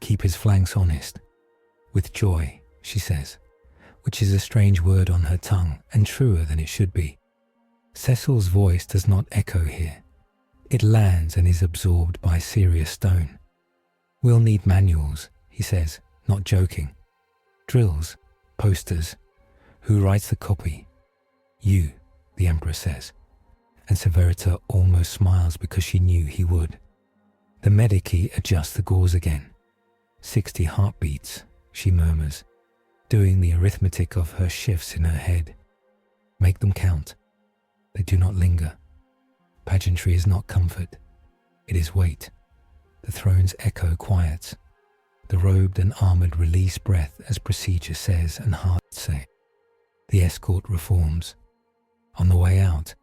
Keep his flanks honest. With joy, she says, which is a strange word on her tongue and truer than it should be. Cecil's voice does not echo here. It lands and is absorbed by serious stone. We'll need manuals, he says, not joking. Drills, posters. Who writes the copy? You, the Emperor says. And Severita almost smiles because she knew he would. The medici adjusts the gauze again. 60 heartbeats, she murmurs, doing the arithmetic of her shifts in her head. Make them count. They do not linger. Pageantry is not comfort. It is weight. The throne's echo quiets. The robed and armored release breath as procedure says and hearts say. The escort reforms. On the way out,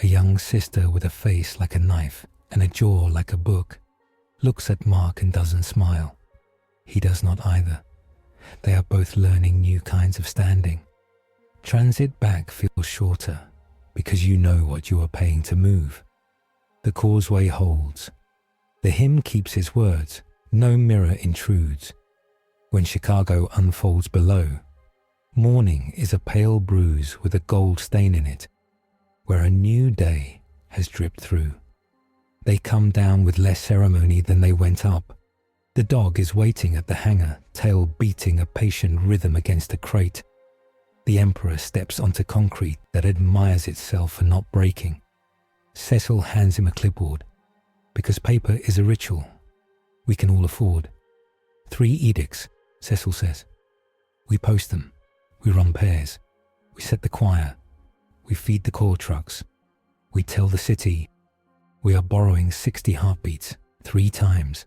a young sister with a face like a knife and a jaw like a book looks at Mark and doesn't smile. He does not either. They are both learning new kinds of standing. Transit back feels shorter because you know what you are paying to move. The causeway holds. The hymn keeps his words. No mirror intrudes. When Chicago unfolds below, morning is a pale bruise with a gold stain in it, where a new day has dripped through. They come down with less ceremony than they went up. The dog is waiting at the hangar, tail beating a patient rhythm against a crate. The Emperor steps onto concrete that admires itself for not breaking. Cecil hands him a clipboard. Because paper is a ritual we can all afford. 3 edicts, Cecil says. We post them. We run pairs. We set the choir. We feed the call trucks. We tell the city. We are borrowing 60 heartbeats 3 times,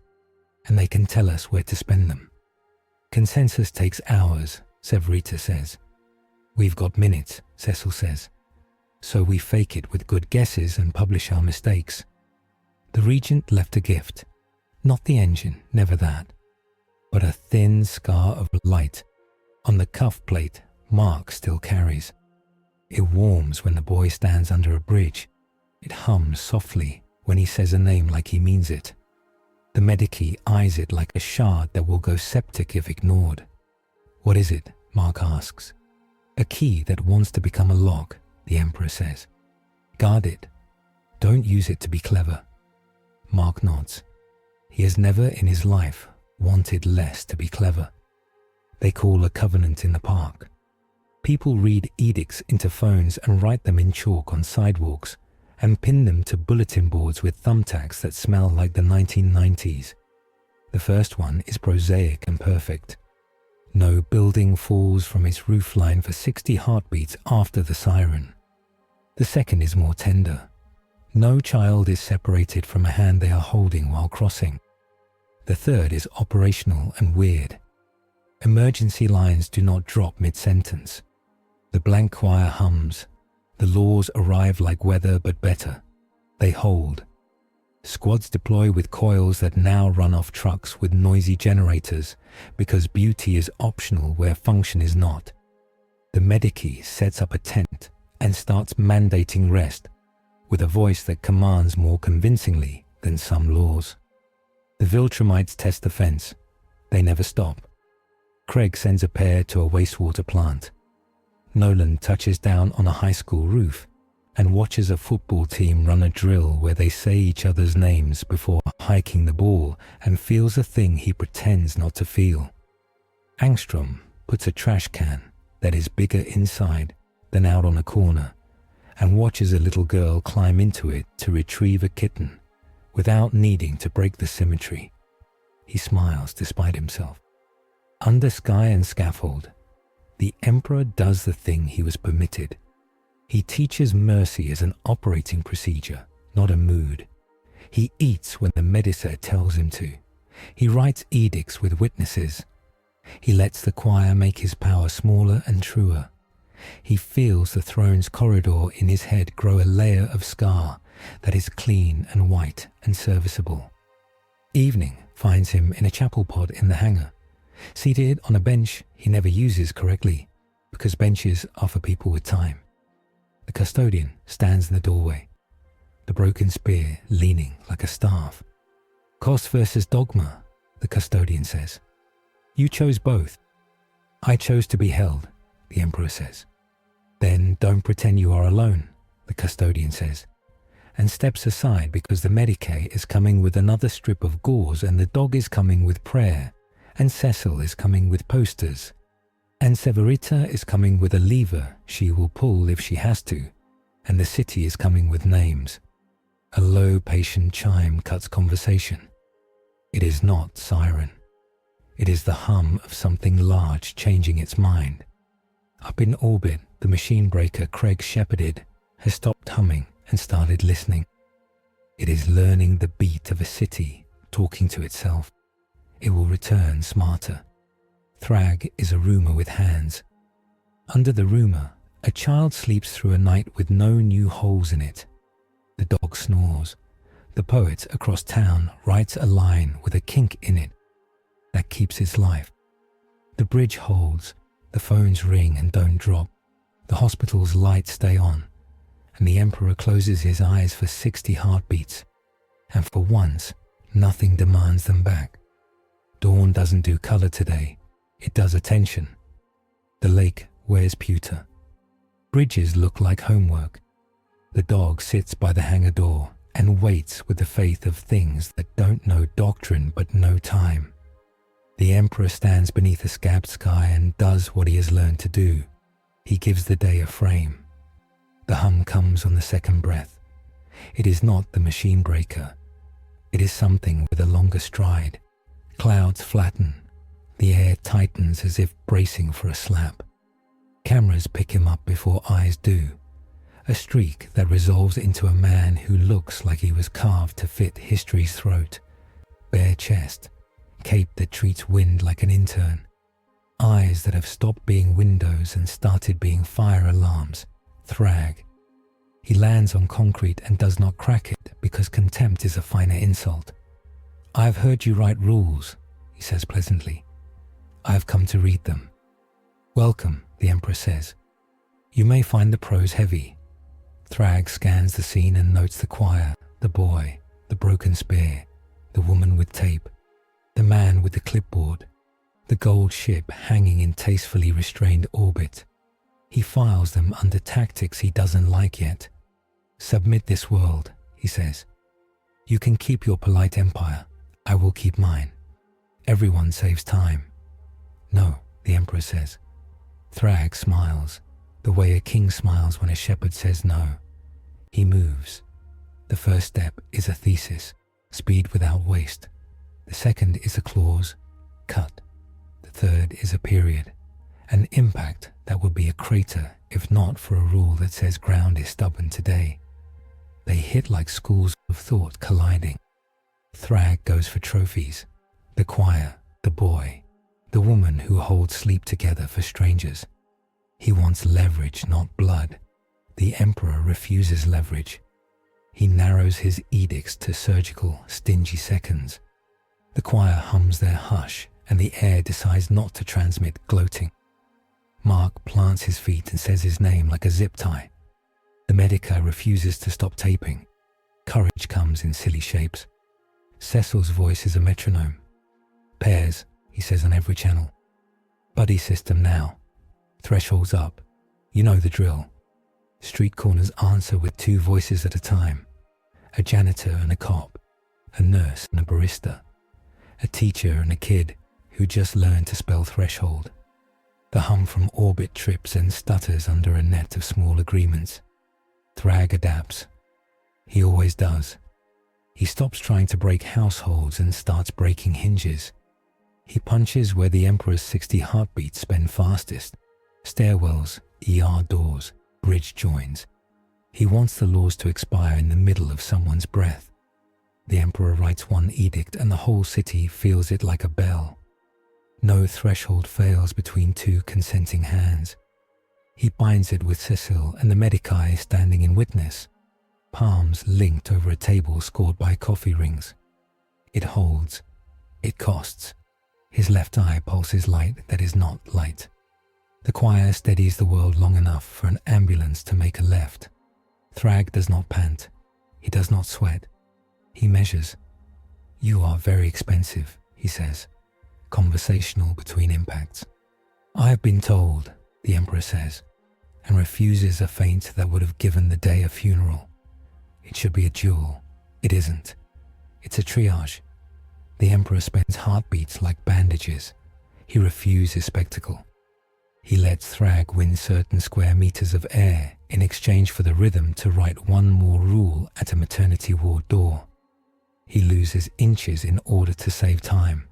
and they can tell us where to spend them. Consensus takes hours, Severita says. We've got minutes, Cecil says. So we fake it with good guesses and publish our mistakes. The Regent left a gift. Not the engine, never that. But a thin scar of light. On the cuff plate, Mark still carries. It warms when the boy stands under a bridge. It hums softly when he says a name like he means it. The Medici eyes it like a shard that will go septic if ignored. What is it? Mark asks. A key that wants to become a lock, the Emperor says. Guard it. Don't use it to be clever. Mark nods. He has never in his life wanted less to be clever. They call a covenant in the park. People read edicts into phones and write them in chalk on sidewalks and pin them to bulletin boards with thumbtacks that smell like the 1990s. The first one is prosaic and perfect. No building falls from its roofline for 60 heartbeats after the siren. The second is more tender. No child is separated from a hand they are holding while crossing. The third is operational and weird. Emergency lines do not drop mid-sentence. The blank choir hums. The laws arrive like weather but better. They hold. Squads deploy with coils that now run off trucks with noisy generators because beauty is optional where function is not. The Medici sets up a tent and starts mandating rest with a voice that commands more convincingly than some laws. The Viltrumites test the fence. They never stop. Craig sends a pair to a wastewater plant. Nolan touches down on a high school roof and watches a football team run a drill where they say each other's names before hiking the ball and feels a thing he pretends not to feel. Angstrom puts a trash can that is bigger inside than out on a corner and watches a little girl climb into it to retrieve a kitten without needing to break the symmetry. He smiles despite himself. Under sky and scaffold, the Emperor does the thing he was permitted. He teaches mercy as an operating procedure, not a mood. He eats when the Medici tells him to. He writes edicts with witnesses. He lets the choir make his power smaller and truer. He feels the throne's corridor in his head grow a layer of scar that is clean and white and serviceable. Evening finds him in a chapel pod in the hangar, seated on a bench he never uses correctly because benches are for people with time. The custodian stands in the doorway, the broken spear leaning like a staff. Cost versus dogma, the custodian says. You chose both. I chose to be held, the Emperor says. Then don't pretend you are alone, the custodian says, and steps aside because the Medici is coming with another strip of gauze and the dog is coming with prayer, and Cecil is coming with posters, and Severita is coming with a lever she will pull if she has to, and the city is coming with names. A low, patient chime cuts conversation. It is not siren. It is the hum of something large changing its mind. Up in orbit, the machine breaker Craig shepherded has stopped humming and started listening. It is learning the beat of a city talking to itself. It will return smarter. Thrag is a rumour with hands. Under the rumour, a child sleeps through a night with no new holes in it. The dog snores. The poet across town writes a line with a kink in it that keeps its life. The bridge holds. The phones ring and don't drop. The hospital's lights stay on. And the Emperor closes his eyes for 60 heartbeats. And for once, nothing demands them back. Dawn doesn't do colour today. It does attention. The lake wears pewter. Bridges look like homework. The dog sits by the hangar door and waits with the faith of things that don't know doctrine but know time. The Emperor stands beneath a scabbed sky and does what he has learned to do. He gives the day a frame. The hum comes on the second breath. It is not the machine breaker. It is something with a longer stride. Clouds flatten. The air tightens as if bracing for a slap. Cameras pick him up before eyes do. A streak that resolves into a man who looks like he was carved to fit history's throat. Bare chest. Cape that treats wind like an intern. eyes that have stopped being windows and started being fire alarms. Thrag. He lands on concrete and does not crack it because contempt is a finer insult. "I've heard you write rules," he says pleasantly. "I've come to read them." "Welcome," the Emperor says. "You may find the prose heavy." Thrag scans the scene and notes the choir, the boy, the broken spear, the woman with tape, the man with the clipboard, the gold ship hanging in tastefully restrained orbit. He files them under tactics he doesn't like yet. "Submit this world," he says. "You can keep your polite empire. I will keep mine. Everyone saves time." "No," the Emperor says. Thrag smiles, the way a king smiles when a shepherd says no. He moves. The first step is a thesis, speed without waste. The second is a clause, cut. The third is a period, an impact that would be a crater if not for a rule that says ground is stubborn today. They hit like schools of thought colliding. Thrag goes for trophies. The choir, the boy, the woman who holds sleep together for strangers. He wants leverage, not blood. The Emperor refuses leverage. He narrows his edicts to surgical, stingy seconds. The choir hums their hush, and the air decides not to transmit gloating. Mark plants his feet and says his name like a zip tie. The Medica refuses to stop taping. Courage comes in silly shapes. Cecil's voice is a metronome. "Pairs," he says on every channel. "Buddy system now. Thresholds up. You know the drill." Street corners answer with two voices at a time. A janitor and a cop. A nurse and a barista. A teacher and a kid who just learned to spell threshold. The hum from orbit trips and stutters under a net of small agreements. Thrag adapts. He always does. He stops trying to break households and starts breaking hinges. He punches where the Emperor's 60 heartbeats spend fastest. Stairwells, ER doors, bridge joins. He wants the laws to expire in the middle of someone's breath. The Emperor writes one edict and the whole city feels it like a bell. No threshold fails between two consenting hands. He binds it with Cecil and the Medici standing in witness. Palms linked over a table scored by coffee rings. It holds. It costs. His left eye pulses light that is not light. The choir steadies the world long enough for an ambulance to make a left. Thrag does not pant. He does not sweat. He measures. "You are very expensive," he says, conversational between impacts. "I've been told," the Emperor says, and refuses a feint that would have given the day a funeral. It should be a duel. It isn't. It's a triage. The Emperor spends heartbeats like bandages. He refuses spectacle. He lets Thrag win certain square meters of air in exchange for the rhythm to write one more rule at a maternity ward door. He loses inches in order to save time.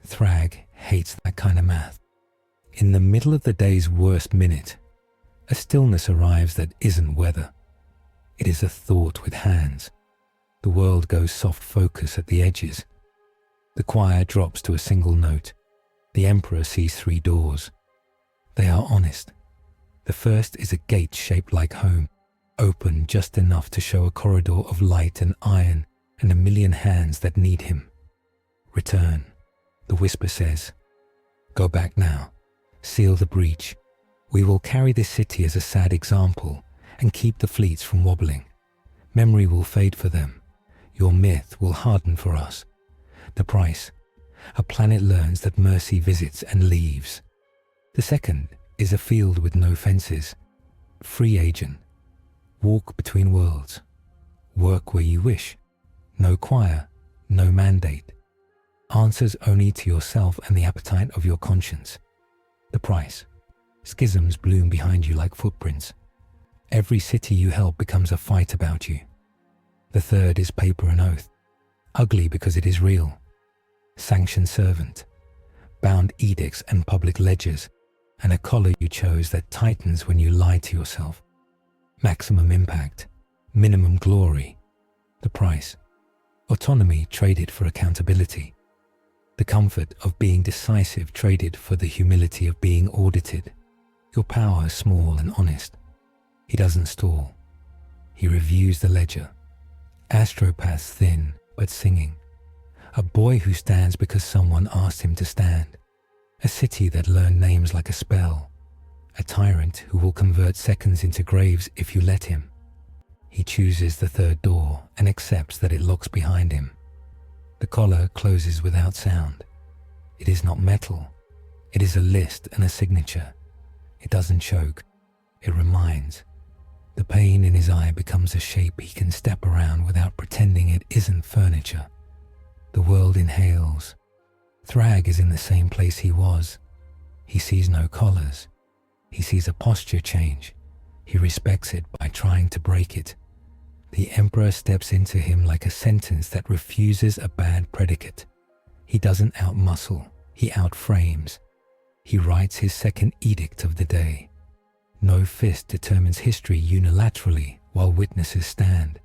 Thrag hates that kind of math. In the middle of the day's worst minute, a stillness arrives that isn't weather. It is a thought with hands. The world goes soft focus at the edges. The choir drops to a single note. The Emperor sees 3 doors. They are honest. The first is a gate shaped like home, open just enough to show a corridor of light and iron and a million hands that need him. "Return," the whisper says. "Go back now. Seal the breach. We will carry this city as a sad example and keep the fleets from wobbling. Memory will fade for them. Your myth will harden for us. The price: a planet learns that mercy visits and leaves. The second is a field with no fences. Free agent. Walk between worlds. Work where you wish. No choir, no mandate. Answers only to yourself and the appetite of your conscience. The price: schisms bloom behind you like footprints. Every city you help becomes a fight about you. The third is paper and oath. Ugly because it is real. Sanctioned servant. Bound edicts and public ledgers, and a collar you chose that tightens when you lie to yourself. Maximum impact. Minimum glory. The price: autonomy traded for accountability. The comfort of being decisive traded for the humility of being audited. Your power is small and honest. He doesn't stall. He reviews the ledger. Astropaths thin, but singing. A boy who stands because someone asked him to stand. A city that learned names like a spell. A tyrant who will convert seconds into graves if you let him. He chooses the third door and accepts that it locks behind him. The collar closes without sound. It is not metal. It is a list and a signature. It doesn't choke. It reminds. The pain in his eye becomes a shape he can step around without pretending it isn't furniture. The world inhales. Thrag is in the same place he was. He sees no collars. He sees a posture change. He respects it by trying to break it. The Emperor steps into him like a sentence that refuses a bad predicate. He doesn't outmuscle, he outframes. He writes his second edict of the day. No fist determines history unilaterally while witnesses stand.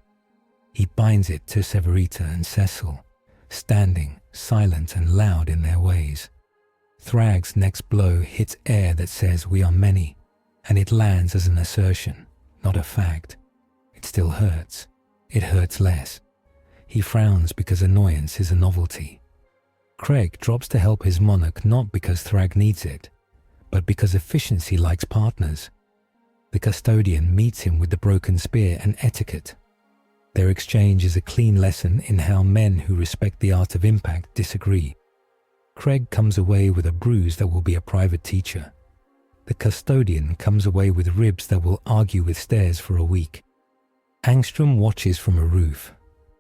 He binds it to Severita and Cecil, standing, silent and loud in their ways. Thrag's next blow hits air that says we are many, and it lands as an assertion, not a fact. It still hurts. It hurts less. He frowns because annoyance is a novelty. Craig drops to help his monarch not because Thrag needs it, but because efficiency likes partners. The custodian meets him with the broken spear and etiquette. Their exchange is a clean lesson in how men who respect the art of impact disagree. Craig comes away with a bruise that will be a private teacher. The custodian comes away with ribs that will argue with stairs for a week. Angstrom watches from a roof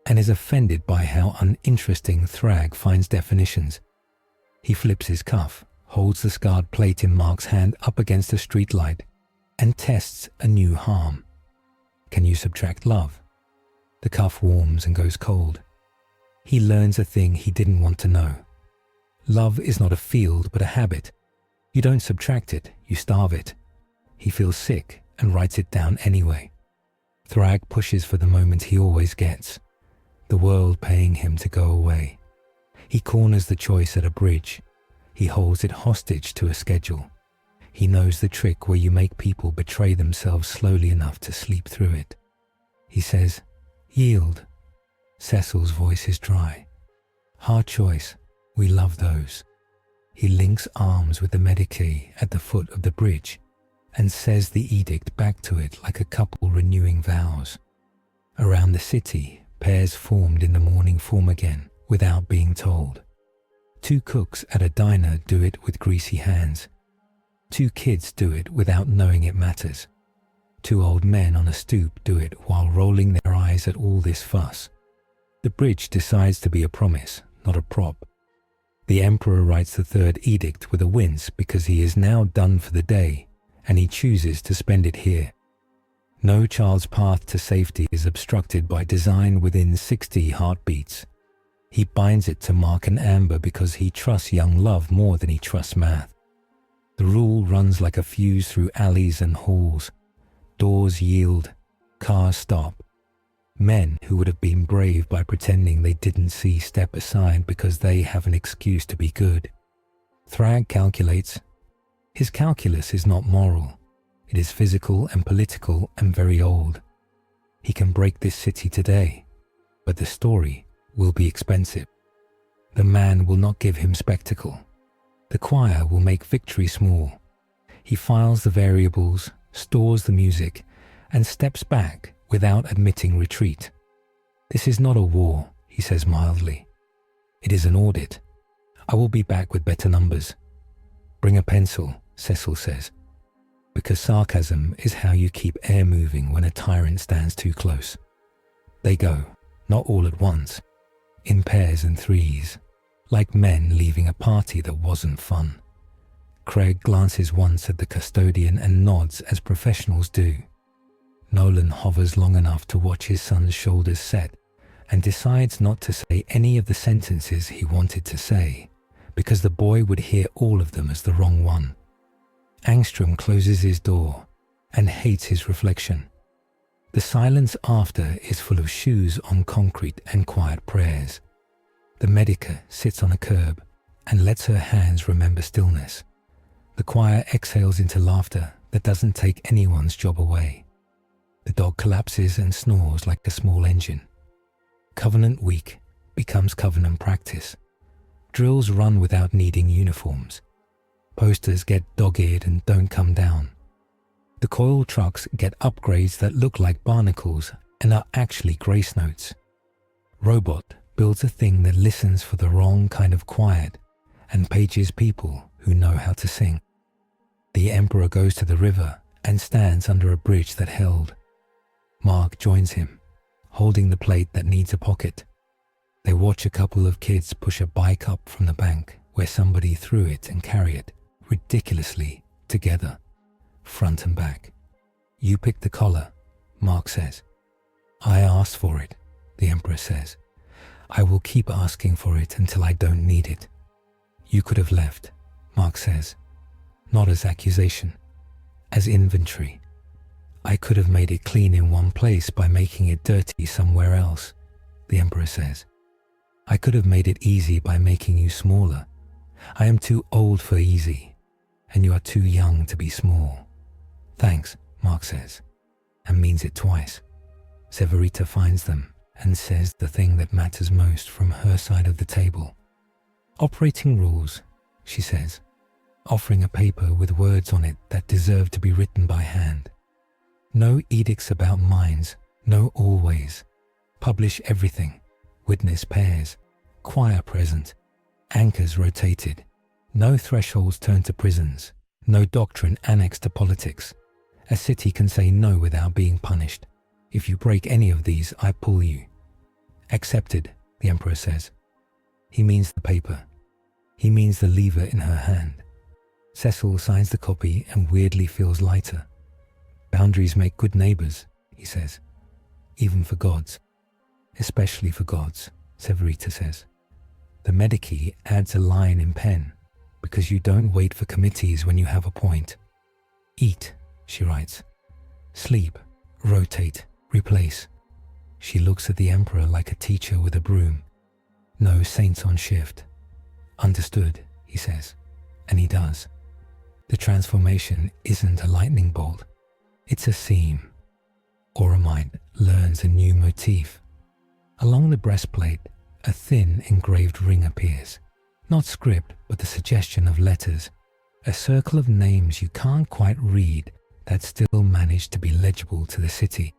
and is offended by how uninteresting Thrag finds definitions. He flips his cuff, holds the scarred plate in Mark's hand up against a streetlight, and tests a new harm. Can you subtract love? The cuff warms and goes cold. He learns a thing he didn't want to know. Love is not a field but a habit. You don't subtract it, you starve it. He feels sick and writes it down anyway. Thrag pushes for the moment he always gets, the world paying him to go away. He corners the choice at a bridge. He holds it hostage to a schedule. He knows the trick where you make people betray themselves slowly enough to sleep through it. He says, "Yield." Cecil's voice is dry. "Hard choice. We love those." He links arms with the Medicae at the foot of the bridge and says the edict back to it like a couple renewing vows. Around the city, pairs formed in the morning form again without being told. 2 cooks at a diner do it with greasy hands. 2 kids do it without knowing it matters. 2 old men on a stoop do it while rolling their eyes at all this fuss. The bridge decides to be a promise, not a prop. The Emperor writes the 3rd edict with a wince because he is now done for the day, and he chooses to spend it here. No child's path to safety is obstructed by design within 60 heartbeats. He binds it to Mark and Amber because he trusts young love more than he trusts math. The rule runs like a fuse through alleys and halls. Doors yield, cars stop. Men who would have been brave by pretending they didn't see step aside because they have an excuse to be good. Thrag calculates. His calculus is not moral. It is physical and political and very old. He can break this city today, but the story will be expensive. The man will not give him spectacle. The choir will make victory small. He files the variables, stores the music, and steps back without admitting retreat. "This is not a war," he says mildly. "It is an audit. I will be back with better numbers." "Bring a pencil," Cecil says, because sarcasm is how you keep air moving when a tyrant stands too close. They go, not all at once, in pairs and threes, like men leaving a party that wasn't fun. Craig glances once at the custodian and nods as professionals do. Nolan hovers long enough to watch his son's shoulders set and decides not to say any of the sentences he wanted to say, because the boy would hear all of them as the wrong one. Angstrom closes his door and hates his reflection. The silence after is full of shoes on concrete and quiet prayers. The Medica sits on a curb, and lets her hands remember stillness. The choir exhales into laughter that doesn't take anyone's job away. The dog collapses and snores like a small engine. Covenant week becomes covenant practice. Drills run without needing uniforms. Posters get dog-eared and don't come down. The coil trucks get upgrades that look like barnacles and are actually grace notes. Robot builds a thing that listens for the wrong kind of quiet and pages people who know how to sing. The Emperor goes to the river and stands under a bridge that held. Mark joins him, holding the plate that needs a pocket. They watch a couple of kids push a bike up from the bank where somebody threw it and carry it, ridiculously, together, front and back. You pick the collar, Mark says. I asked for it, the Emperor says. I will keep asking for it until I don't need it. You could have left, Mark says. Not as accusation, as inventory. I could have made it clean in one place by making it dirty somewhere else, the Emperor says. I could have made it easy by making you smaller. I am too old for easy, and you are too young to be small. Thanks, Mark says, and means it twice. Severita finds them and says the thing that matters most from her side of the table. Operating rules, she says, offering a paper with words on it that deserve to be written by hand. No edicts about mines, no always. Publish everything. Witness pairs. Choir present. Anchors rotated. No thresholds turned to prisons. No doctrine annexed to politics. A city can say no without being punished. If you break any of these, I pull you. Accepted, the Emperor says. He means the paper. He means the lever in her hand. Cecil signs the copy and weirdly feels lighter. Boundaries make good neighbors, he says. Even for gods. Especially for gods, Severita says. The Medici adds a line in pen, because you don't wait for committees when you have a point. Eat, she writes. Sleep, rotate, replace. She looks at the Emperor like a teacher with a broom. No saints on shift. Understood, he says, and he does. The transformation isn't a lightning bolt. It's a seam. Auramide learns a new motif. Along the breastplate, a thin engraved ring appears. Not script, but the suggestion of letters. A circle of names you can't quite read that still manage to be legible to the city.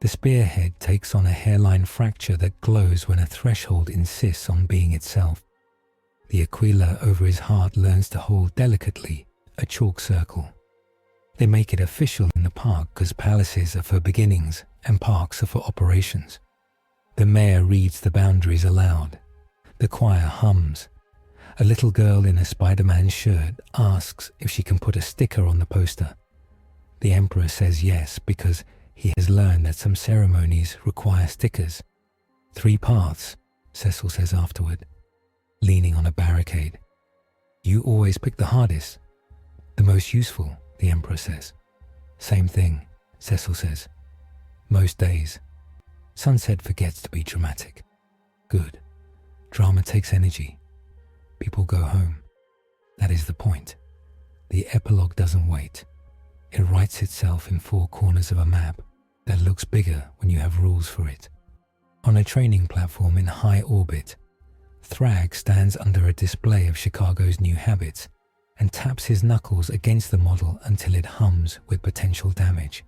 The spearhead takes on a hairline fracture that glows when a threshold insists on being itself. The aquila over his heart learns to hold delicately a chalk circle. They make it official in the park because palaces are for beginnings and parks are for operations. The mayor reads the boundaries aloud. The choir hums. A little girl in a Spider-Man shirt asks if she can put a sticker on the poster. The Emperor says yes because he has learned that some ceremonies require stickers. 3 paths, Cecil says afterward, leaning on a barricade. You always pick the hardest. The most useful, the Emperor says. Same thing, Cecil says. Most days. Sunset forgets to be dramatic. Good. Drama takes energy. People go home. That is the point. The epilogue doesn't wait. It writes itself in 4 corners of a map that looks bigger when you have rules for it. On a training platform in high orbit, Thrag stands under a display of Chicago's new habits and taps his knuckles against the model until it hums with potential damage.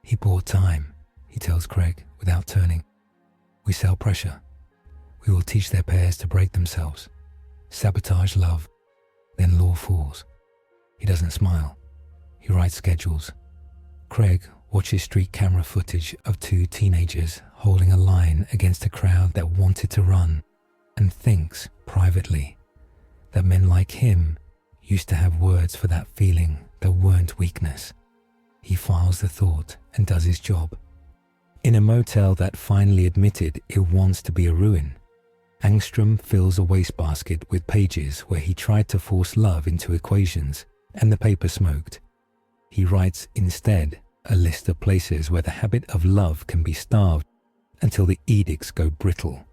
He bought time, he tells Craig without turning. We sell pressure. We will teach their pairs to break themselves. Sabotage love. Then law falls. He doesn't smile. He writes schedules. Craig watches street camera footage of 2 teenagers holding a line against a crowd that wanted to run and thinks privately that men like him used to have words for that feeling that weren't weakness. He files the thought and does his job. In a motel that finally admitted it wants to be a ruin, Angstrom fills a wastebasket with pages where he tried to force love into equations and the paper smoked. He writes instead a list of places where the habit of love can be starved until the edicts go brittle.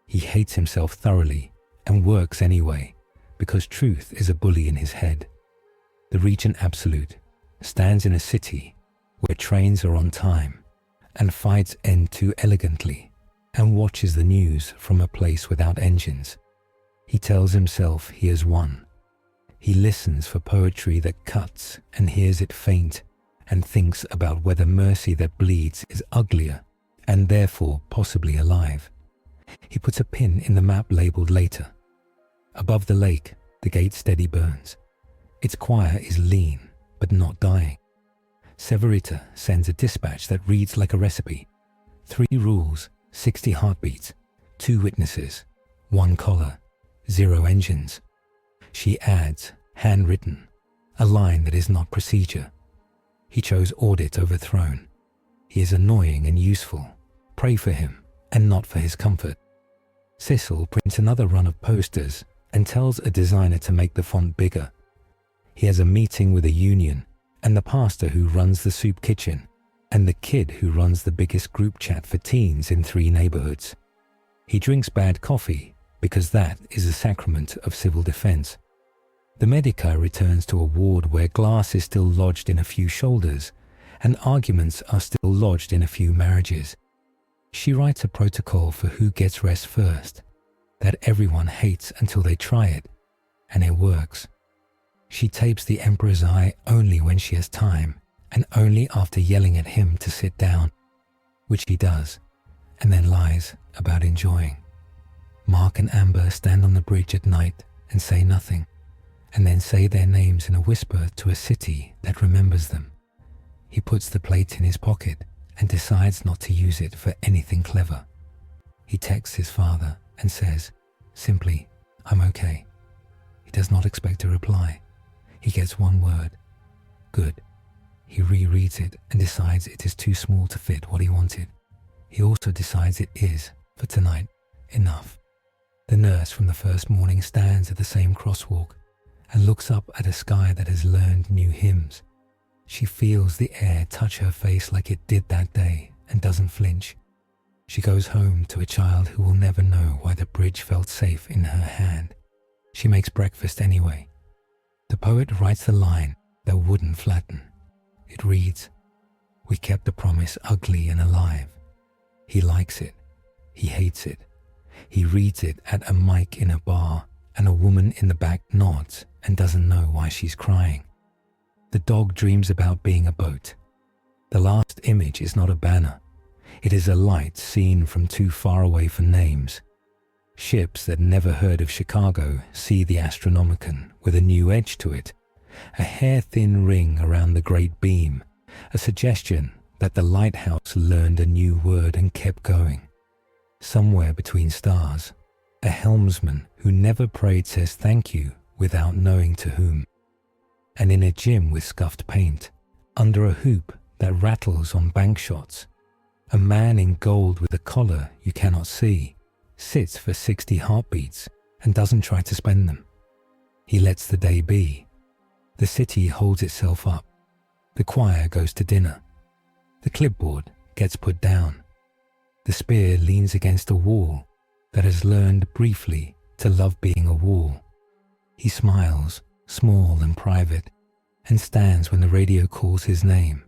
He hates himself thoroughly and works anyway, because truth is a bully in his head. The Regent Absolute stands in a city where trains are on time and fights end too elegantly, and watches the news from a place without engines. He tells himself he has won. He listens for poetry that cuts and hears it faint, and thinks about whether mercy that bleeds is uglier and therefore possibly alive. He puts a pin in the map labeled later. Above the lake, the gate steady burns. Its choir is lean, but not dying. Severita sends a dispatch that reads like a recipe. 3 rules, 60 heartbeats, 2 witnesses, 1 collar, 0 engines. She adds, handwritten, a line that is not procedure. He chose audit over throne. He is annoying and useful. Pray for him, and not for his comfort. Cecil prints another run of posters and tells a designer to make the font bigger. He has a meeting with a union, and the pastor who runs the soup kitchen, and the kid who runs the biggest group chat for teens in 3 neighborhoods. He drinks bad coffee because that is a sacrament of civil defense. The Medica returns to a ward where glass is still lodged in a few shoulders, and arguments are still lodged in a few marriages. She writes a protocol for who gets rest first, that everyone hates until they try it, and it works. She tapes the Emperor's eye only when she has time, and only after yelling at him to sit down, which he does, and then lies about enjoying. Mark and Amber stand on the bridge at night and say nothing, and then say their names in a whisper to a city that remembers them. He puts the plate in his pocket and decides not to use it for anything clever. He texts his father and says, simply, "I'm okay." He does not expect a reply. He gets 1 word, "Good." He rereads it and decides it is too small to fit what he wanted. He also decides it is, for tonight, enough. The nurse from the first morning stands at the same crosswalk and looks up at a sky that has learned new hymns. She feels the air touch her face like it did that day and doesn't flinch. She goes home to a child who will never know why the bridge felt safe in her hand. She makes breakfast anyway. The poet writes the line that wouldn't flatten. It reads, "We kept the promise ugly and alive." He likes it. He hates it. He reads it at a mic in a bar, and a woman in the back nods and doesn't know why she's crying. The dog dreams about being a boat. The last image is not a banner. It is a light seen from too far away for names. Ships that never heard of Chicago see the Astronomicon with a new edge to it, a hair-thin ring around the great beam, a suggestion that the lighthouse learned a new word and kept going. Somewhere between stars, a helmsman who never prayed says thank you without knowing to whom. And in a gym with scuffed paint, under a hoop that rattles on bank shots, a man in gold with a collar you cannot see sits for 60 heartbeats and doesn't try to spend them. He lets the day be. The city holds itself up. The choir goes to dinner. The clipboard gets put down. The spear leans against a wall that has learned briefly to love being a wall. He smiles, small and private, and stands when the radio calls his name